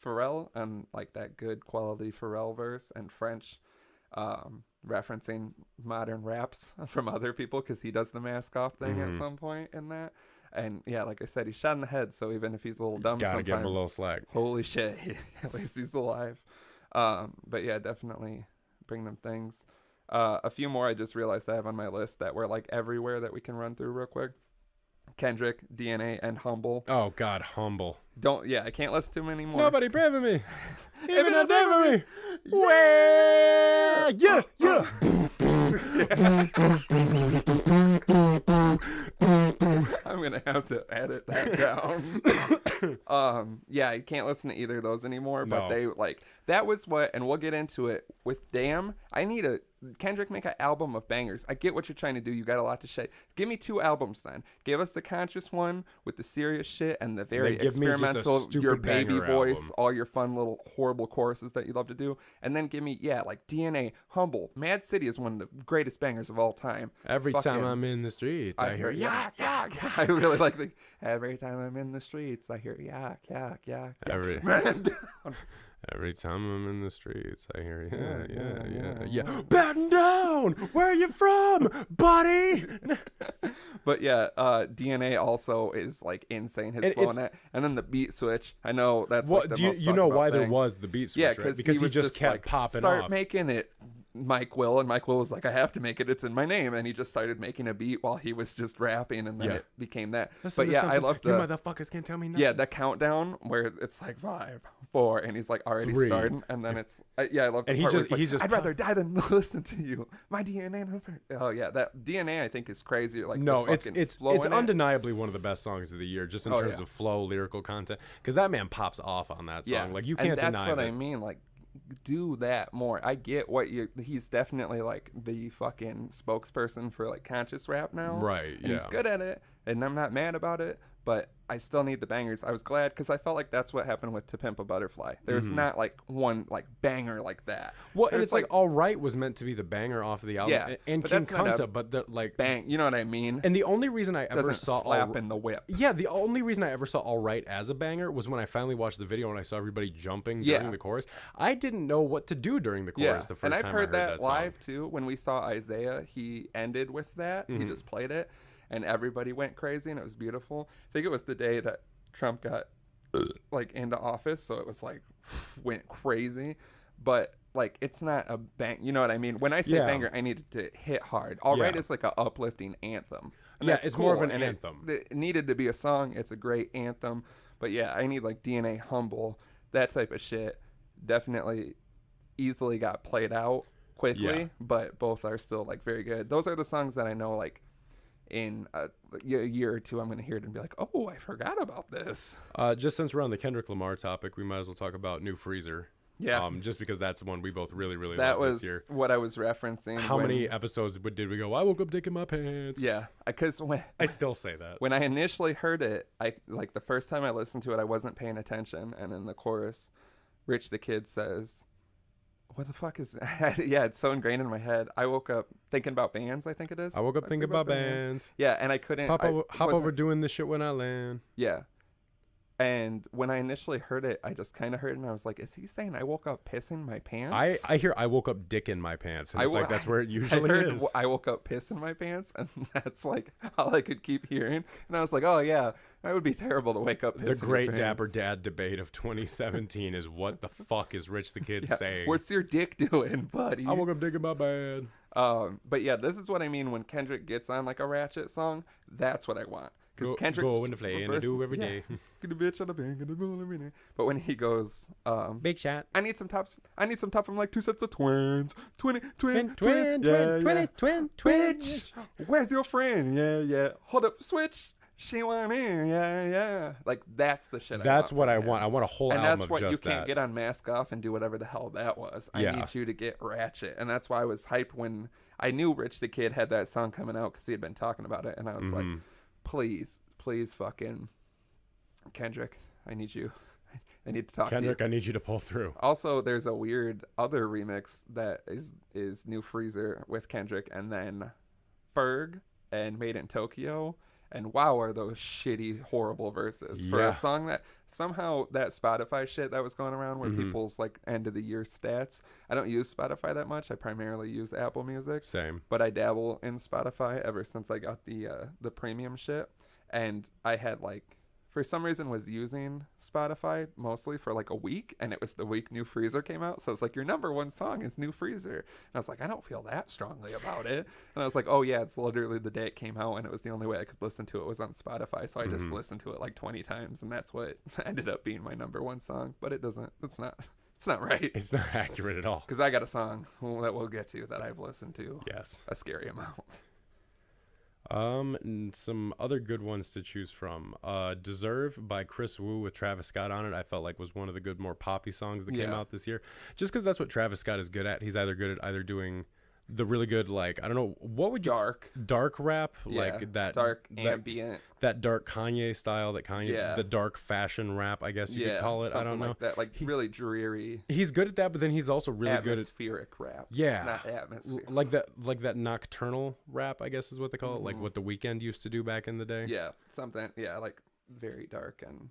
Pharrell, and like that good quality Pharrell verse, and French referencing modern raps from other people, because he does the mask off thing at some point in that. And yeah, like I said, he's shot in the head, so even if he's a little dumb gotta sometimes, give him a little slack. Holy shit, at least he's alive. But yeah, definitely Bring Them Things. A few more I just realized I have on my list that were like everywhere that we can run through real quick. Kendrick, DNA, and Humble. Oh God, Humble. I can't listen to him anymore. Nobody pray for me. Even a day for me. Well, yeah. I'm gonna have to edit that down. I can't listen to either of those anymore. But they that was what, and we'll get into it with Damn. I need Kendrick, make an album of bangers. I get what you're trying to do. You got a lot to say. Give me 2 albums then. Give us the conscious one with the serious shit and the very experimental, your baby voice, album. All your fun little horrible choruses that you love to do. And then give me, like DNA, Humble. Mad City is one of the greatest bangers of all time. Every time I'm in the streets, I hear yak. I really like every time I'm in the streets, I hear yak. Every time I'm in the streets, I hear, yeah. Batten down! Where are you from, buddy? But DNA also is like insane. His flow in that. And then the beat switch. I know that's like the most you know why thing. There was the beat switch, right? Because he just kept popping start off. Making it. Mike Will was like, I have to make it, it's in my name, and he just started making a beat while he was just rapping, and then it became that. Listen, but I love you motherfuckers can't tell me nothing. The countdown where it's like 5, 4, and he's like already 3. Starting, and then it's I love the and part he's where just I'd rather die than listen to you. My DNA. Oh yeah, that DNA I think is crazy. Like it's undeniably one of the best songs of the year, just in terms of flow, lyrical content, because that man pops off on that song. Like you can't deny that's what I mean. Like, do that more. I get what he's definitely like the fucking spokesperson for like conscious rap now, right? And he's good at it, and I'm not mad about it. but I still need the bangers. I was glad because I felt like that's what happened with To Pimp a Butterfly. There's not like one like banger like that. Well, and it's like All Right was meant to be the banger off of the album. Yeah, and but King that's not Kunta, but the like bang. You know what I mean? And the only reason I ever Doesn't saw slap in the whip. Yeah, the only reason I ever saw All Right as a banger was when I finally watched the video and I saw everybody jumping during the chorus. I didn't know what to do during the chorus the first time I heard that live too. When we saw Isaiah, he ended with that. He just played it, and everybody went crazy, and it was beautiful. I think it was the day that Trump got like into office, so it was like went crazy. But like, it's not a bang. You know what I mean? When I say banger, I need it to hit hard. All Right is like a uplifting anthem. And it's cool. More of an anthem. It needed to be a song. It's a great anthem. But yeah, I need like DNA Humble, that type of shit. Definitely easily got played out quickly, but both are still like very good. Those are the songs that I know like in a year or two I'm going to hear it and be like, oh, I forgot about this. Just since we're on the Kendrick Lamar topic, we might as well talk about New Freezer. Yeah. Just because that's one we both really, really loved this year. That was what I was referencing. How many episodes did we go, I woke up dick in my pants? Yeah. Because I still say that. When I initially heard it, like the first time I listened to it, I wasn't paying attention. And in the chorus, Rich the Kid says, what the fuck is that? Yeah, it's so ingrained in my head. I woke up thinking about bands, I think it is. I woke up thinking about bands. Yeah, and I couldn't. Hop over doing this shit when I land. Yeah. And when I initially heard it, I just kind of heard it, and I was like, is he saying I woke up pissing my pants? I hear I woke up dick in my pants, and it's like that's where it usually is. I woke up pissing my pants, and that's like all I could keep hearing. And I was like, oh yeah, that would be terrible to wake up pissing The great your Dapper Dad debate of 2017 is what the fuck is Rich the Kid saying? What's your dick doing, buddy? I woke up dick in my bed. But yeah, this is what I mean when Kendrick gets on like a ratchet song. That's what I want. Because Kendrick go in the play and I do every day. Get a bitch on the bank and roll every day. But when he goes, big shot. I need some tops. I need some top from like two sets of twins. Twin. Where's your friend? Yeah. Hold up, switch. She went in. Yeah. Like that's the shit. That's what I want. I want a whole album of just that. And that's what you can't get on Mask Off and do whatever the hell that was. I need you to get ratchet, and that's why I was hyped when I knew Rich the Kid had that song coming out because he had been talking about it, and I was like, please, fucking Kendrick, I need you. I need to talk to you. Kendrick, I need you to pull through. Also, there's a weird other remix that is New Freezer with Kendrick and then Ferg and Made in Tokyo. And wow, are those shitty, horrible verses for a song that somehow that Spotify shit that was going around where people's like end of the year stats. I don't use Spotify that much. I primarily use Apple Music. Same. But I dabble in Spotify ever since I got the premium shit. And I had like, for some reason was using Spotify mostly for like a week, and it was the week New Freezer came out, so it's like your number one song is New Freezer, and I was like, I don't feel that strongly about it, and I was like, oh yeah, it's literally the day it came out, and it was the only way I could listen to it was on Spotify, so I just listened to it like 20 times, and that's what ended up being my number one song. But it's not right. It's not accurate at all, because I got a song that we'll get to that I've listened to a scary amount. And some other good ones to choose from. Deserve by Chris Wu with Travis Scott on it, I felt like was one of the good, more poppy songs that came out this year. Just because that's what Travis Scott is good at. He's either good at either doing the really good, like, I don't know, what would you... Dark rap? Like that... Dark ambient. That dark Kanye style, the dark fashion rap, I guess you could call it. I don't know. Like that, like really dreary. He's good at that, but then he's also really good at... Atmospheric rap. Yeah. Not atmosphere. Like that nocturnal rap, I guess is what they call it. Like what The Weeknd used to do back in the day. Yeah, something. Yeah, like... very dark and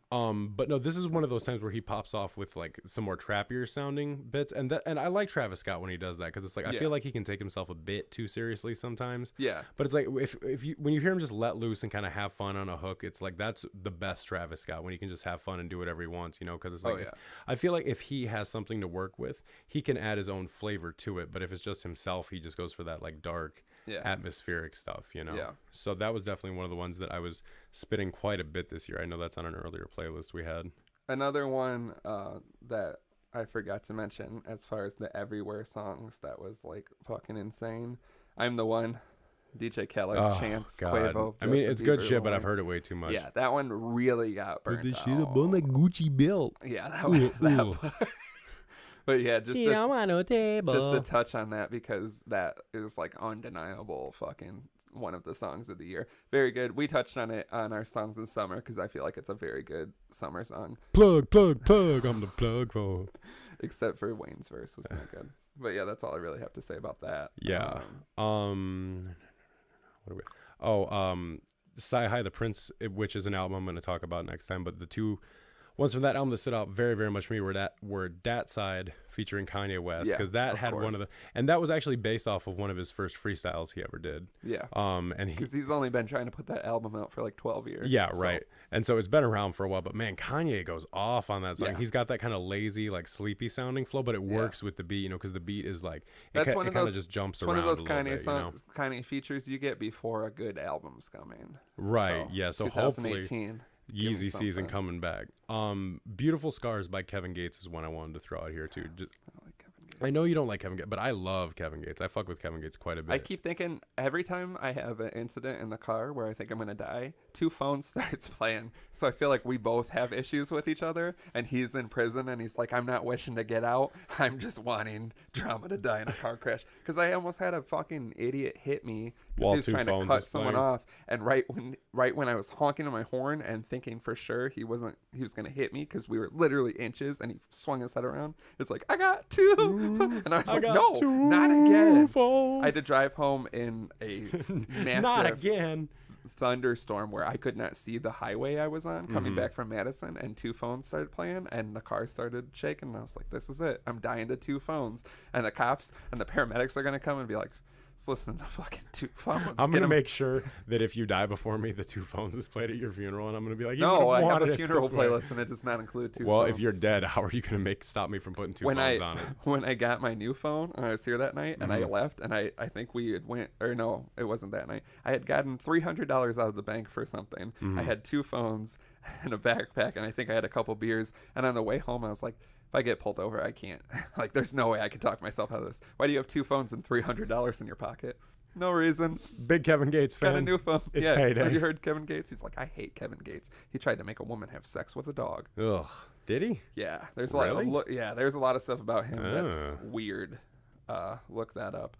but no, this is one of those times where he pops off with like some more trappier sounding bits, and I like Travis Scott when he does that, because it's like I feel like he can take himself a bit too seriously sometimes. But it's like when you hear him just let loose and kind of have fun on a hook, it's like that's the best Travis Scott, when he can just have fun and do whatever he wants, you know, because it's like I feel like if he has something to work with, he can add his own flavor to it, but if it's just himself, he just goes for that like dark atmospheric stuff, you know. So that was definitely one of the ones that I was spitting quite a bit this year. I know that's on an earlier playlist we had. Another one that I forgot to mention as far as the Everywhere songs that was like fucking insane. I'm the One, DJ Khaled, Chance, Quavo. I mean, it's good shit, but I've heard it way too much. Yeah, that one really got burnt out. Shit up on that Gucci belt. Yeah, that one. But yeah, just to touch on that, because that is like undeniable fucking one of the songs of the year. Very good. We touched on it on our songs in summer because I feel like it's a very good summer song. Plug. I'm the plug for. Except for Wayne's verse was not good. But yeah, that's all I really have to say about that. Yeah. What are we? Sci High the Prince, which is an album I'm going to talk about next time. But the two ones from that album that stood out very, very much for me were Dat Side featuring Kanye West, because that had one of the, and that was actually based off of one of his first freestyles he ever did. Yeah. And because he's only been trying to put that album out for like 12 years. Yeah, right. And so it's been around for a while, but man, Kanye goes off on that song. Yeah. He's got that kind of lazy, like sleepy sounding flow, but it works with the beat, because the beat is like, that's it one of kind those, of just jumps it's around. One of those a little Kanye bit, songs, Kanye features you get before a good album's coming. Right. So, yeah. So 2018. hopefully Yeezy season coming back. Beautiful Scars by Kevin Gates is one I wanted to throw out here too. I know you don't like Kevin Gates, but I love Kevin Gates. I fuck with Kevin Gates quite a bit. I keep thinking every time I have an incident in the car where I think I'm going to die, Two Phones starts playing. So I feel like we both have issues with each other, and he's in prison and he's like, I'm not wishing to get out. I'm just wanting drama to die in a car crash. Because I almost had a fucking idiot hit me because he was trying to cut someone off. And right when I was honking on my horn and thinking for sure he was going to hit me because we were literally inches, and he swung his head around. It's like, I got two. And I was like, no, not again. I had to drive home in a massive not again thunderstorm where I could not see the highway I was on coming back from Madison, and Two Phones started playing and the car started shaking, and I was like, this is it. I'm dying to Two Phones. And the cops and the paramedics are going to come and be like, let's listen to fucking Two Phones. I'm going to make sure that if you die before me, the Two Phones is played at your funeral, and I'm going to be like, no, I have a funeral playlist and it does not include Two Phones. Well, if you're dead, how are you going to stop me from putting Two Phones on it? When I got my new phone, and I was here that night, and I left, and I think we had went, or no, it wasn't that night. I had gotten $300 out of the bank for something. I had 2 phones and a backpack, and I think I had a couple beers. And on the way home, I was like, if I get pulled over, I can't. Like, there's no way I can talk myself out of this. Why do you have 2 phones and $300 in your pocket? No reason. Big Kevin Gates fan. Got a new phone. It's payday. Have you heard Kevin Gates? He's like, I hate Kevin Gates. He tried to make a woman have sex with a dog. Ugh. Did he? Yeah. There's a lot. There's a lot of stuff about him that's weird. Look that up.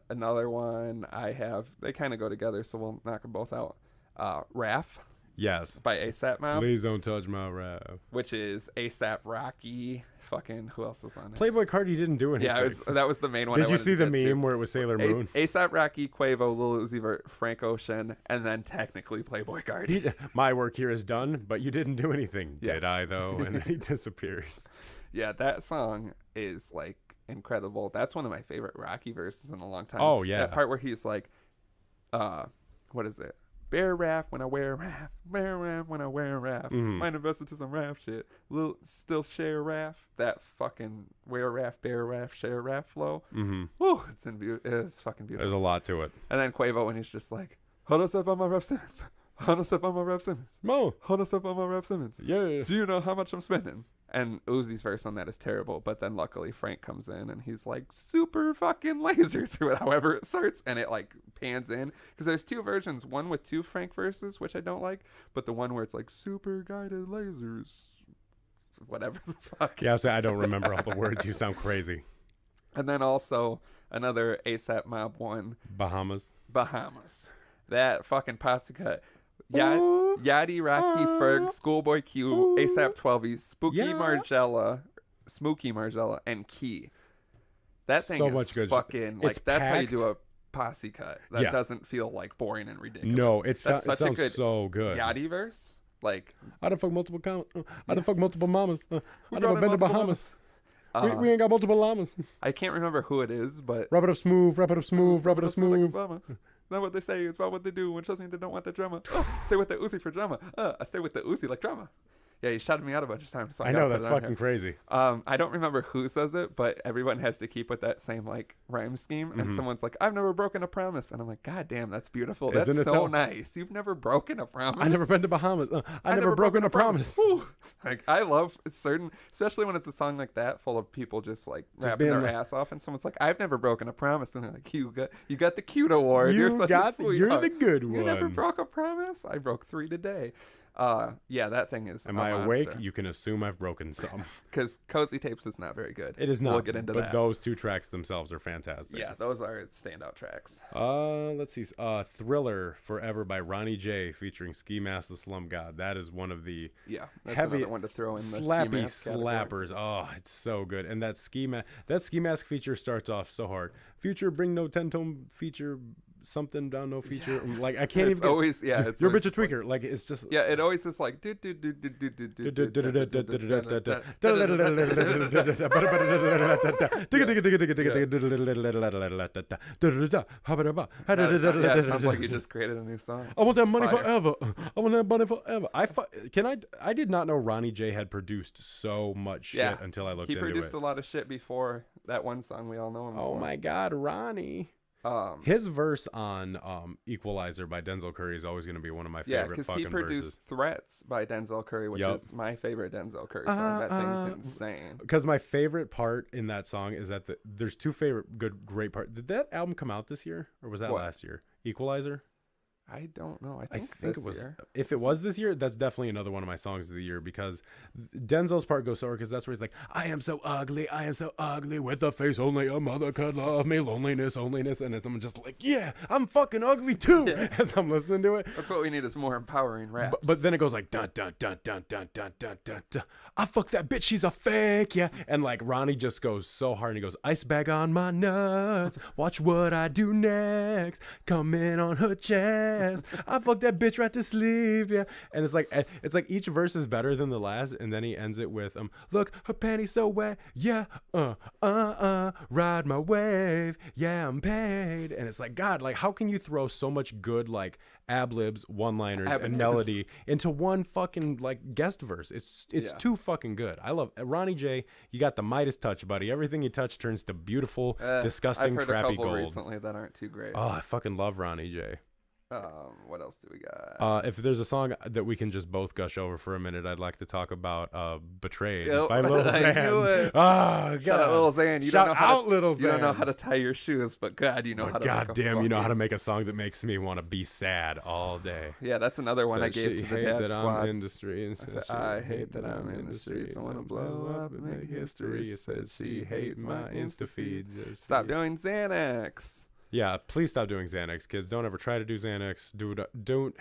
Another one I have. They kind of go together, so we'll knock them both out. Raph. Yes. By A$AP Mob. Please don't touch my rap. Which is A$AP Rocky. Fucking who else was on it? Playboy Cardi didn't do anything. Yeah, that was the main one. Did you see the meme where it was Sailor Moon? A$AP Rocky, Quavo, Lil Uzi Vert, Frank Ocean, and then technically Playboy Cardi. My work here is done, but you didn't do anything. Yeah. Did I though? And then he disappears. Yeah, that song is like incredible. That's one of my favorite Rocky verses in a long time. Oh yeah, that part where he's like, what is it? Bear rap when I wear rap, bear rap when I wear rap. Mind invested to some rap shit. Still share rap. That fucking wear rap, bear rap, share rap flow. Woo, it's fucking beautiful. There's a lot to it. And then Quavo, when he's just like, hold us up on my rap Simmons. Hold us up on my rap Simmons. Mo. Hold us up on my rap Simmons. Yeah. Do you know how much I'm spending? And Uzi's verse on that is terrible, but then luckily Frank comes in and he's like, super fucking lasers, or however it starts, and it like pans in, because there's 2 versions, one with 2 Frank verses, which I don't like, but the one where it's like super guided lasers, whatever the fuck. Yeah, I don't remember all the words. You sound crazy. And then also another A$AP Mob one, Bahamas. That fucking posse cut. Yachty, Rocky, Ferg, Schoolboy Q, A$AP 12, Smokey Margella, and Key. That thing is much good. Fucking like, that's packed. How you do a posse cut. That doesn't feel like boring and ridiculous. No, it sounds so good. Yachty verse, like I done fuck multiple I done fuck multiple mamas. I done been to Bahamas. We ain't got multiple llamas. I can't remember who it is, but rub it up smooth. Not what they say, it's about what they do. And trust me, they don't want the drama. Stay with the Uzi for drama. I stay with the Uzi like drama. Yeah, he shouted me out a bunch of times. So I know, that's fucking crazy. I don't remember who says it, but everyone has to keep with that same like rhyme scheme. And someone's like, I've never broken a promise. And I'm like, God damn, that's beautiful. That's so nice. You've never broken a promise. I never been to Bahamas. I never broken a promise. Like, I love certain, especially when it's a song like that full of people just like rapping their ass off. And someone's like, I've never broken a promise. And they're like, you got the cute award. You're such a sweetheart. You're the good one. You never broke a promise. I broke 3 today. Yeah, that thing is. Am I awake? You can assume I've broken some. Because Cozy Tapes is not very good. It is not. We'll get into but that. Those 2 tracks themselves are fantastic. Yeah, those are standout tracks. Let's see. Thriller Forever by Ronnie J featuring Ski Mask the Slum God. That is one of the that's heavy another one to throw in the slappy Ski Mask category. slappers. Oh, it's so good. And that Ski Mask feature starts off so hard. Future bring no 10-tone feature. Something down no feature like I can't it's even always it's you're a always bitch a tweaker like it's just it always is like sounds like you just created a new song. I want that money forever. I want that money forever. I did not know Ronnie J had produced so much shit until I looked into it. He produced a lot of shit before that one song we all know him for. Oh my god, Ronnie. His verse on Equalizer by Denzel Curry is always going to be one of my favorite fucking verses. Yeah, because he produced Threats by Denzel Curry, which is my favorite Denzel Curry song. That thing's insane. Because my favorite part in that song is that there's 2 great parts. Did that album come out this year? Or was that last year? Equalizer? I don't know. I think it was. If it was this year, that's definitely another one of my songs of the year because Denzel's part goes so hard because that's where he's like, I am so ugly with a face only a mother could love me, loneliness, and I'm just like, yeah, I'm fucking ugly too as I'm listening to it. That's what we need is more empowering raps. But then it goes like dun dun dun dun dun dun dun dun dun. I fuck that bitch, she's a fake, yeah. And like Ronnie just goes so hard and he goes, ice bag on my nuts, watch what I do next, come in on her chest. I fucked that bitch right to sleep, yeah. And it's like each verse is better than the last, and then he ends it with look, her panties so wet, yeah, ride my wave, yeah, I'm paid. And it's like, God, like how can you throw so much good like ad-libs, one-liners, and melody into one fucking like guest verse? It's too fucking good. I love Ronnie J. You got the Midas touch, buddy. Everything you touch turns to beautiful, disgusting, I've heard crappy a couple gold. Recently that aren't too great. Oh, I fucking love Ronnie J. What else do we got? If there's a song that we can just both gush over for a minute, I'd like to talk about "Betrayed" Yep. by Lil Xan. I knew it. God. Shout out Lil Xan. Shout out Lil Xan. You don't know how to tie your shoes, but God, you know how to. God damn, you know how to make a song that makes me want to be sad all day. Yeah, that's another one I gave to the Dad Squad. I'm in the streets. I hate that I'm in the streets. I want to blow up and make history. It said she hates my Insta feed. Stop doing Xanax. Yeah, please stop doing Xanax, kids. Don't ever try to do Xanax. Don't.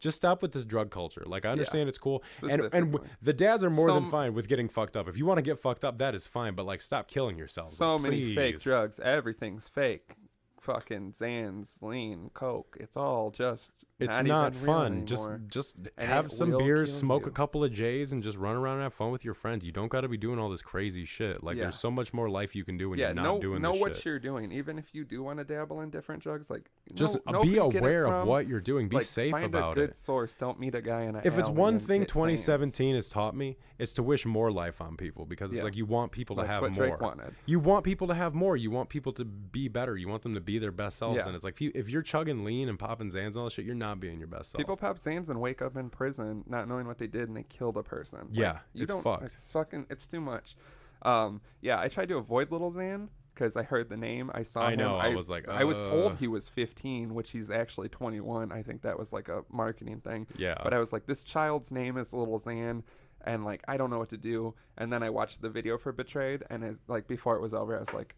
Just stop with this drug culture. Like, I understand it's cool. And the dads are more than fine with getting fucked up. If you want to get fucked up, that is fine. But, like, stop killing yourself. So many fake drugs. Everything's fake. Fucking Xans, lean, Coke. It's all just it's not fun. Just have some beers, smoke a couple of J's, and just run around and have fun with your friends. You don't got to be doing all this crazy shit. Like there's so much more life you can do when you're not doing this shit. Know what you're doing. Even if you do want to dabble in different drugs, like just be aware of what you're doing. Be safe about it. Find a good source. Don't meet a guy in a If it's one thing 2017 has taught me, it's to wish more life on people because it's like you want people to have more. Drake wanted. You want people to have more. You want people to be better. You want them to be their best selves. And it's like if you're chugging lean and popping Xans and all that shit, you're not being your best self. People pop Xans and wake up in prison not knowing what they did and they killed a person. Yeah, it's fucked. It's too much. I tried to avoid Little Xan because I heard the name. I saw him. I was like, I was told he was 15, which he's actually 21. I think that was like a marketing thing. Yeah. But I was like, this child's name is Little Xan. And like, I don't know what to do. And then I watched the video for Betrayed. And it's like, before it was over, I was like,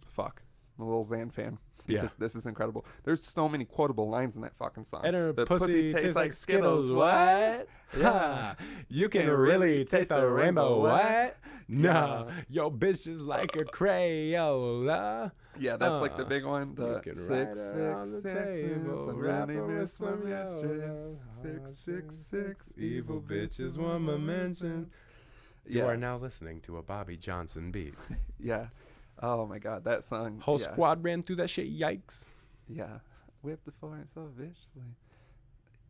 fuck. I'm a Little Xan fan because this is incredible. There's so many quotable lines in that fucking song. And her the pussy tastes like Skittles. What? Yeah. You can really taste the rainbow. What? No. Yo, bitch is like a Crayola. Yeah, that's like the big one. The 666. I really miss my mistress. 666. Evil bitches want my mention. You are now listening to a Bobby Johnson beat. Yeah. Oh my God, that song. Whole squad ran through that shit. Yikes. Yeah. Whip the foreign so viciously.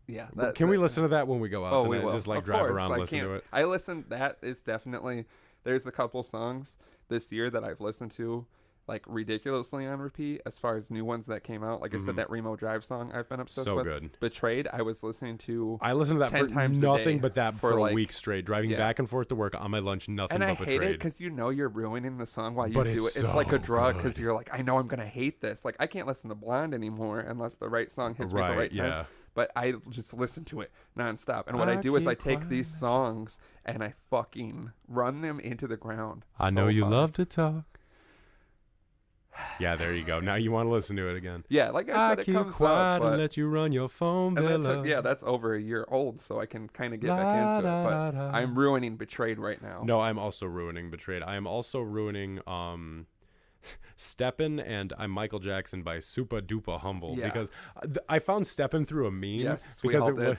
Yeah. Can we listen to that when we go out tonight? We will. Just like drive around and listen to it. I listened. That is definitely. There's a couple songs this year that I've listened to like ridiculously on repeat as far as new ones that came out. Like I said, that Remo Drive song I've been obsessed with. So good. Betrayed, I was listening to. I listened to that 10 for times nothing but that for like, a week straight, driving back and forth to work on my lunch, nothing but Betrayed. And I hate it because you know you're ruining the song while you do it. It's like a drug because you're like, I know I'm going to hate this. Like I can't listen to Blonde anymore unless the right song hits me at the right time. but I just listen to it nonstop. And what I do is I take these songs and I fucking run them into the ground. I know you love to talk. Yeah, there you go. Now you want to listen to it again. Yeah, like I said, it keep comes quiet up, and let you run your phone bill. yeah, that's over a year old, so I can kind of get back into it. But I'm ruining Betrayed right now. No, I'm also ruining Betrayed. I am also ruining Steppin' and I'm Michael Jackson by Supa Dupa Humble because I found Steppin' through a meme. Yes, because we all did.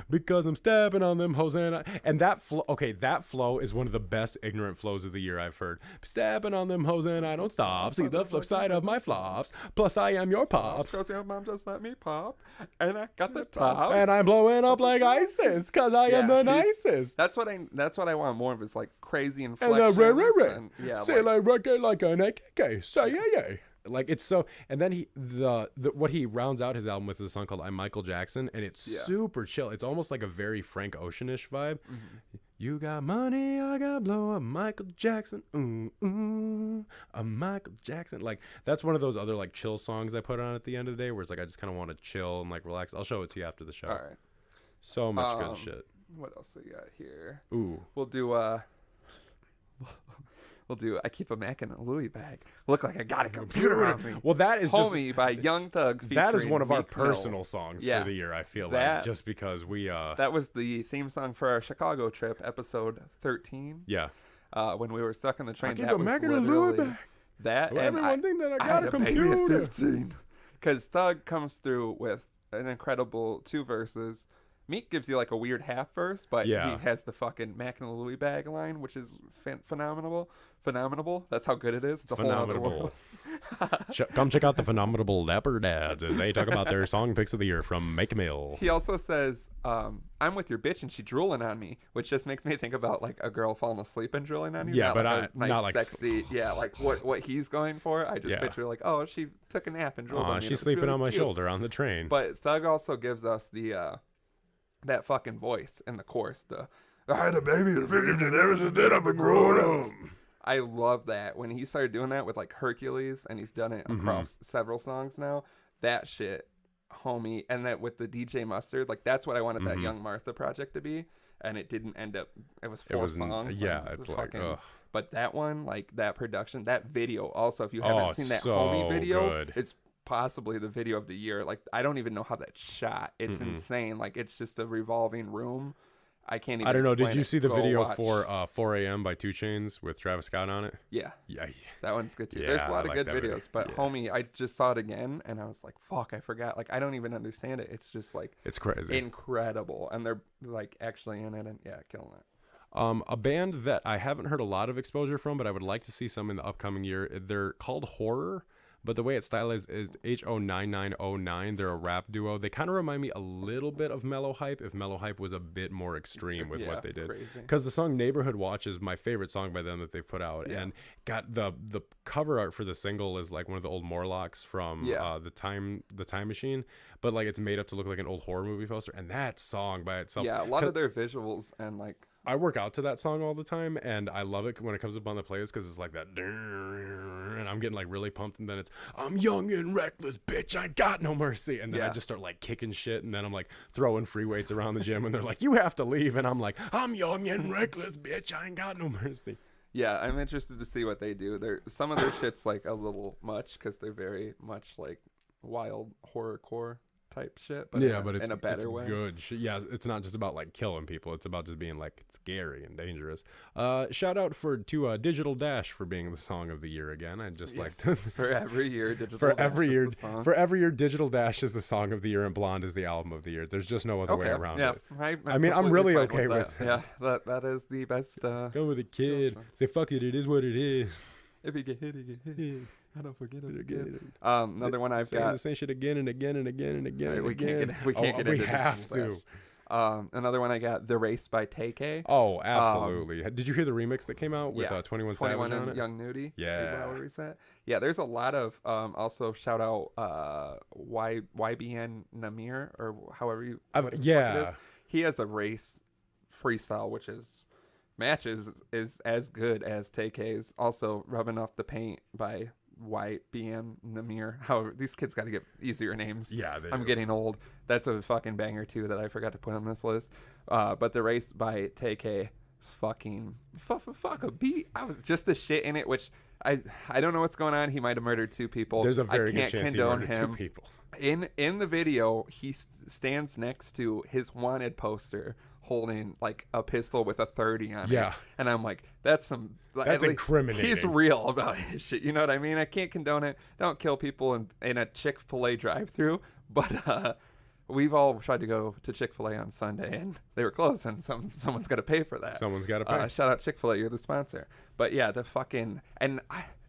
Because I'm stepping on them Hosanna. And that flow, that flow is one of the best ignorant flows of the year I've heard. Stepping on them Hosanna, I don't stop. See the flip side of my flops. Plus I am your pops. Because your mom just let me pop, and I got the top, and I'm blowing up like ISIS because I am the nicest. That's what I want more of. Is like crazy inflections. And say like record like an AKK. Say yeah. Like it's so, and then he what he rounds out his album with is a song called I'm Michael Jackson, and it's super chill. It's almost like a very Frank Ocean-ish vibe. Mm-hmm. You got money, I got blow up, Michael Jackson. I'm Michael Jackson. Like that's one of those other like chill songs I put on at the end of the day, where it's like I just kind of want to chill and like relax. I'll show it to you after the show. All right. So much good shit. What else we got here? Ooh. We'll do I keep a Mac in a Louis bag. Look like I got a computer on me. Well, that is Homie by Young Thug. That is one of our Meek personal Mills. songs for the year, I feel like. Just because we that was the theme song for our Chicago trip, episode 13. Yeah. When we were stuck on the train. I keep that a was Mac in a Louis bag. That so and everyone think that I got had a computer. Baby at 15. Because Thug comes through with an incredible 2 verses. Meek gives you like a weird half verse, but he has the fucking Mac in the Louis bag line, which is phenomenal. That's how good it is. It's a whole other world. Come check out the phenomenal Dapper Dads as they talk about their song picks of the year from Make Mill. He also says, I'm with your bitch and she drooling on me, which just makes me think about like a girl falling asleep and drooling on you. Yeah, but not like sexy. Yeah, like what he's going for. I just picture like, oh, she took a nap and drooled on me. She's sleeping really on my shoulder on the train. But Thug also gives us the that fucking voice in the chorus. I had a baby at 15 and ever since then I've been growing up. I love that. When he started doing that with like Hercules, and he's done it across several songs now, that shit, homie. And that with the DJ Mustard, like that's what I wanted that Young Martha project to be. And it didn't end up, it was 4 songs. Yeah, it's like, but that one, like that production, that video also, if you haven't seen that homie video, it's possibly the video of the year. Like I don't even know how that's shot. It's insane. Like it's just a revolving room. I can't even I don't know. Did you see the video watch. for 4 a.m. by 2 Chainz with Travis Scott on it? Yeah. That one's good too. Yeah, There's a lot of like good that videos, but homie, I just saw it again and I was like, fuck, I forgot. Like I don't even understand it. It's just like it's crazy. Incredible. And they're like actually in it and killing it. A band that I haven't heard a lot of exposure from, but I would like to see some in the upcoming year. They're called Horror. But the way it's stylized is HO9909. They're a rap duo. They kind of remind me a little bit of Mellow Hype if Mellow Hype was a bit more extreme with what they did. Because the song Neighborhood Watch is my favorite song by them that they've put out. And got the cover art for the single is like one of the old Morlocks from the Time Machine. But like it's made up to look like an old horror movie poster. And that song by itself. Yeah, a lot of their visuals and like. I work out to that song all the time, and I love it when it comes up on the playlist because it's like that, and I'm getting like really pumped, and then it's I'm young and reckless, bitch, I got no mercy, and then I just start like kicking shit, and then I'm like throwing free weights around the gym, and they're like, you have to leave, and I'm like, I'm young and reckless, bitch, I ain't got no mercy. Yeah, I'm interested to see what they do. Some of their shit's like a little much because they're very much like wild horrorcore type shit, but but it's in a better way. Good shit. Yeah, it's not just about like killing people. It's about just being like scary and dangerous. Shout out to Digital Dash for being the song of the year again. I just like for every year Digital for every year Digital Dash is the song of the year and Blonde is the album of the year. There's just no other way around it. I mean, I'm really okay with it. Yeah, that is the best. Go with a kid. Say fuck it. It is what it is. If you get hit, you get hit. I don't forget it again. Another one I've got. The same shit again and again and again and again. Right, we can't get into we have to. Another one I got, The Race by Tay-K. Oh, absolutely. Did you hear the remix that came out with 21 Savage on it? Young Nudie. Yeah. Yeah, there's a lot of, also shout out YBN Namir, or however you it is. He has a race freestyle, which is as good as Tay-K's. Also, Rubbing Off the Paint by White, BM, Namir. How these kids got to get easier names. Yeah, I'm getting old. That's a fucking banger too that I forgot to put on this list. But the race by TK is fucking fuck a beat. I was just the shit in it, which I don't know what's going on. He might have murdered 2 people. There's a very good I can't chance he condone murdered him. 2 people. In the video, he stands next to his wanted poster holding like a pistol with a 30 on it. And I'm like, that's incriminating. He's real about his shit. You know what I mean? I can't condone it. Don't kill people in a Chick-Fil-A drive-thru. But we've all tried to go to Chick-Fil-A on Sunday, and they were closed, and someone's got to pay for that. Someone's got to pay. Shout out Chick-Fil-A, you're the sponsor. But yeah, the fucking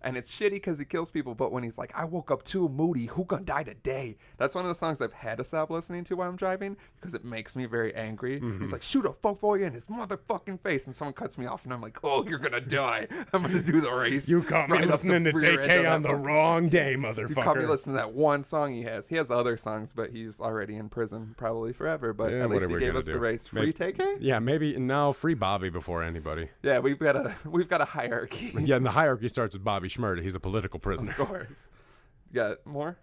and it's shitty because he kills people. But when he's like, I woke up too moody, who gonna die today? That's one of the songs I've had to stop listening to while I'm driving because it makes me very angry. He's like, shoot a fuckboy in his motherfucking face, and someone cuts me off, and I'm like, oh, you're gonna die. I'm gonna do the race. You caught me listening to TK on the wrong day, motherfucker. You caught me listening to that one song he has. He has other songs, but he's already in prison probably forever. But at least he gave us the race. Free TK? Yeah, maybe now free Bobby before anybody. Yeah, we've got a hierarchy. Yeah, and the hierarchy starts with Bobby Schmurda. He's a political prisoner. Of course. You got more?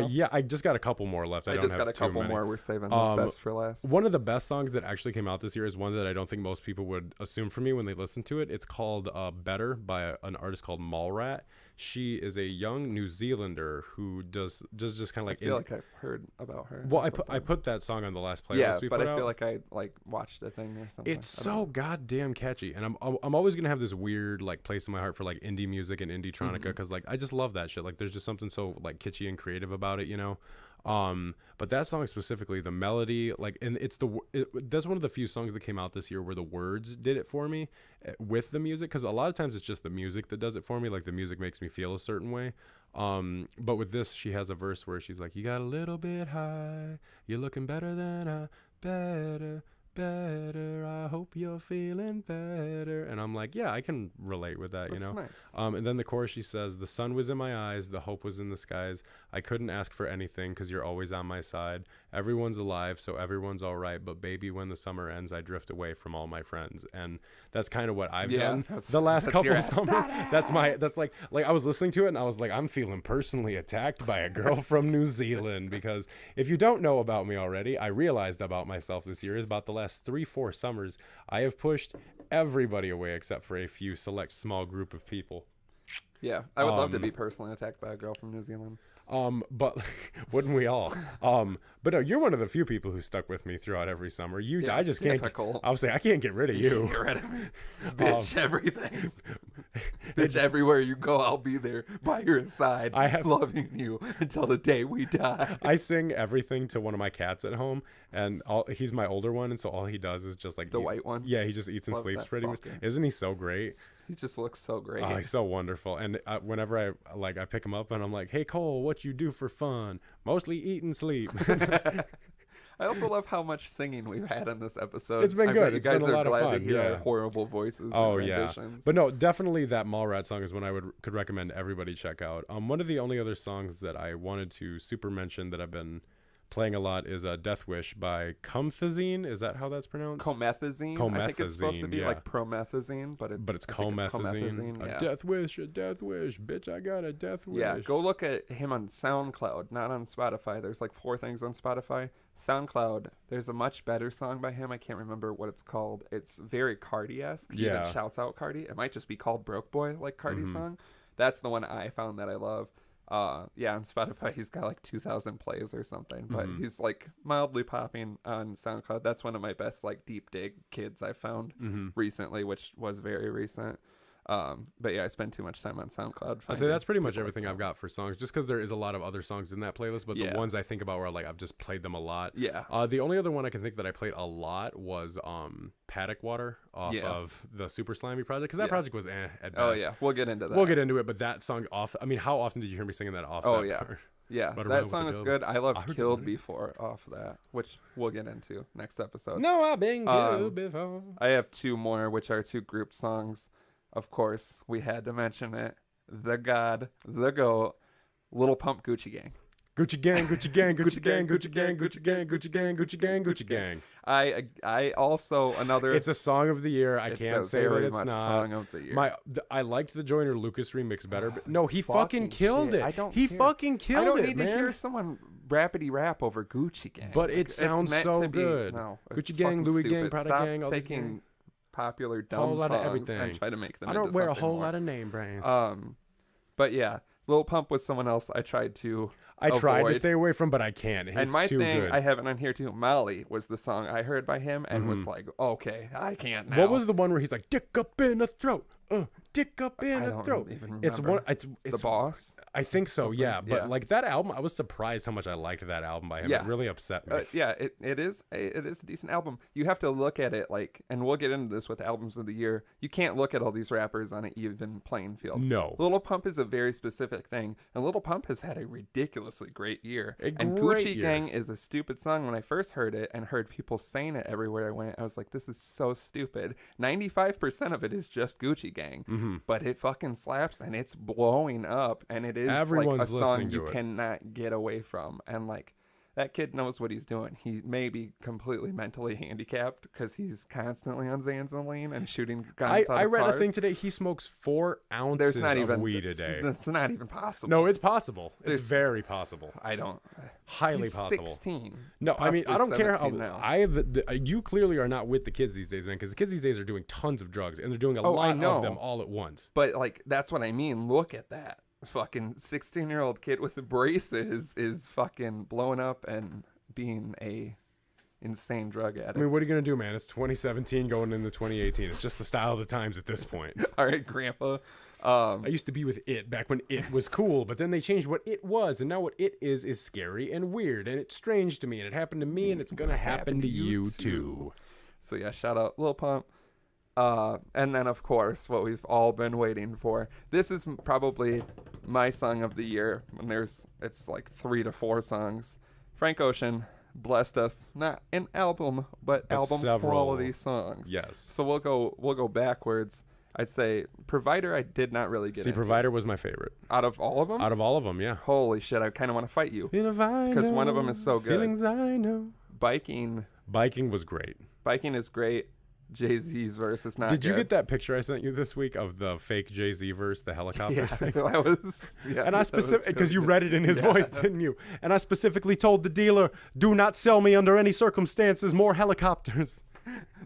Yeah, I just got a couple more left. I just got a couple more. We're saving the best for last. One of the best songs that actually came out this year is one that I don't think most people would assume from me when they listen to it. It's called Better by an artist called Mallrat. She is a young New Zealander who does just kind of like. I feel like I've heard about her. Well, I put that song on the last playlist. Yeah, we but put I out. feel like I watched a thing or something. It's so goddamn catchy, and I'm always gonna have this weird like place in my heart for like indie music and indie tronica because like I just love that shit. Like there's just something so like kitschy and creative about it, you know. But that song specifically, the melody, like, and that's one of the few songs that came out this year where the words did it for me with the music, because a lot of times it's just the music that does it for me. Like the music makes me feel a certain way. But with this, she has a verse where she's like, you got a little bit high, you're looking better than a better, I hope you're feeling better. And I'm like, yeah, I can relate with that. That's, you know, nice. And then the chorus, she says, the sun was in my eyes, the hope was in the skies, I couldn't ask for anything because you're always on my side. Everyone's alive, so everyone's all right, but baby, when the summer ends, I drift away from all my friends. And that's kind of what I've done the last couple of summers. That's like I was listening to it and I was like, I'm feeling personally attacked by a girl from New Zealand, because if you don't know about me already, I realized about myself this year is about the last 3-4 summers I have pushed everybody away except for a few select small group of people. Yeah, I would love to be personally attacked by a girl from New Zealand. But wouldn't we all? But no, you're one of the few people who stuck with me throughout every summer. I just can't. I was saying I can't get rid of you. Get rid of me, bitch. Everything, bitch. Everywhere you go, I'll be there by your side, loving you until the day we die. I sing everything to one of my cats at home, and he's my older one, and so all he does is just like the white one. Yeah, he just eats and sleeps pretty much. Isn't he so great? He just looks so great. Oh, he's so wonderful. And whenever I pick him up and I'm like, hey Cole, what you do for fun? Mostly eat and sleep. I also love how much singing we've had in this episode. It's been good. You guys been a lot are glad of fun. to hear our horrible voices. Oh yeah. But no, definitely that Mallrat song is one I could recommend everybody check out. One of the only other songs that I wanted to super mention that I've been playing a lot is Death Wish by Comethazine. Is that how that's pronounced? Comethazine. I think it's supposed to be like promethazine, but it's Comethazine. Yeah. A death wish, bitch, I got a death wish. Yeah, go look at him on SoundCloud, not on Spotify. There's like 4 things on Spotify. SoundCloud, there's a much better song by him. I can't remember what it's called. It's very Cardi-esque. He even shouts out Cardi. It might just be called Broke Boy, like Cardi's song. That's the one I found that I love. On Spotify he's got like 2,000 plays or something, but he's like mildly popping on SoundCloud. That's one of my best like deep dig kids I found recently, which was very recent. But yeah, I spend too much time on SoundCloud. I say that's pretty much everything I've got for songs, just because there is a lot of other songs in that playlist, but the ones I think about where like I've just played them a lot. The only other one I can think that I played a lot was Paddock Water off of the Super Slimy project, because that project was at best. Oh yeah, we'll get into that. We'll get into it, but that song I mean, how often did you hear me singing that off? Oh yeah. Yeah, that song is good. I love Killed Before off that, which we'll get into next episode. No, I've been killed before. I have 2 more, which are 2 grouped songs. Of course, we had to mention it. The God, the GOAT, Little Pump Gucci Gang. Gucci gang, Gucci gang, Gucci gang, Gucci gang, Gucci gang, Gucci gang, Gucci gang, Gucci gang. I also another. It's a song of the year. I can't say that it's not. Song of the year. I liked the Joyner Lucas remix better, but no, he fucking killed it. He fucking killed it. I don't need man. to hear someone rappity rap over Gucci gang. But it sounds so good. No, Gucci gang, Louis gang, Prada Stop gang, all these taking gang. popular dumb lot songs of everything. and try to make them. I don't into wear a something whole more. lot of name brands. But yeah, Lil Pump was someone else I tried to. I tried to avoid. stay away from, but I can't. It's And my too thing, good. I have it on here too. Molly was the song I heard by him and was like, okay, I can't now. What was the one where he's like, dick up in the throat, dick up in I the don't throat? even remember. It's one. The It's Boss. I think so. Yeah, but Yeah. like that album, I was surprised how much I liked that album by him. Yeah. It really upset me. Yeah, it is a decent album. You have to look at it like, and we'll get into this with albums of the year. You can't look at all these rappers on an even playing field. No. Lil Pump is a very specific thing, and Lil Pump has had a ridiculously great year. And great Gucci year. Gang is a stupid song. When I first heard it and heard people saying it everywhere I went, I was like, this is so stupid. 95% of it is just Gucci Gang, but it fucking slaps and it's blowing up, and it is Everyone's like a song listening you to it. cannot get away from. And like, that kid knows what he's doing. He may be completely mentally handicapped because he's constantly on Zanzaline and shooting guns out I of read cars. a thing today. He smokes 4 ounces There's not of even weed a day. That's not even possible. No, it's possible. It's There's- very possible. I don't. Highly He's possible. 16. No, I mean, I don't possibly care 17 how. now. You clearly are not with the kids these days, man, because the kids these days are doing tons of drugs and they're doing a Oh, I lot know. of them all at once. But like, that's what I mean. Look at that. Fucking 16-year-old kid with the braces is fucking blowing up and being a insane drug addict. I mean, what are you gonna do, man? It's 2017 going into 2018. It's just the style of the times at this point. All right, Grandpa. I used to be with it back when it was cool, but then they changed what it was, and now what it is scary and weird, and it's strange to me, and it happened to me, and it's gonna happen to you too. So yeah, shout out Lil Pump. And then of course, what we've all been waiting for. This is probably my song of the year. And it's like 3 to 4 songs. Frank Ocean blessed us, not an album, but album several. quality songs. Yes. So we'll go backwards. I'd say Provider I did not really get into. Provider was my favorite. Out of all of them? Out of all of them, yeah. Holy shit, I kind of want to fight you. Because one of them is so good. Feelings I know. Biking was great. Biking is great. Jay-Z's verse is not Did you good. get that picture I sent you this week of the fake Jay-Z verse, the helicopter Yeah, thing? that was. Yeah, And I specifically, because you read it in his Yeah. voice, didn't you? And I specifically told the dealer, do not sell me under any circumstances more helicopters.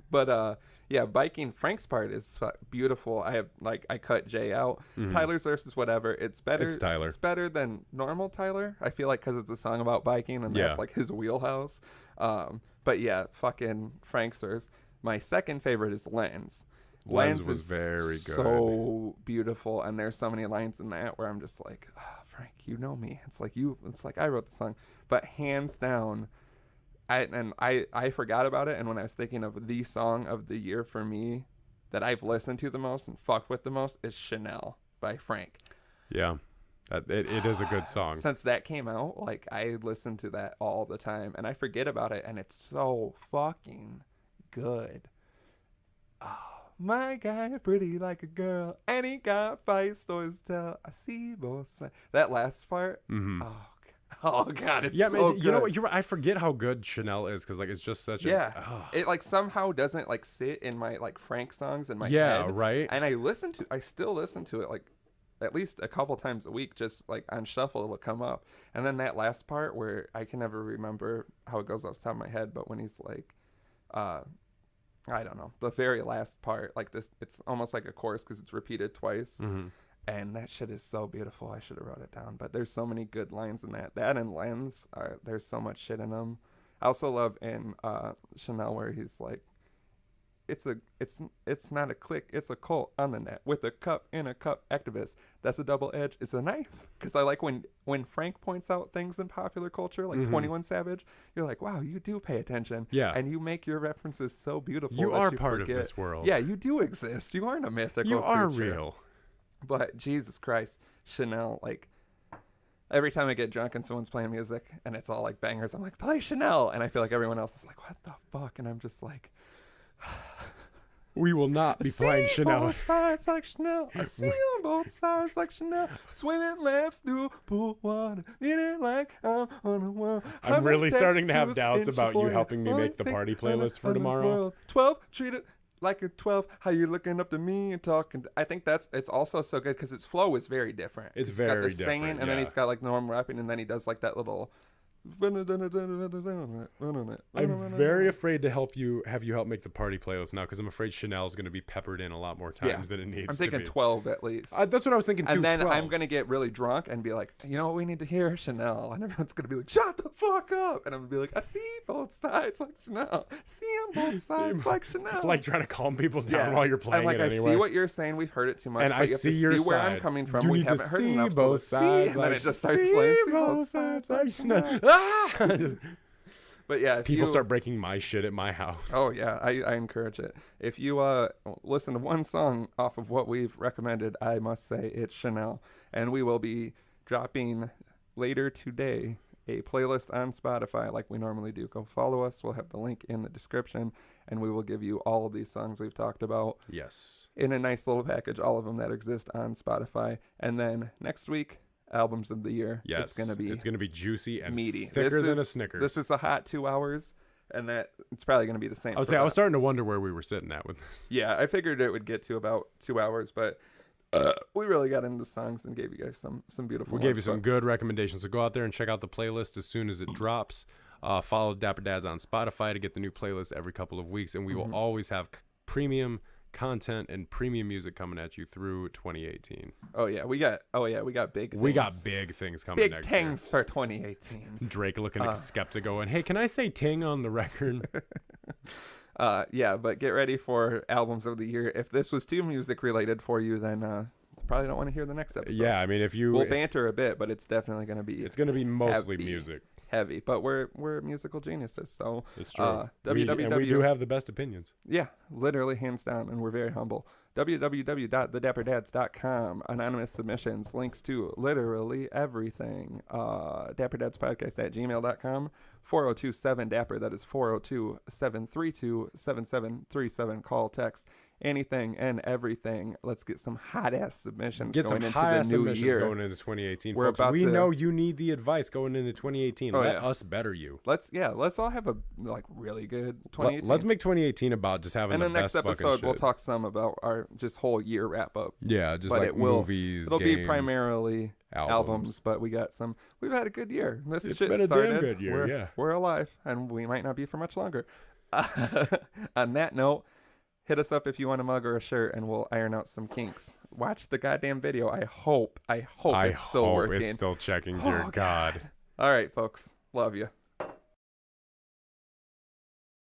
But yeah, biking. Frank's part is beautiful. I cut Jay out. Tyler's verse is whatever. It's better. It's Tyler. It's better than normal Tyler. I feel like because it's a song about biking and Yeah. that's like his wheelhouse. But yeah, fucking Frank's verse. My second favorite is Lens. Lens was is very good. So beautiful, and there's so many lines in that where I'm just like, Frank, you know me. It's like I wrote the song, but hands down, I forgot about it, and when I was thinking of the song of the year for me that I've listened to the most and fucked with the most is Chanel by Frank. Yeah, it is a good song. Since that came out, like I listen to that all the time, and I forget about it, and it's so fucking good. Oh, my guy pretty like a girl, and he got 5 stories to tell. I see both sides. That last part. Oh god, it's Yeah, so man, good. you know what? You're right. I forget how good Chanel is because like it's just such Yeah, a it like somehow doesn't like sit in my like Frank songs in my yeah, head. right. And I still listen to it like at least a couple times a week, just like on shuffle it'll come up. And then that last part where I can never remember how it goes off the top of my head, but when he's like, I don't know, the very last part, like this, it's almost like a chorus because it's repeated twice. And that shit is so beautiful. I should have wrote it down, but there's so many good lines in that. That and Lens, there's so much shit in them. I also love in Chanel where he's like, it's not a clique, it's a cult on the net with a cup in a cup activist. That's a double edge. It's a knife. Because I like when Frank points out things in popular culture, like 21 Savage. You're like, wow, you do pay attention. Yeah. And you make your references so beautiful. You that are you part forget. of this world. Yeah, you do exist. You aren't a mythical. You are creature. real. But Jesus Christ, Chanel, like every time I get drunk and someone's playing music and it's all like bangers, I'm like, play Chanel. And I feel like everyone else is like, what the fuck? And I'm just like, We will not be playing Chanel. Both sides like Chanel. I see on both sides like Chanel. Swimming laps through pool water. In it like I'm on a wall. I'm really starting to have doubts about you helping me make the party playlist for tomorrow. 12, treat it like a 12. How you looking up to me and talking? I think it's also so good because its flow is very different. It's he's very got the different, singing, and then he's got like normal rapping, and then he does like that little. I'm very afraid to have you help make the party playlist now because I'm afraid Chanel's going to be peppered in a lot more times than it needs. I'm thinking to be. 12 at least. That's what I was thinking too. And then 12. I'm going to get really drunk and be like, you know what we need to hear, Chanel. And everyone's going to be like, shut the fuck up. And I'm going to be like, I see both sides like Chanel. See on both sides like Chanel. Like trying to calm people down while you're playing I'm like, it anyway. I see what you're saying. We've heard it too much. And but I you have see to your see where side. I'm coming from. You We need haven't to heard see enough. both sides. And then it just starts see playing. See both sides like Chanel. But yeah, people start breaking my shit at my house. Oh yeah, I encourage it. If you listen to one song off of what we've recommended, I must say it's Chanel. And we will be dropping later today a playlist on Spotify like we normally do. Go follow us. We'll have the link in the description, and we will give you all of these songs we've talked about. Yes. In a nice little package, all of them that exist on Spotify. And then next week, albums of the year. Yes. It's gonna be juicy and meaty. thicker than a Snickers. This is a hot 2 hours, and that it's probably gonna be the same. I was starting to wonder where we were sitting at with this. Yeah, I figured it would get to about 2 hours, but we really got into songs and gave you guys some beautiful. We gave you some good recommendations. So go out there and check out the playlist as soon as it drops. Follow Dapper Dads on Spotify to get the new playlist every couple of weeks, and we will always have premium content and premium music coming at you through 2018. We got big things. We got big things coming next year. Big things for 2018. Drake looking skeptical and hey, can I say ting on the record? But get ready for albums of the year. If this was too music related for you, then probably don't want to hear the next episode. Yeah, I mean, we'll banter a bit, but it's definitely going to be. It's going to be mostly music. Heavy, but we're musical geniuses, so it's true. We do have the best opinions. Yeah, literally hands down, and we're very humble. www.thedapperdads.com. Anonymous submissions, links to literally everything. dapperdadspodcast@gmail.com. 4027-DAPPER. That is 402-732-7737. Call, text, anything and everything. Let's get some hot ass submissions going into the new year. Going into 2018. We know you need the advice going into 2018. Let us better you. Let's all have a really good 2018. Let's make 2018 about just having the best fucking shit. And the next episode we'll talk some about our just whole year wrap up. Yeah, just like movies. It'll games, be primarily albums, but we've had a good year. It's been a damn good year. We're alive, and we might not be for much longer. On that note, hit us up if you want a mug or a shirt, and we'll iron out some kinks. Watch the goddamn video. I hope it's still working. It's still checking. Dear God. All right, folks. Love you.